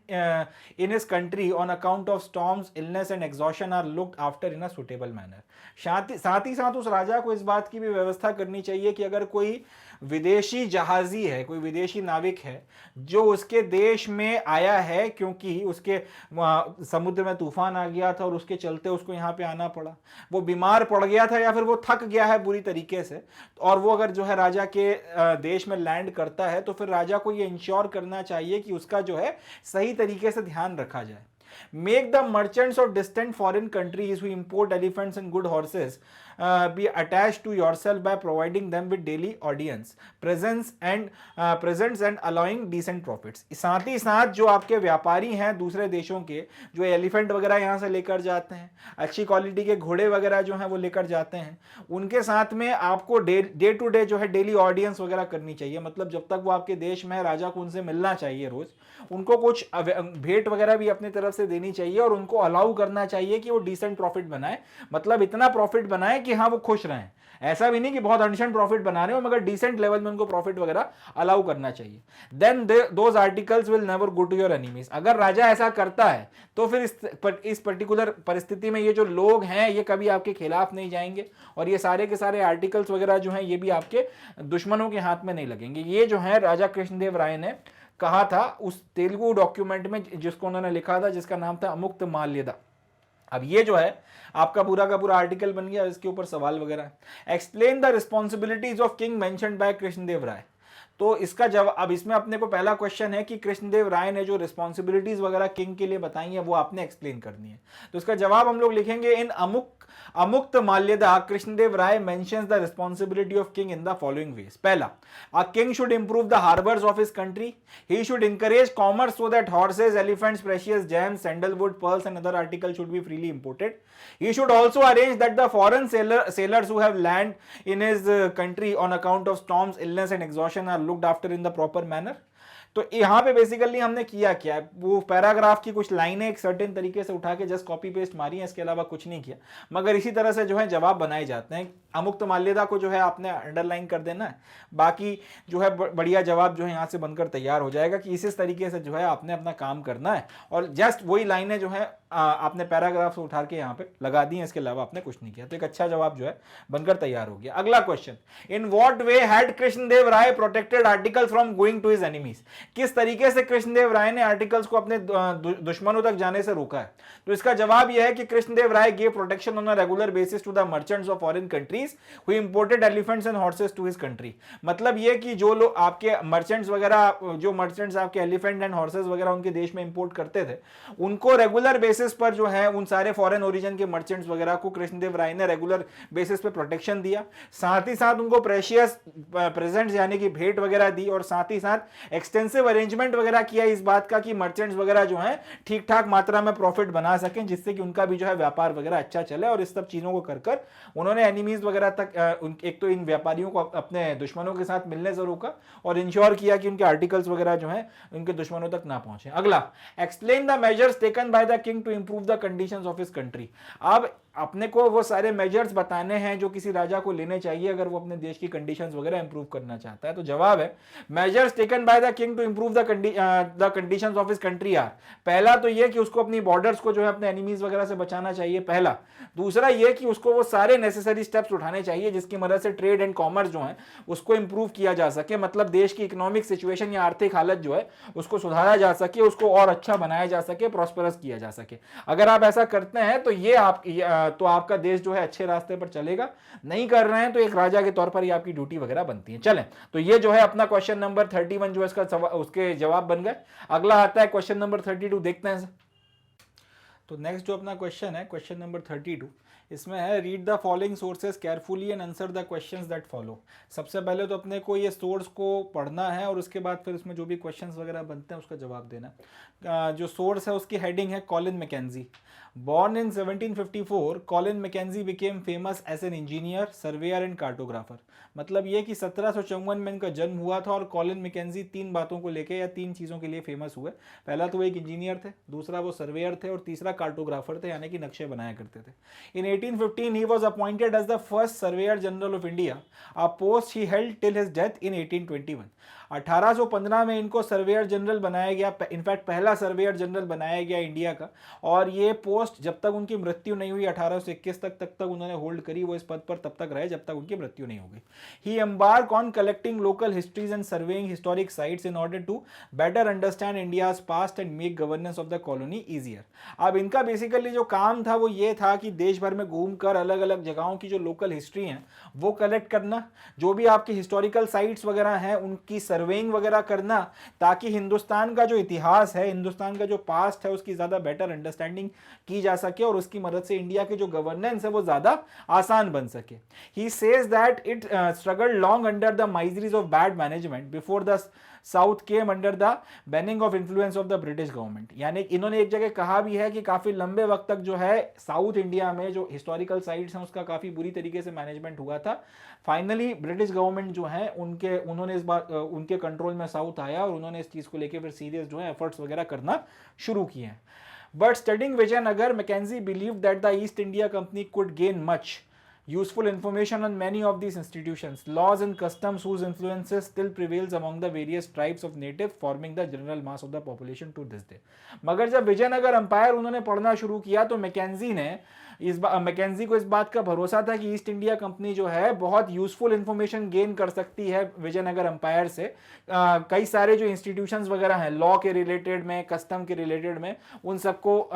in his country on account of storms, illness and exhaustion are looked after in a suitable manner. साथ ही साथ उस राजा को इस बात की भी व्यवस्था करनी चाहिए कि अगर कोई विदेशी जहाजी है, कोई विदेशी नाविक है जो उसके देश में आया है क्योंकि उसके समुद्र में तूफान आ गया था और उसके चलते उसको यहाँ पे आना पड़ा, वो बीमार पड़ गया था या फिर वो थक गया है बुरी तरीके से, और वो अगर जो है राजा के देश में लैंड करता है तो फिर राजा को ये इंश्योर करना चाहिए कि उसका जो है सही तरीके से ध्यान रखा जाए। Make the merchants of distant foreign countries who import elephants and good horses be attached to yourself by providing them with daily audience, presents and allowing decent profits. साथ ही साथ जो आपके व्यापारी हैं दूसरे देशों के, जो एलिफेंट वगैरह यहाँ से लेकर जाते हैं, अच्छी क्वालिटी के घोड़े वगैरह जो हैं वो लेकर जाते हैं, उनके साथ में आपको डे टू डे जो है डेली ऑडियंस वगैरह करनी चाहिए। मतलब जब तक वो आपके देश में है राजा को उनसे मिलना चाहिए रोज, उनको कुछ भेंट वगैरह भी अपनी तरफ से देनी चाहिए और उनको अलाउ करना चाहिए कि वो डिसेंट प्रॉफिट बनाए, मतलब इतना प्रॉफिट बनाए कि हाँ वो खुश रहें। ऐसा भी नहीं कि बहुत अनशन प्रॉफिट बना रहे हो, मगर डिसेंट लेवल में उनको प्रॉफिट वगैरह अलाउ करना चाहिए। Then those articles will never go to your enemies. अगर राजा ऐसा करता है तो फिर इस पर्टिकुलर परिस्थिति में ये जो लोग हैं ये कभी आपके खिलाफ नहीं जाएंगे और ये सारे के सारे आर्टिकल्स वगैरह जो हैं ये भी आपके दुश्मनों के हाथ में नहीं लगेंगे। ये जो है राजा कृष्णदेव राय ने कहा था उस तेलुगु डॉक्यूमेंट में जिसको उन्होंने लिखा था, जिसका नाम था अमुक्त माल्यदा। अब ये जो है आपका पूरा का पूरा आर्टिकल बन गया, इसके ऊपर सवाल वगैरह। Explain the responsibilities of king mentioned by Krishnadeva Raya. तो इसका जवाब, अब इसमें अपने को पहला क्वेश्चन है कि कृष्णदेव राय ने जो रिस्पॉन्सिबिलिटीज वगैरह किंग के लिए बताई है वो आपने एक्सप्लेन करनी है। तो इसका जवाब हम लोग लिखेंगे in Amuktamalyada Krishnadeva Raya mentions the responsibility of king in the following ways. पहला, a king should improve the harbours of his country, he should encourage commerce so that horses, elephants, precious gems, sandalwood, pearls and other articles should be freely imported. He should also arrange that the foreign sailors who have land in his country on account of storms, illness and exhaustion are looked after in the proper manner. तो यहाँ पे बेसिकली हमने किया क्या है, वो पैराग्राफ की कुछ लाइनें एक सर्टेन तरीके से उठा के जस्ट कॉपी पेस्ट मारी है, इसके अलावा कुछ नहीं किया। मगर इसी तरह से जो है जवाब बनाए जाते हैं। अमुक्त माल्यदा को जो है आपने अंडरलाइन कर देना है, बाकी जो है बढ़िया जवाब जो है यहाँ से बनकर तैयार हो जाएगा कि इस तरीके से जो है आपने अपना काम करना है और जस्ट वही लाइनें जो है आपने पैराग्राफ से उठा के यहाँ पे लगा दी है, इसके अलावा आपने कुछ नहीं किया। तो एक अच्छा जवाब जो है बनकर तैयार हो गया। अगला question, in what way had Krishnadeva Raya protected articles from going to his enemies. किस तरीके से कृष्णदेव राय ने आर्टिकल्स को अपने दुश्मनों तक जाने से रोका है। तो इसका जवाब यह है कि Krishnadeva Raya give protection on a regular basis to the merchants of foreign countries who imported elephants and horses to his country. मतलब यह कि जो लोग आपके मर्चेंट्स वगैरह, जो मर्चेंट्स आपके एलिफेंट एंड हॉर्सेस वगैरह उनके देश में इंपोर्ट करते थे, उनको रेगुलर बेसिस पर जो है उन सारे फॉरेन ओरिजिन के मर्चेंट्स वगैरह को कृष्णदेव राय ने रेगुलर बेसिस पे प्रोटेक्शन दिया। साथ ही साथ उनको प्रेशियस प्रेजेंट्स यानी कि भेंट वगैरह दी और साथ ही साथ एक्सटेंसिव अरेंजमेंट वगैरह किया इस बात का कि मर्चेंट्स वगैरह जो हैं ठीक ठाक मात्रा में प्रॉफिट बना सकें, जिससे कि उनका भी जो है व्यापार वगैरह अच्छा चले। और इस सब चीजों को कर उन्होंने एनिमीज वगैरह तक एक तो इन व्यापारियों को अपने दुश्मनों के साथ मिलने से रोका और इंश्योर किया कि उनके आर्टिकल्स वगैरह जो है उनके दुश्मनों तक ना पहुंचे। अगला, explain the measures taken by the king to improve the conditions of his country. अब अपने को वो सारे मेजर्स बताने हैं जो किसी राजा को लेने चाहिए अगर वो अपने देश की कंडीशंस वगैरह इंप्रूव करना चाहता है। तो जवाब है, measures taken by the king to improve the conditions of his country are. पहला तो ये कि उसको अपनी बॉर्डर्स को जो है अपने एनिमीज वगैरह से बचाना चाहिए, पहला। दूसरा ये कि उसको वो सारे नेसेसरी स्टेप्स उठाने चाहिए जिसकी मदद से ट्रेड एंड कॉमर्स जो है उसको इंप्रूव किया जा सके, मतलब देश की इकोनॉमिक सिचुएशन या आर्थिक हालत जो है उसको सुधारा जा सके, उसको और अच्छा बनाया जा सके, प्रॉस्पेरस किया जा सके। अगर आप ऐसा करते हैं तो ये तो आपका देश जो है अच्छे रास्ते पर चलेगा। नहीं कर रहे हैं तो एक राजा के तौर पर ही आपकी ड्यूटी वगैरह बनती है। चलें, तो ये जो है अपना क्वेश्चन नंबर 31 जो है इसका उसके जवाब बन गए। अगला आता है क्वेश्चन नंबर 32, देखते हैं। तो नेक्स्ट जो अपना क्वेश्चन है, क्वेश्चन नंबर 32, इसमें है read the following sources carefully and answer the questions that follow. सबसे पहले तो अपने को ये सोर्स को पढ़ना है और उसके बाद फिर उसमें जो भी क्वेश्चंस वगैरह बनते हैं उसका जवाब देना है। जो सोर्स है उसकी हेडिंग है Colin McKenzie. Born in 1754, Colin McKenzie became famous as an engineer, surveyor and cartographer। मतलब ये कि 1754 में इनका जन्म हुआ था और कॉलिन मैकेंजी 3 बातों को लेके या 3 चीज़ों के लिए फेमस हुए। पहला तो वो एक इंजीनियर थे, दूसरा वो सर्वेयर थे और तीसरा कार्टोग्राफर थे, यानी कि नक्शे बनाया करते थे। In 1815 he was appointed as the first surveyor general of India, a post he held till his death in 1821। 1815 में इनको सर्वेयर जनरल बनाया गया, इनफैक्ट पहला सर्वेयर जनरल बनाया गया इंडिया का, और ये पोस्ट जब तक उनकी मृत्यु नहीं हुई 1821 तक उन्होंने होल्ड करी। वो इस पद पर तब तक रहे जब तक उनकी मृत्यु नहीं हो गई। He embark on collecting local histories and surveying historic sites in order to better understand India's past and make governance of the colony easier. अब इनका बेसिकली जो काम था वो ये था कि देश भर में घूमकर अलग अलग जगहों की जो लोकल हिस्ट्री है वो कलेक्ट करना, जो भी आपकी हिस्टोरिकल साइट्स वगैरह हैं उनकी सर्वेइंग वगैरह करना, ताकि हिंदुस्तान का जो इतिहास है, हिंदुस्तान का जो पास्ट है उसकी ज़्यादा बेटर अंडरस्टैंडिंग की जा सके और उसकी मदद से इंडिया की जो गवर्नेंस है वो ज़्यादा आसान बन सके। He says that it struggle long under the miseries of bad management before the south came under the banning of influence of the British government. यानी इन्होंने एक जगह कहा भी है कि काफ़ी लंबे वक्त तक जो है साउथ इंडिया में जो हिस्टोरिकल साइट्स हैं उसका काफ़ी बुरी तरीके से मैनेजमेंट हुआ था। फाइनली ब्रिटिश गवर्नमेंट जो है उन्होंने इस बार उनके कंट्रोल में साउथ आया और उन्होंने इस चीज़ को लेकर फिर सीरियस जो है एफर्ट्स वगैरह करना शुरू किए हैं। But studying Vijayanagara, Mackenzie believed that the East India Company could gain much useful information on many of these institutions, laws and customs whose influences still prevails among the various tribes of natives forming the general mass of the population to this day। मगर जब विजयनगर अंपायर उन्होंने पढ़ना शुरू किया तो मैकेंजी को इस बात का भरोसा था कि ईस्ट इंडिया कंपनी जो है बहुत यूजफुल इंफॉर्मेशन गेन कर सकती है विजयनगर अंपायर से। कई सारे जो इंस्टीट्यूशंस वगैरह हैं लॉ के रिलेटेड में, कस्टम के रिलेटेड में, उन सबको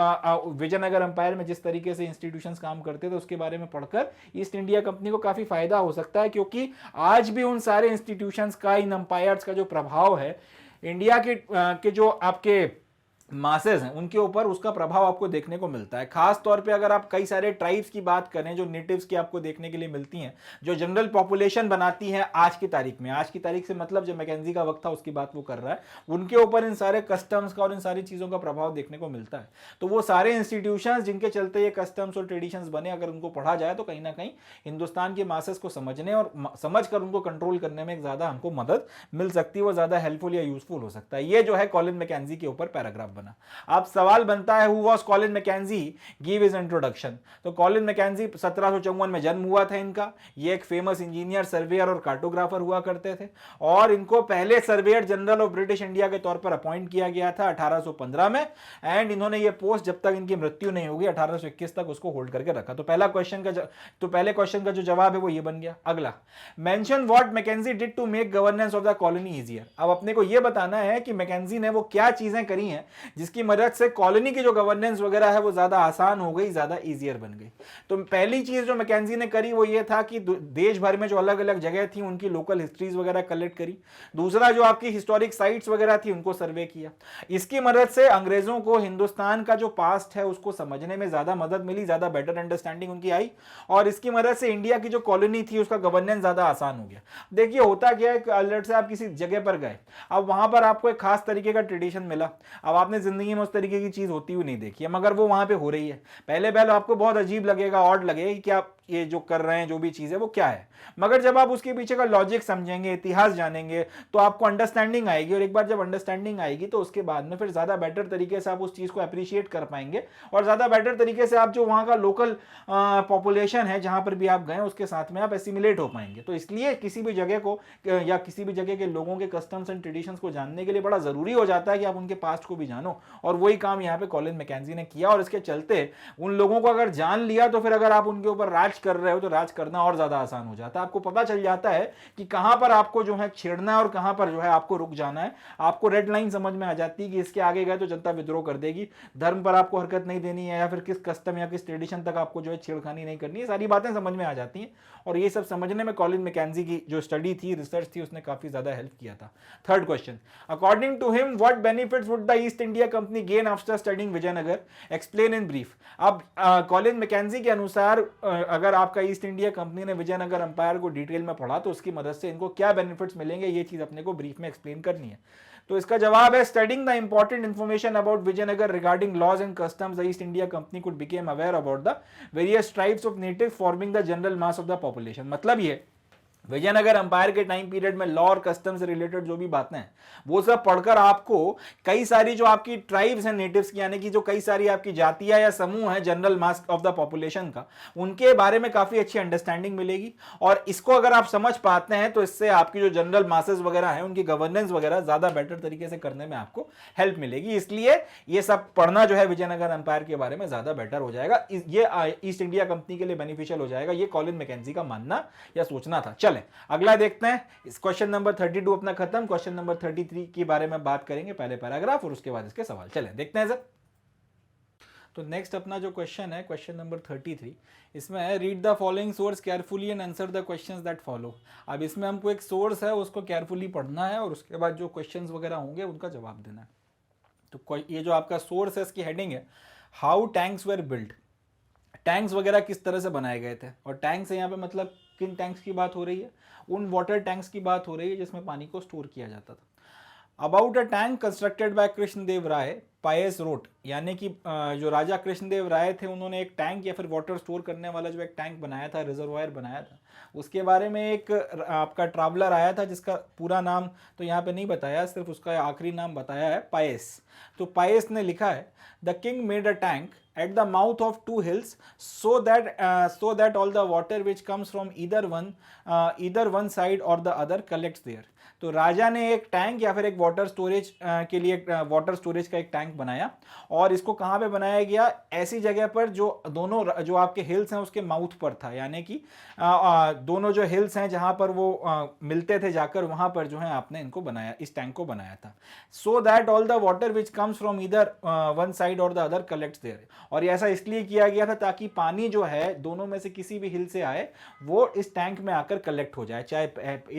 विजयनगर अंपायर में जिस तरीके से इंस्टीट्यूशंस काम करते थे उसके बारे में पढ़कर ईस्ट इंडिया कंपनी को काफ़ी फायदा हो सकता है, क्योंकि आज भी उन सारे इंस्टीट्यूशंस का, इन अंपायर्स का जो प्रभाव है इंडिया के जो आपके मासेस हैं उनके ऊपर, उसका प्रभाव आपको देखने को मिलता है। खास तौर पे अगर आप कई सारे ट्राइब्स की बात करें जो नेटिव्स की आपको देखने के लिए मिलती हैं, जो जनरल पॉपुलेशन बनाती हैं आज की तारीख में, आज की तारीख से मतलब जब मैकेंजी का वक्त था उसकी बात वो कर रहा है, उनके ऊपर इन सारे कस्टम्स का और इन सारी चीज़ों का प्रभाव देखने को मिलता है। तो वो सारे इंस्टीट्यूशंस जिनके चलते ये कस्टम्स और ट्रेडिशंस बने, अगर उनको पढ़ा जाए तो कहीं ना कहीं हिंदुस्तान के मासेस को समझने और समझ कर उनको कंट्रोल करने में ज़्यादा हमको मदद मिल सकती है, वो ज़्यादा हेल्पफुल या यूजफुल हो सकता है। ये जो है कॉलिन मैकेंजी के ऊपर पैराग्राफ बना। अब सवाल बनता है, who was Colin McKenzie, give his introduction. तो कॉलिन मैकेंजी 1754 में जन्म हुआ था इनका। ये एक फेमस इंजीनियर, सर्वेयर और कार्टोग्राफर हुआ करते थे और इनको पहले surveyor general of British India के तौर पर अपॉइंट किया गया था 1815 में, एंड इन्होंने ये पोस्ट जब तक इनकी मृत्यु नहीं होगी 1821 तक उसको होल्ड करके रखा। तो पहले क्वेश्चन का जो जवाब है वो ये बन गया। अगला, mention what Mackenzie did to make governance of the colony easier. अब अपने को ये बताना है कि मैकेंजी ने वो क्या चीजें करी हैं जिसकी मदद से कॉलोनी की जो गवर्नेंस वगैरह है वो ज्यादा आसान हो गई, ज्यादा इजियर बन गई। तो पहली चीज जो मैकेंजी ने करी वो ये था कि देश भर में जो अलग अलग जगह थी उनकी लोकल हिस्ट्रीज वगैरह कलेक्ट करी। दूसरा, जो आपकी हिस्टोरिक साइट्स वगैरह थी उनको सर्वे किया। इसकी मदद से अंग्रेजों को हिंदुस्तान का जो पास्ट है उसको समझने में ज्यादा मदद मिली, ज्यादा बेटर अंडरस्टैंडिंग उनकी आई, और इसकी मदद से इंडिया की जो कॉलोनी थी उसका गवर्नेंस ज्यादा आसान हो गया। देखिए होता क्या है, अलर्ट से आप किसी जगह पर गए, अब वहां पर आपको एक खास तरीके का ट्रेडिशन मिला, अब आपने जिंदगी में उस तरीके की चीज होती हुई नहीं देखी है, मगर वो वहां पे हो रही है। पहले आपको बहुत अजीब लगेगा, ऑड लगेगा कि आप ये जो कर रहे हैं जो भी चीज है वो क्या है, मगर जब आप उसके पीछे का लॉजिक समझेंगे, इतिहास जानेंगे, तो आपको अंडरस्टैंडिंग आएगी, और एक बार जब अंडरस्टैंडिंग आएगी तो उसके बाद में फिर ज्यादा बेटर तरीके से आप उस चीज को अप्रिशिएट कर पाएंगे, और ज्यादा बेटर तरीके से आप जो वहां का लोकल पॉपुलेशन है जहां पर भी आप गए उसके साथ में आप एसिमिलेट हो पाएंगे। तो इसलिए किसी भी जगह को या किसी भी जगह के लोगों के कस्टम्स एंड ट्रेडिशंस को जानने के लिए बड़ा जरूरी हो जाता है कि आप उनके पास्ट को भी जानें जानो, और वही काम यहाँ पे कॉलिन मैकेंजी ने किया। और इसके चलते उन लोगों को अगर जान लिया तो फिर अगर आप उनके ऊपर राज कर रहे हो तो राज करना और ज्यादा आसान हो जाता है। आपको पता चल जाता है कि कहां पर आपको जो है छेड़ना है और कहां पर जो है आपको रुक जाना है। आपको रेड लाइन समझ में आ जाती है कि इसके आगे गए तो जनता विद्रोह कर देगी, धर्म पर आपको हरकत नहीं देनी है, या फिर किस कस्टम या किस ट्रेडिशन तक आपको जो है छेड़खानी नहीं करनी है। सारी बातें समझ में आ जाती हैं, और ये सब समझने में कॉलिन मैकेंजी की जो स्टडी थी, रिसर्च थी, उसने काफी ज्यादा हेल्प किया था। Third question, according to him what benefits would the East India Company gain after studying Vijayanagara, explain in brief. अब कॉलिन मैकेंजी के अनुसार अगर आपका ईस्ट इंडिया कंपनी ने विजयनगर अंपायर को डिटेल में पढ़ा तो उसकी मदद से इनको क्या बेनिफिट्स मिलेंगे, ये चीज अपने को ब्रीफ में एक्सप्लेन करनी है। तो इसका जवाब है, studying the important information about Vijayanagara regarding laws and customs, the East India Company could became aware about the various tribes of native forming the general mass of the population. मतलब ये विजयनगर अंपायर के टाइम पीरियड में लॉ और कस्टम से रिलेटेड जो भी बातें हैं वो सब पढ़कर आपको कई सारी जो आपकी ट्राइब्स हैं नेटिव्स की, यानी कि जो कई सारी आपकी जातियां या समूह हैं general mass of the population का, उनके बारे में काफी अच्छी अंडरस्टैंडिंग मिलेगी। और इसको अगर आप समझ पाते हैं तो इससे आपकी जो जनरल मासेस वगैरह हैं उनकी गवर्नेंस वगैरह ज्यादा बेटर तरीके से करने में आपको हेल्प मिलेगी। इसलिए ये सब पढ़ना जो है विजयनगर अंपायर के बारे में ज्यादा बेटर हो जाएगा, ये ईस्ट इंडिया कंपनी के लिए बेनिफिशियल हो जाएगा, ये कॉलिन मैकेंजी का मानना या सोचना था। चलें अगला देखते हैं। इस क्वेश्चन नंबर 32 अपना खत्म, क्वेश्चन नंबर 33 के बारे में बात करेंगे, पहले पैराग्राफ और उसके बाद इसके सवाल। चलें देखते हैं सर। तो नेक्स्ट अपना जो क्वेश्चन है, क्वेश्चन नंबर 33, इसमें है read the following source carefully and answer the questions that follow. अब इसमें हमको एक सोर्स है उसको केयरफुली पढ़ना है और उसके बाद जो क्वेश्चंस वगैरह होंगे उनका जवाब देना है। तो ये जो आपका सोर्स है इसकी हेडिंग है how tanks were build, tanks वगैरह किस तरह से बनाए गए थे। और टैंक्स से यहाँ पे मतलब किन टैंक्स की बात हो रही है, उन वाटर टैंक्स की बात हो रही है जिसमें पानी को स्टोर किया जाता था। About a tank constructed by Krishnadeva Raya Paes wrote, यानी कि जो राजा कृष्णदेव राय थे उन्होंने एक टैंक या फिर वाटर स्टोर करने वाला जो एक टैंक बनाया था, रिजर्वायर बनाया था, उसके बारे में एक आपका ट्रैवलर आया था जिसका पूरा नाम तो यहाँ पे नहीं बताया, सिर्फ उसका आखिरी नाम बताया है पायस। तो पायस ने लिखा है the king made a tank at the mouth of two hills so that all the water which comes from either one side or the other collects there। तो राजा ने एक टैंक या फिर एक वाटर स्टोरेज के लिए वाटर स्टोरेज का एक टैंक बनाया, और इसको कहाँ पे बनाया गया, ऐसी जगह पर जो दोनों जो आपके हिल्स हैं उसके माउथ पर था, यानी कि दोनों जो हिल्स हैं जहाँ पर वो मिलते थे जाकर, वहाँ पर जो है आपने इनको बनाया, इस टैंक को बनाया था। सो that all the water which comes from either one side और द अदर कलेक्ट्स देयर। और ऐसा इसलिए किया गया था ताकि पानी जो है दोनों में से किसी भी हिल से आए वो इस टैंक में आकर कलेक्ट हो जाए, चाहे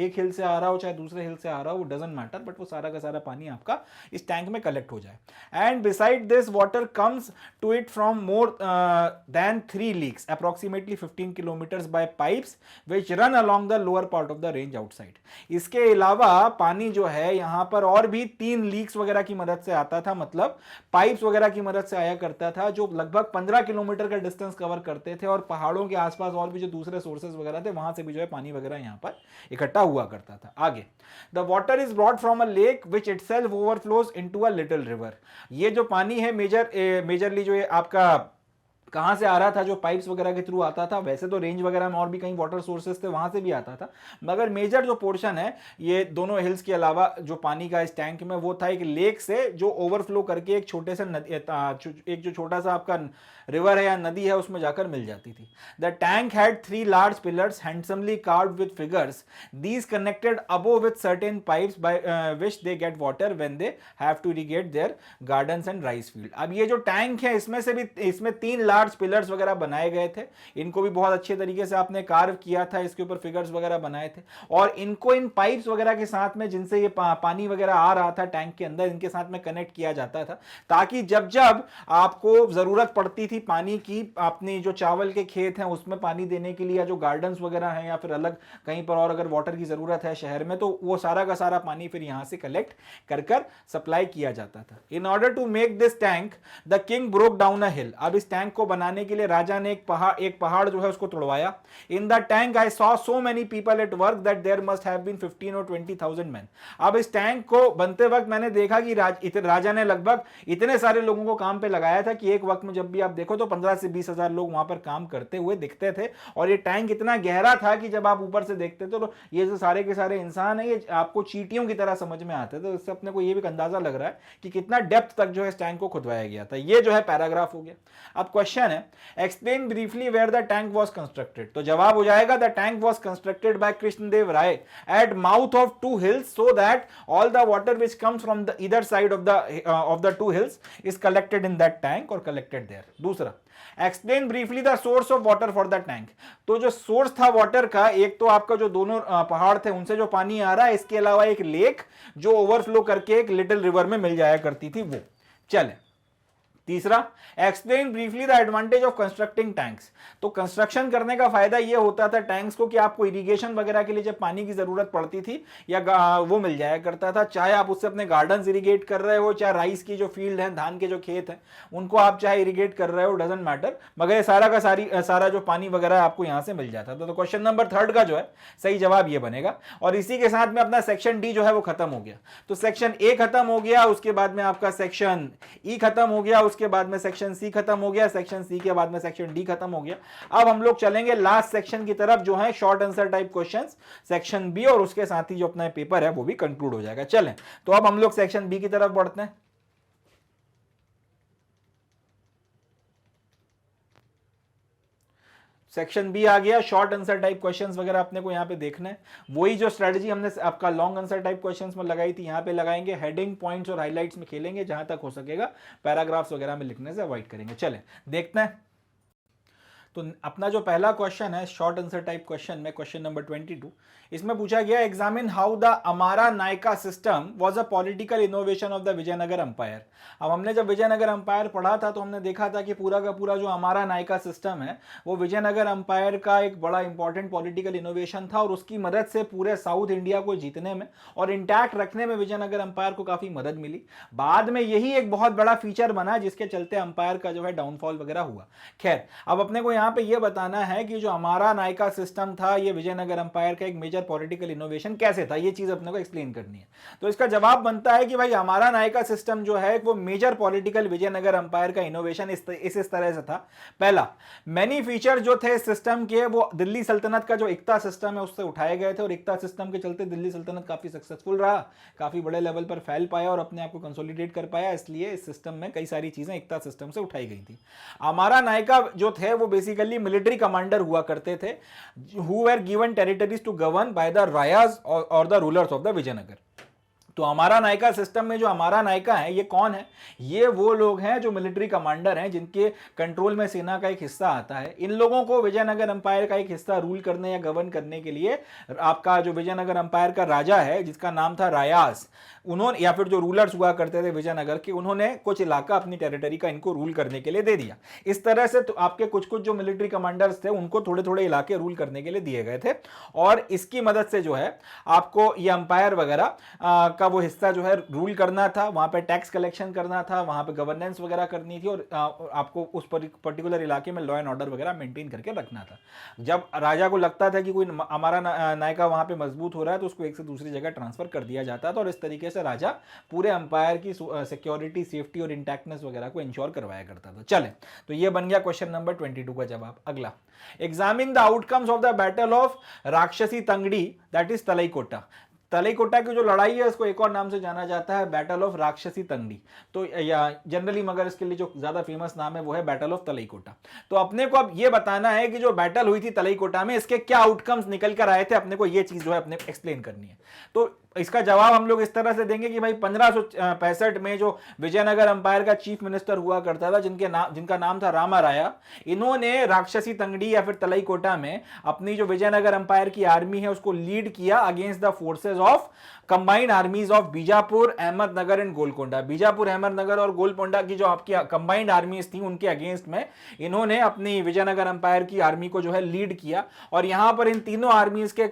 एक हिल से आ रहा हो चाहे दूसरे हिल से आ रहा हो, वो डजंट मैटर, बट वो सारा का सारा पानी आपका इस टैंक में कलेक्ट हो जाए। And beside this water comes to it from more than 3 leagues approximately 15 kilometres by pipes which run along the lower part of the range outside. इसके अलावा पानी जो है यहाँ पर और भी 3 लीक्स वगैरह की मदद से आता था, मतलब पाइप्स वगैरह की मदद से आया करता था, जो लगभग 15 किलोमीटर का डिस्टेंस कवर करते थे, और पहाड़ों के आसपास और भी जो दूसरे सोर्सेज वगैरह थे वहां से भी जो है पानी वगैरह यहाँ पर इकट्ठा हुआ करता था। आगे, the water is brought from a lake which itself overflows into a little river. ये जो पानी है मेजरली जो है आपका कहाँ से आ रहा था, जो पाइप्स वगैरह के थ्रू आता था, वैसे तो रेंज वगैरह में और भी कई वाटर सोर्सेस थे वहां से भी आता था, मगर मेजर जो पोर्शन है ये दोनों हिल्स के अलावा जो पानी का इस टैंक में वो था एक लेक से जो ओवरफ्लो करके एक छोटे से एक जो छोटा सा आपका रिवर है या नदी है उसमें जाकर मिल जाती थी। The tank had 3 large pillars handsomely carved with figures, these connected above with certain pipes by which they get water when they have to irrigate their gardens and rice field. अब ये जो टैंक है इसमें 3 लार्ज पिलर्स वगैरह बनाए गए थे, इनको भी बहुत अच्छे तरीके से आपने कार्व किया था, इसके ऊपर फिगर्स वगैरह बनाए थे, और इनको इन पाइप्स वगैरह के साथ में जिनसे ये पानी वगैरह आ रहा था टैंक के अंदर, इनके साथ में कनेक्ट किया जाता था, ताकि जब जब आपको जरूरत पड़ती थी पानी की, अपनी जो चावल के खेत हैं उसमें पानी देने के लिए, या जो गार्डन्स वगैरह हैं या फिर अलग कहीं पर और अगर वाटर की जरूरत है शहर में, तो वो सारा का सारा पानी फिर यहां से कलेक्ट कर सप्लाई किया जाता था। In order to make this tank the king broke down a hill. अब इस टैंक को बनाने के लिए राजा ने एक पहाड़ जो है उसको तोड़वाया। In the tank I saw so many people at work that there must have been 15 or 20,000 man. अब इस टैंक को बनते वक्त मैंने देखा कि राजा ने लगभग इतने सारे लोगों को काम पे लगाया था कि एक वक्त में जब भी आप देखो तो 15 से 20,000 लोग वहां पर काम करते हुए दिखते थे। और ये टैंक इतना गहरा था कि जब आप ऊपर से देखते थे तो ये जो सारे के सारे इंसान है ये आपको चींटियों की तरह समझ में आते थे। तो इससे अपने को ये भी अंदाजा लग रहा है कि कितना डेप्थ तक जो है इस टैंक को खुदवाया गया था। ये जो है पैराग्राफ हो गया। अब क्वेश्चन है explain briefly where the tank was constructed. तो जवाब हो जाएगा the tank was constructed by Krishnadeva Raya at mouth of two hills so that all the water which comes from the either side of the two hills is collected in that tank और कलेक्टेड देयर। दूसरा explain briefly the source of water for the tank. तो जो सोर्स था वाटर का, एक तो आपका जो दोनों पहाड़ थे उनसे जो पानी आ रहा है, इसके अलावा एक लेक जो ओवरफ्लो करके एक लिटिल रिवर में मिल जाया करती थी वो। चले तीसरा explain briefly the advantage of constructing tanks. तो कंस्ट्रक्शन करने का फायदा ये होता था टैंक्स को कि आपको इरिगेशन वगैरह के लिए जब पानी की जरूरत पड़ती थी या वो मिल जाया करता था। चाहे आप उससे अपने गार्डन्स इरिगेट कर रहे हो, चाहे राइस की जो फील्ड है, धान के जो खेत हैं उनको आप चाहे इरिगेट कर रहे हो, डजेंट मैटर, मगर ये सारा का सारा जो पानी वगैरह आपको यहां से मिल जाता था। तो क्वेश्चन नंबर 3 का जो है सही जवाब ये बनेगा। और इसी के साथ में अपना सेक्शन डी जो है वो खत्म हो गया। तो सेक्शन ए खत्म हो गया, उसके बाद में आपका सेक्शन ई खत्म हो गया, उसके बाद में सेक्शन सी खत्म हो गया, सेक्शन सी के बाद में सेक्शन डी खत्म हो गया। अब हम लोग चलेंगे लास्ट सेक्शन की तरफ जो है short answer type questions, section B, और उसके साथ ही जो अपना पेपर है वो भी कंक्लूड हो जाएगा। चलें तो अब हम लोग सेक्शन बी की तरफ बढ़ते हैं। सेक्शन बी आ गया, शॉर्ट आंसर टाइप क्वेश्चंस वगैरह अपने को यहाँ पे देखना है। वही जो स्ट्रेटजी हमने आपका लॉन्ग आंसर टाइप क्वेश्चंस में लगाई थी यहाँ पे लगाएंगे, हेडिंग पॉइंट्स और हाइलाइट्स में खेलेंगे, जहां तक हो सकेगा पैराग्राफ्स वगैरह में लिखने से अवॉइड करेंगे। चलें देखते हैं। तो अपना जो पहला क्वेश्चन है शॉर्ट आंसर टाइप क्वेश्चन में, क्वेश्चन नंबर 22, इसमें पूछा गया examine how the amara nayaka system was a political innovation of the Vijayanagar empire. अब हमने जब विजयनगर अंपायर पढ़ा था तो हमने देखा था कि पूरा का पूरा जो अमारा नायका सिस्टम है वो विजयनगर अंपायर का एक बड़ा इंपॉर्टेंट पॉलिटिकल इनोवेशन था, और उसकी मदद से पूरे साउथ इंडिया को जीतने में और इंटैक्ट रखने में विजयनगर अंपायर को काफी मदद मिली। बाद में यही एक बहुत बड़ा फीचर बना जिसके चलते अंपायर का जो है डाउनफॉल वगैरह हुआ। खैर अब अपने को यहाँ पे ये बताना है कि जो अमारा नायका सिस्टम था ये विजयनगर अंपायर का एक मेजर पॉलिटिकल इनोवेशन कैसे था, ये चीज अपने को एक्सप्लेन करनी है। तो इसका जवाब बनता है कि भाई अमारा नायका सिस्टम जो है वो मेजर पॉलिटिकल विजयनगर अंपायर का इनोवेशन इस तरह से था। पहला, मैनी फीचर जो थे सिस्टम के वो दिल्ली सल्तनत का जो इक्ता सिस्टम है उससे उठाए गए थे, और इक्ता सिस्टम के चलते दिल्ली सल्तनत काफी सक्सेसफुल रहा, काफी बड़े लेवल पर फैल पाया और अपने आप को कंसोलिडेट कर पाया, इसलिए इस सिस्टम में कई सारी चीजें इक्ता सिस्टम से उठाई गई थी। अमारा नायका जो थे वो बेसिकली मिलिट्री कमांडर हुआ करते थे, who were given territories to govern by the Rayas or the rulers of the Vijayanagar. तो अमारा नायका सिस्टम में जो अमारा नायका है ये कौन है? ये वो लोग हैं जो मिलिट्री कमांडर हैं, जिनके कंट्रोल में सेना का एक हिस्सा आता है। इन लोगों को विजयनगर अंपायर का एक हिस्सा रूल करने या गवर्न करने के लिए आपका जो विजयनगर अंपायर का राजा है जिसका नाम था रायास, उन्होंने या फिर जो रूलर्स हुआ करते थे विजयनगर के, उन्होंने कुछ इलाका अपनी टेरिटरी का इनको रूल करने के लिए दे दिया। इस तरह से तो आपके कुछ कुछ जो मिलिट्री कमांडर्स थे उनको थोड़े थोड़े इलाके रूल करने के लिए दिए गए थे, और इसकी मदद से जो है आपको ये अंपायर वगैरह का वो हिस्सा जो है रूल करना था, वहां पे टैक्स कलेक्शन करना था, वहां पे गवर्नेंस वगैरह करनी थी, और आपको उस पर्टिकुलर इलाके में लॉ एंड ऑर्डर वगैरह मेंटेन करके रखना था। जब राजा को लगता था कि कोई हमारा नायका वहां पे मजबूत हो रहा है तो उसको एक से दूसरी जगह ट्रांसफर कर दिया जाता था, और इस तरीके से राजा पूरे अंपायर की सिक्योरिटी, सेफ्टी और इंटैक्टनेस वगैरह को इंश्योर करवाया करता था। चलें तो ये बन गया क्वेश्चन नंबर 22 का जवाब। अगला, examine the outcomes of the battle of राक्षसी तंगड़ी दैट इज तलईकोटा। तलईकोटा की जो लड़ाई है उसको एक और नाम से जाना जाता है बैटल ऑफ राक्षसी तंगड़ी, तो या जनरली मगर इसके लिए जो ज्यादा फेमस नाम है वो है बैटल ऑफ तलईकोटा। तो अपने को अब ये बताना है कि जो बैटल हुई थी तलईकोटा में इसके क्या आउटकम्स निकल कर आए थे, अपने को ये चीज जो है अपने एक्सप्लेन करनी है। तो इसका जवाब हम लोग इस तरह से देंगे कि भाई 1565 में जो विजयनगर अंपायर का चीफ मिनिस्टर हुआ करता था जिनका नाम था रामा राया, इन्होंने राक्षसी तंगड़ी या फिर तलईकोटा में अपनी जो विजयनगर अंपायर की आर्मी है उसको लीड किया against the forces of combined आर्मीज of Bijapur, Ahmednagar and Golconda. Bijapur, Ahmednagar और गोलकोंडा की जो आपकी कंबाइंड आर्मीज थी उनके अगेंस्ट में इन्होंने अपनी विजयनगर अंपायर की आर्मी को जो है लीड किया, और यहां पर इन तीनों आर्मीज के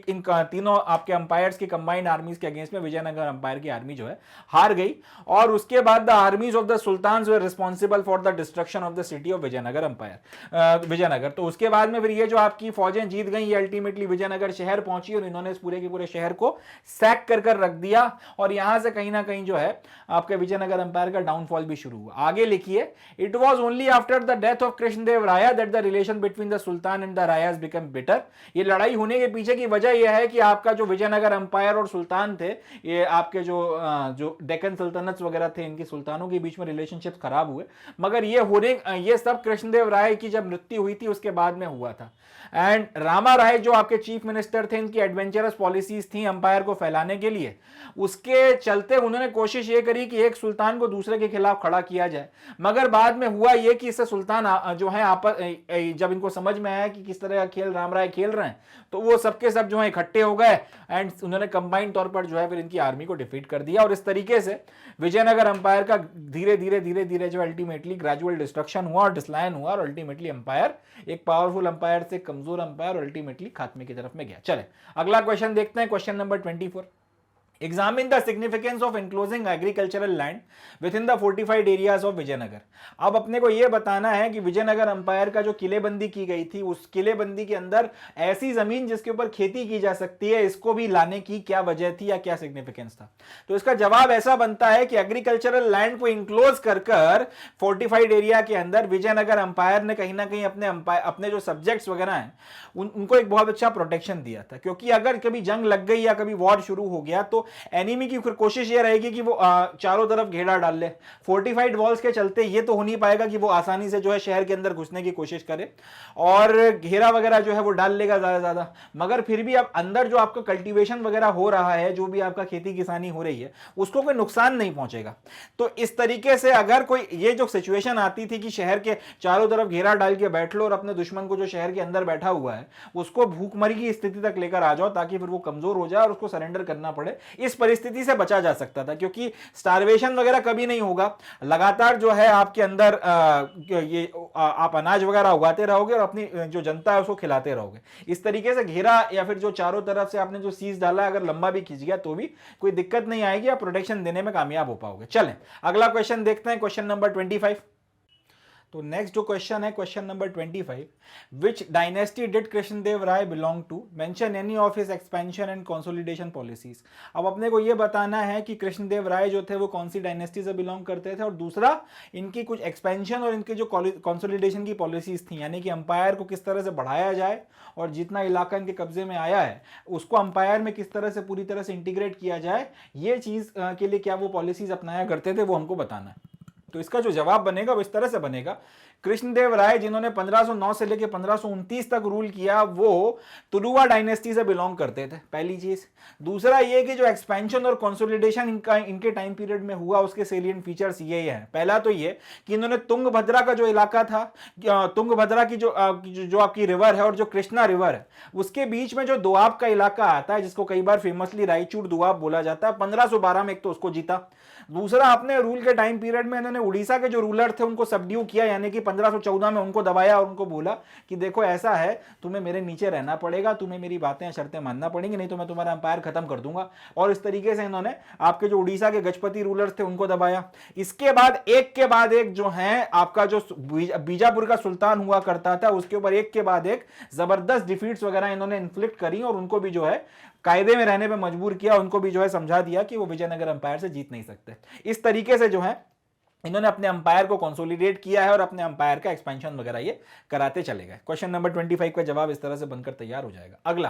इन तीनों आपके अंपायर अंपायर्स की कंबाइंड आर्मीज के अगेंस्ट में विजयनगर अंपायर की आर्मी जो है हार गई, और उसके बाद the armies of the sultans were responsible for the destruction of the city of Vijayanagar empire, Vijayanagara. तो उसके बाद में फिर ये जो आपकी फौजें जीत गई, ये अल्टीमेटली विजयनगर शहर पहुंची और इन्होंने इस पूरे के पूरे शहर को सैक कर रख दिया, और यहां से कहीं ना कहीं जो है आपके विजयनगर अंपायर का डाउनफॉल भी शुरू हुआ। आगे लिखिए, it was only after the death of Krishnadeva Raya that the relation between the sultan and the Rayas become bitter. ये लड़ाई होने के पीछे की वजह यह है कि आपका जो विजयनगर अंपायर और सुल्तान थे, ये आपके जो डेक्कन सल्तनत वगैरह थे, इनके सुल्तानों के बीच में रिलेशनशिप खराब हुए, मगर ये सब कृष्णदेव राय की जब मृत्यु हुई थी उसके बाद में हुआ था। एंड रामा राय जो आपके चीफ मिनिस्टर थे, इनकी एडवेंचरस पॉलिसीज थी अंपायर को फैलाने के लिए, उसके चलते उन्होंने कोशिश ये करी कि एक सुल्तान को दूसरे के खिलाफ खड़ा किया जाए, मगर बाद में हुआ ये कि इससे सुल्तान जो है जब इनको समझ में आया कि किस तरह का खेल राम राय खेल रहे हैं, तो वो सबके सब जो है इकट्ठे हो गए एंड उन्होंने कंबाइंड तौर पर जो है फिर इनकी आर्मी को डिफीट कर दिया, और इस तरीके से विजयनगर अंपायर का धीरे धीरे जो अल्टीमेटली ग्रेजुअल डिस्ट्रक्शन हुआ और डिस्लाइन हुआ, और अल्टीमेटली अंपायर एक पावरफुल अंपायर से कमजोर अंपायर अल्टीमेटली खात्मे की तरफ में गया। चले अगला क्वेश्चन देखते हैं, question number 24। Examine the significance of enclosing agricultural land within the fortified areas of Vijayanagara. अब अपने को यह बताना है कि विजयनगर अंपायर का जो किलेबंदी की गई थी, उस किलेबंदी के अंदर ऐसी जमीन जिसके ऊपर खेती की जा सकती है, इसको भी लाने की क्या वजह थी या क्या सिग्निफिकेंस था। तो इसका जवाब ऐसा बनता है कि एग्रीकल्चरल लैंड को इंक्लोज कर फोर्टिफाइड एरिया के अंदर विजयनगर अंपायर ने कहीं ना कहीं अपने जो सब्जेक्ट्स वगैरह हैं उनको एक बहुत अच्छा प्रोटेक्शन दिया था, क्योंकि अगर कभी जंग लग गई या कभी वॉर शुरू हो गया तो एनिमी की कोशिश ये रहेगी कि वो चारों तरफ घेरा डाल ले। फोर्टिफाइड वॉल्स के चलते ये तो हो नहीं पाएगा कि वो आसानी से जो है शहर के अंदर घुसने की कोशिश करे, और घेरा वगैरह जो है वो डाल लेगा ज्यादा, मगर फिर भी अब अंदर जो आपका कल्टीवेशन वगैरह हो रहा है, जो भी आपका खेती किसानी हो रही है, उसको कोई नुकसान नहीं पहुंचेगा। तो इस तरीके से अगर कोई ये जो सिचुएशन आती थी कि शहर के चारों तरफ घेरा डाल के बैठ लो और अपने दुश्मन को जो शहर के अंदर बैठा हुआ है उसको भूखमरी की स्थिति तक लेकर आ जाओ, ताकि फिर वो कमजोर हो जाए और उसको सरेंडर करना पड़े, इस परिस्थिति से बचा जा सकता था। क्योंकि स्टारवेशन वगैरह कभी नहीं होगा, लगातार जो है आपके अंदर आप अनाज वगैरह उगाते रहोगे और अपनी जो जनता है उसको खिलाते रहोगे। इस तरीके से घेरा या फिर जो चारों तरफ से आपने जो सीज डाला अगर लंबा भी खींच गया तो भी कोई दिक्कत नहीं आएगी, आप प्रोटेक्शन देने में कामयाब हो पाओगे। चलें अगला क्वेश्चन देखते हैं, क्वेश्चन नंबर 25। तो नेक्स्ट जो क्वेश्चन है question number 25, which dynasty did Krishnadeva Raya belong to, mention any of his expansion and consolidation policies. अब अपने को यह बताना है कि कृष्णदेव राय जो थे वो कौन सी डायनेस्टी से बिलोंग करते थे, और दूसरा इनकी कुछ एक्सपेंशन और इनकी जो कंसोलिडेशन की पॉलिसीज थी, यानी कि अंपायर को किस तरह से बढ़ाया जाए और जितना इलाका इनके कब्जे में आया है उसको अंपायर में किस तरह से पूरी तरह से इंटीग्रेट किया जाए, ये चीज के लिए क्या वो पॉलिसीज अपनाया करते थे, वो हमको बताना है। तो इसका जो जवाब बनेगा वो इस तरह से बनेगा, कृष्णदेव राय जिन्होंने 1509 से लेकर 1529 तक रूल किया वो तुलुवा डायनेस्टी से बिलोंग करते थे, पहली चीज। दूसरा ये कि जो एक्सपेंशन और कंसोलिडेशन इनके टाइम पीरियड में हुआ उसके सेलिएंट फीचर्स ये हैं। पहला तो ये कि इन्होंने तुंगभद्रा का जो इलाका था, तुंगभद्रा की जो आपकी रिवर है और जो कृष्णा रिवर है उसके बीच में जो दोआब का इलाका आता है, जिसको कई बार फेमसली रायचूर दोआब बोला जाता है, 1512 में एक तो उसको जीता। दूसरा अपने रूल के टाइम पीरियड में इन्होंने उड़ीसा के जो रूलर थे उनको सबड्यू किया, यानी कि 1514 में उनको दबाया और उनको बोला कि देखो ऐसा है, तुम्हें मेरे नीचे रहना पड़ेगा, तुम्हें मेरी बातें शर्तें मानना पड़ेंगी, नहीं तो मैं तुम्हारा अंपायर खत्म कर दूंगा। और इस तरीके से इन्होंने आपके जो उड़ीसा के गजपति रूलर्स थे उनको दबाया। इसके बाद एक के बाद एक जो है आपका जो बीजापुर का सुल्तान हुआ करता था उसके ऊपर एक के बाद एक जबरदस्त डिफीट्स वगैरह इन्होंने इन्फ्लिक्ट करी और उनको भी जो है कायदे में रहने पे मजबूर किया, उनको भी जो है समझा दिया कि वो विजयनगर अंपायर से जीत नहीं सकते। इस तरीके से जो है इन्होंने अपने अंपायर को कंसोलिडेट किया है और अपने अंपायर का एक्सपेंशन वगैरह ये कराते चले गए। क्वेश्चन नंबर 25 का जवाब इस तरह से बनकर तैयार हो जाएगा। अगला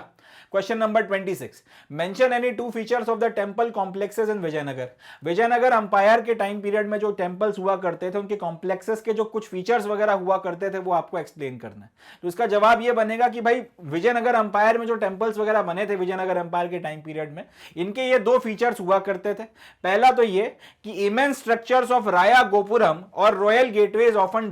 question number 26, mention any two features of the temple complexes in Vijayanagara. Vijayanagara empire के टाइम पीरियड में जो टेंपल्स हुआ करते थे उनके कॉम्प्लेक्सेस के जो कुछ फीचर्स वगैरह हुआ करते थे वो आपको एक्सप्लेन करना है। तो इसका जवाब ये बनेगा कि भाई विजयनगर अंपायर में जो टेंपल्स वगैरह बने थे विजयनगर अंपायर के टाइम पीरियड में, इनके ये दो फीचर्स हुआ करते थे। पहला तो ये कि immense structures of Raya gopuram or royal gateways often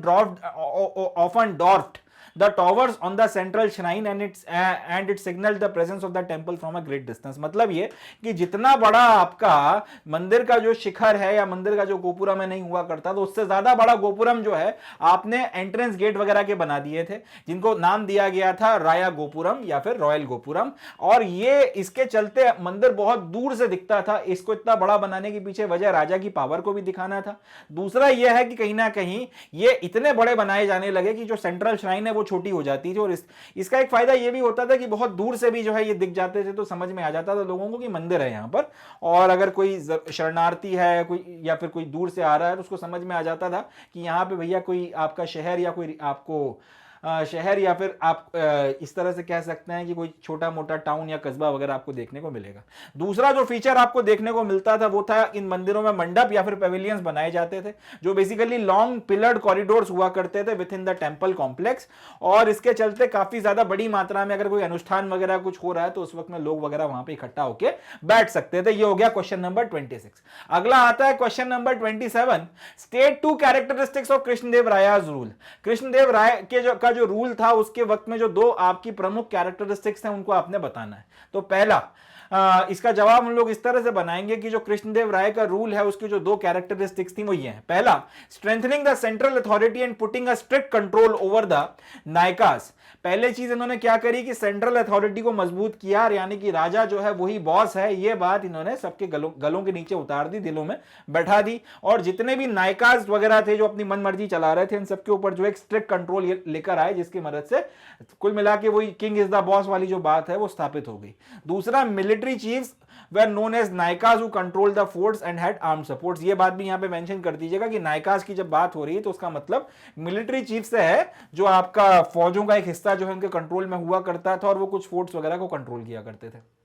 dwarfed the towers on the central shrine and it signal the presence of the temple from a great distance. मतलब ये कि जितना बड़ा आपका मंदिर का जो शिखर है या मंदिर का जो गोपुरम है नहीं हुआ करता, तो उससे ज्यादा बड़ा गोपुरम जो है आपने एंट्रेंस गेट वगैरह के बना दिए थे, जिनको नाम दिया गया था राया गोपुरम या फिर रॉयल गोपुरम। और ये इसके चलते मंदिर बहुत दूर से दिखता था। इसको इतना बड़ा बनाने के पीछे वजह राजा की पावर को भी दिखाना था। दूसरा यह है कि कहीं ना कहीं ये इतने बड़े बनाए जाने लगे कि जो सेंट्रल श्राइन है वो छोटी हो जाती थी। और इसका एक फायदा ये भी होता था कि बहुत दूर से भी जो है ये दिख जाते थे, तो समझ में आ जाता था लोगों को कि मंदिर है यहाँ पर। और अगर कोई शरणार्थी है कोई या फिर कोई दूर से आ रहा है तो उसको समझ में आ जाता था कि यहाँ पे भैया कोई आपका शहर या कोई आपको शहर या फिर आप इस तरह से कह सकते हैं कि कोई छोटा मोटा टाउन या कस्बा वगैरह आपको देखने को मिलेगा। दूसरा जो फीचर आपको देखने को मिलता था वो था इन मंदिरों में मंडप या फिर पेविलियंस बनाए जाते थे, जो बेसिकली लॉन्ग पिलर्ड कॉरिडोर्स हुआ करते थे with in the temple complex. और इसके चलते काफी ज्यादा बड़ी मात्रा में अगर कोई अनुष्ठान वगैरह कुछ हो रहा है तो उस वक्त में लोग वगैरह वहां पर इकट्ठा होकर बैठ सकते थे। ये हो गया क्वेश्चन नंबर 26। अगला आता है question number 27। State 2 characteristics of Krishnadeva Raya's rule. Krishnadeva Raya के जो रूल था उसके वक्त में जो दो आपकी प्रमुख कैरेक्टरिस्टिक्स हैं उनको आपने बताना है। तो पहला इसका जवाब हम लोग इस तरह से बनाएंगे कि जो कृष्णदेव राय का रूल है उसकी जो दो कैरेक्टरिस्टिक्स थी वो ये है। पहला, strengthening the central authority and putting a strict control over the Nayakas. पहले चीज इन्होंने क्या करी कि सेंट्रल अथॉरिटी को मजबूत किया, यानी कि राजा जो है वही बॉस है, ये बात इन्होंने सबके गलों के नीचे उतार दी, दिलों में बैठा दी। और जितने भी नायकास वगैरह थे जो अपनी मनमर्जी चला रहे थे, इन सबके ऊपर जो एक स्ट्रिक्ट कंट्रोल लेकर आए, जिसकी मदद से कुल मिला के वही किंग इज द बॉस वाली जो बात है वो स्थापित हो गई। दूसरा, military chiefs were known as नायकास who controlled the forts and had armed supports। ये बात भी यहां पे मेंशन कर दीजिएगा कि नायकास की जब बात हो रही है तो उसका मतलब मिलिट्री चीफ से है, जो आपका फौजों का एक हिस्सा जो है उनके कंट्रोल में हुआ करता था और वो कुछ फोर्ट्स वगैरह को कंट्रोल किया करते थे।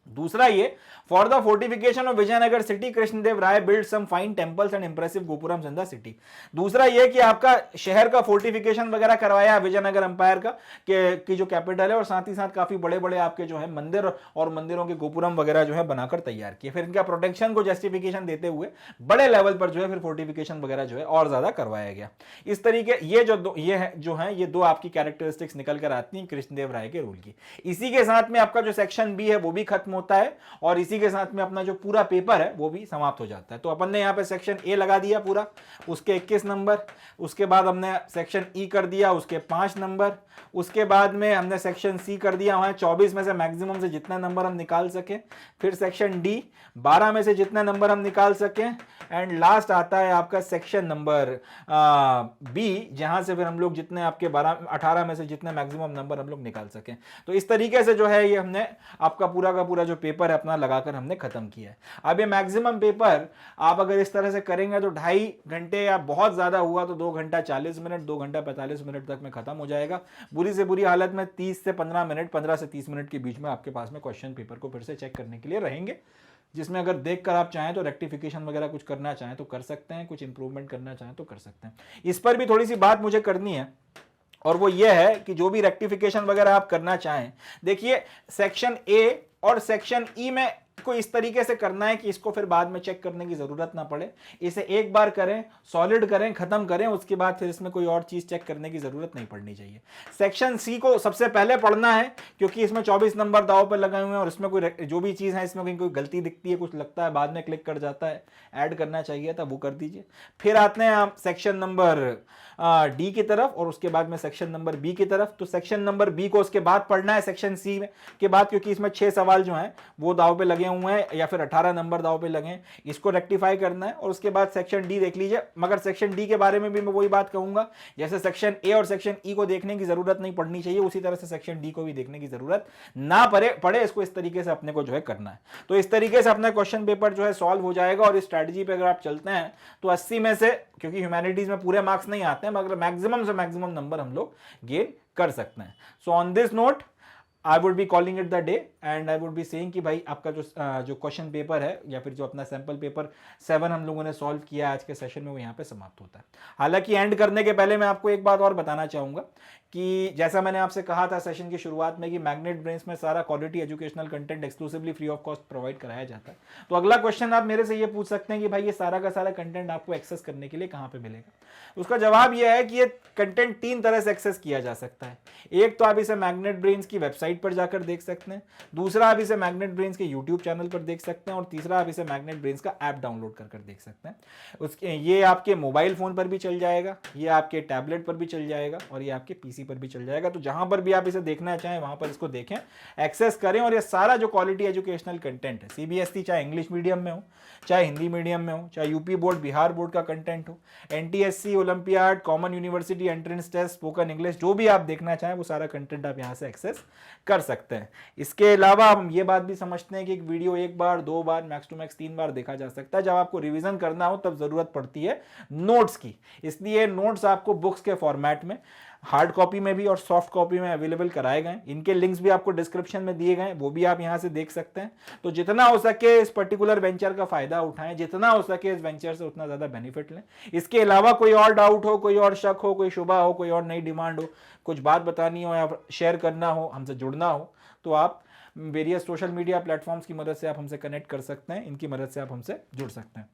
दूसरा ये, for the fortification of Vijayanagara city Krishnadeva Raya build some fine temples and impressive gopurams in the city. दूसरा ये कि आपका शहर का फोर्टिफिकेशन वगैरह करवाया विजयनगर एम्पायर का की जो कैपिटल है, और साथ ही साथ काफी बड़े बड़े आपके जो है मंदिर और मंदिरों के गोपुरम वगैरह जो है बनाकर तैयार किए। फिर इनका प्रोटेक्शन को जस्टिफिकेशन देते हुए बड़े लेवल पर जो है फिर फोर्टिफिकेशन वगैरह जो है और ज्यादा करवाया गया। इस तरीके ये दो आपकी कैरेक्टरिस्टिक्स निकल कर आती हैं कृष्णदेव राय के रूल की। इसी के साथ में आपका जो सेक्शन बी है वो भी खत्म होता है और इसी के साथ में अपना जो पूरा पेपर है वो भी समाप्त हो जाता है। तो अपन ने यहाँ पे सेक्शन ए लगा दिया पूरा, उसके 21 नंबर, उसके बाद हमने सेक्शन ई कर दिया उसके 5 नंबर, उसके बाद में हमने सेक्शन सी कर दिया वहां 24 में से मैक्सिमम से जितना नंबर हम निकाल सके, फिर सेक्शन डी 12 में से जितना नंबर हम निकाल सके, एंड लास्ट आता है आपका सेक्शन नंबर बी, जहां से फिर हम लोग जितने आपके 18 में से जितने मैक्सिमम नंबर हम लोग निकाल सकें। तो इस तरीके से जो है ये हमने आपका पूरा का पूरा जो पेपर है अपना लगाकर हमने खत्म किया है। अब ये मैक्सिमम पेपर आप अगर इस तरह से करेंगे तो 2.5 घंटे या बहुत ज्यादा हुआ तो 2 घंटा 40 मिनट 2 घंटा 45 मिनट तक में खत्म हो जाएगा। बुरी से बुरी हालत में 30 से 15 मिनट 15 से 30 मिनट के बीच में आपके पास में क्वेश्चन पेपर को फिर से चेक करने के लिए रहेंगे, जिसमें अगर देखकर आप चाहें तो रेक्टिफिकेशन वगैरह कुछ करना चाहें तो कर सकते हैं, कुछ इंप्रूवमेंट करना चाहें तो कर सकते हैं। इस पर भी थोड़ी सी बात मुझे करनी है और वो ये है कि जो भी रेक्टिफिकेशन वगैरह आप करना चाहें, देखिए सेक्शन ए और सेक्शन ई में को इस तरीके से करना है कि इसको फिर बाद में चेक करने की जरूरत ना पड़े। इसे एक बार करें, सॉलिड करें, खत्म करें, उसके बाद फिर इसमें कोई और चीज चेक करने की जरूरत नहीं पड़नी चाहिए। सेक्शन सी को सबसे पहले पढ़ना है क्योंकि इसमें 24 नंबर दाव पर लगाए हुए हैं और इसमें कोई जो भी चीज है इसमें कोई गलती दिखती है, कुछ लगता है, बाद में क्लिक कर जाता है, ऐड करना चाहिए था, वो कर दीजिए। फिर आते हैं आप सेक्शन नंबर डी की तरफ और उसके बाद में सेक्शन नंबर बी की तरफ। तो सेक्शन नंबर बी को उसके बाद पढ़ना है सेक्शन सी के बाद, क्योंकि इसमें 6 सवाल जो हैं वो दाव पे लगे हुए हैं या फिर 18 नंबर दाव पे लगे हैं, इसको रेक्टिफाई करना है। और उसके बाद सेक्शन डी देख लीजिए, मगर सेक्शन डी के बारे में भी मैं वही बात कहूंगा, जैसे सेक्शन ए और सेक्शन ई को देखने की जरूरत नहीं पड़नी चाहिए, उसी तरह से सेक्शन डी को भी देखने की जरूरत ना पड़े। इसको इस तरीके से अपने को जो है करना है। तो इस तरीके से अपना क्वेश्चन पेपर जो है सॉल्व हो जाएगा। और इस स्ट्रैटेजी पे अगर आप चलते हैं तो 80 में से, क्योंकि ह्यूमैनिटीज में पूरे मार्क्स नहीं आते हैं, मगर मैक्सिमम से मैक्सिमम नंबर हम लोग गेन कर सकते हैं। So on this note I would be calling it the day and I would be saying कि भाई आपका जो क्वेश्चन पेपर है या फिर जो अपना सैंपल पेपर 7 हम लोगों ने सॉल्व किया आज के सेशन में, वो यहाँ पे समाप्त होता है। हालांकि एंड करने के पहले मैं आपको एक बात और बताना चाहूंगा कि जैसा मैंने आपसे कहा था सेशन की शुरुआत में कि मैग्नेट ब्रेन्स में सारा quality educational content exclusively free of cost provide कराया जाता है। तो अगला क्वेश्चन आप मेरे से ये पूछ सकते हैं कि भाई ये सारा का सारा कंटेंट आपको एक्सेस करने के लिए कहाँ पे मिलेगा। उसका जवाब यह है कि ये कंटेंट 3 तरह से एक्सेस किया जा सकता है। एक तो आप इसे मैग्नेट ब्रेन्स की वेबसाइट पर जाकर देख सकते हैं, दूसरा आप इसे मैग्नेट ब्रेन्स के यूट्यूब चैनल पर देख सकते हैं, और तीसरा आप इसे मैग्नेट ब्रेन्स का ऐप डाउनलोड कर देख सकते हैं। उसके ये आपके मोबाइल फोन पर भी चल जाएगा, ये आपके टैबलेट पर भी चल जाएगा, और ये आपके पीसी पर भी चल जाएगा। तो जहां पर भी आप इसे देखना चाहें वहां पर इसको देखें, एक्सेस करें, और ये सारा जो क्वालिटी एजुकेशनल कंटेंट है, सीबीएसई चाहे इंग्लिश मीडियम में हो, चाहे हिंदी मीडियम में हो, चाहे यूपी बोर्ड, बिहार बोर्ड का कंटेंट हो, NTSC, Olympiad, common university entrance test, spoken English, जो भी आप देखना चाहें वो सारा कंटेंट आप यहां से एक्सेस कर सकते हैं। इसके अलावा हम ये बात भी समझते हैं कि एक वीडियो 1 बार 2 बार मैक्स टू मैक्स 3 बार देखा जा सकता है। जब आपको रिवीजन करना हो तब जरूरत पड़ती है नोट्स की, इसलिए नोट्स आपको बुक्स के फॉर्मेट में हार्ड कॉपी में भी और सॉफ्ट कॉपी में अवेलेबल कराए गए। इनके लिंक्स भी आपको डिस्क्रिप्शन में दिए गए, वो भी आप यहां से देख सकते हैं। तो जितना हो सके इस पर्टिकुलर वेंचर का फायदा उठाएं, जितना हो सके इस वेंचर से उतना ज्यादा बेनिफिट लें। इसके अलावा कोई और डाउट हो, कोई और शक हो, कोई शुबा हो, कोई और नई डिमांड हो, कुछ बात बतानी हो या शेयर करना हो, हमसे जुड़ना हो, तो आप वेरियस सोशल मीडिया प्लेटफॉर्म्स की मदद से आप हमसे कनेक्ट कर सकते हैं, इनकी मदद से आप हमसे जुड़ सकते हैं।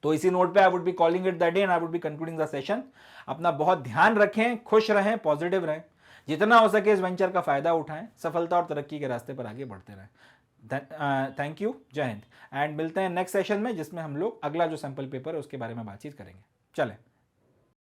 तो इसी नोट पे I would be calling it that day and I would be concluding the session. अपना बहुत ध्यान रखें, खुश रहें, पॉजिटिव रहें, जितना हो सके इस वेंचर का फायदा उठाएं, सफलता और तरक्की के रास्ते पर आगे बढ़ते रहें। थैंक यू, जय हिंद, एंड मिलते हैं नेक्स्ट सेशन में जिसमें हम लोग अगला जो सैंपल पेपर है उसके बारे में बातचीत करेंगे। चलें।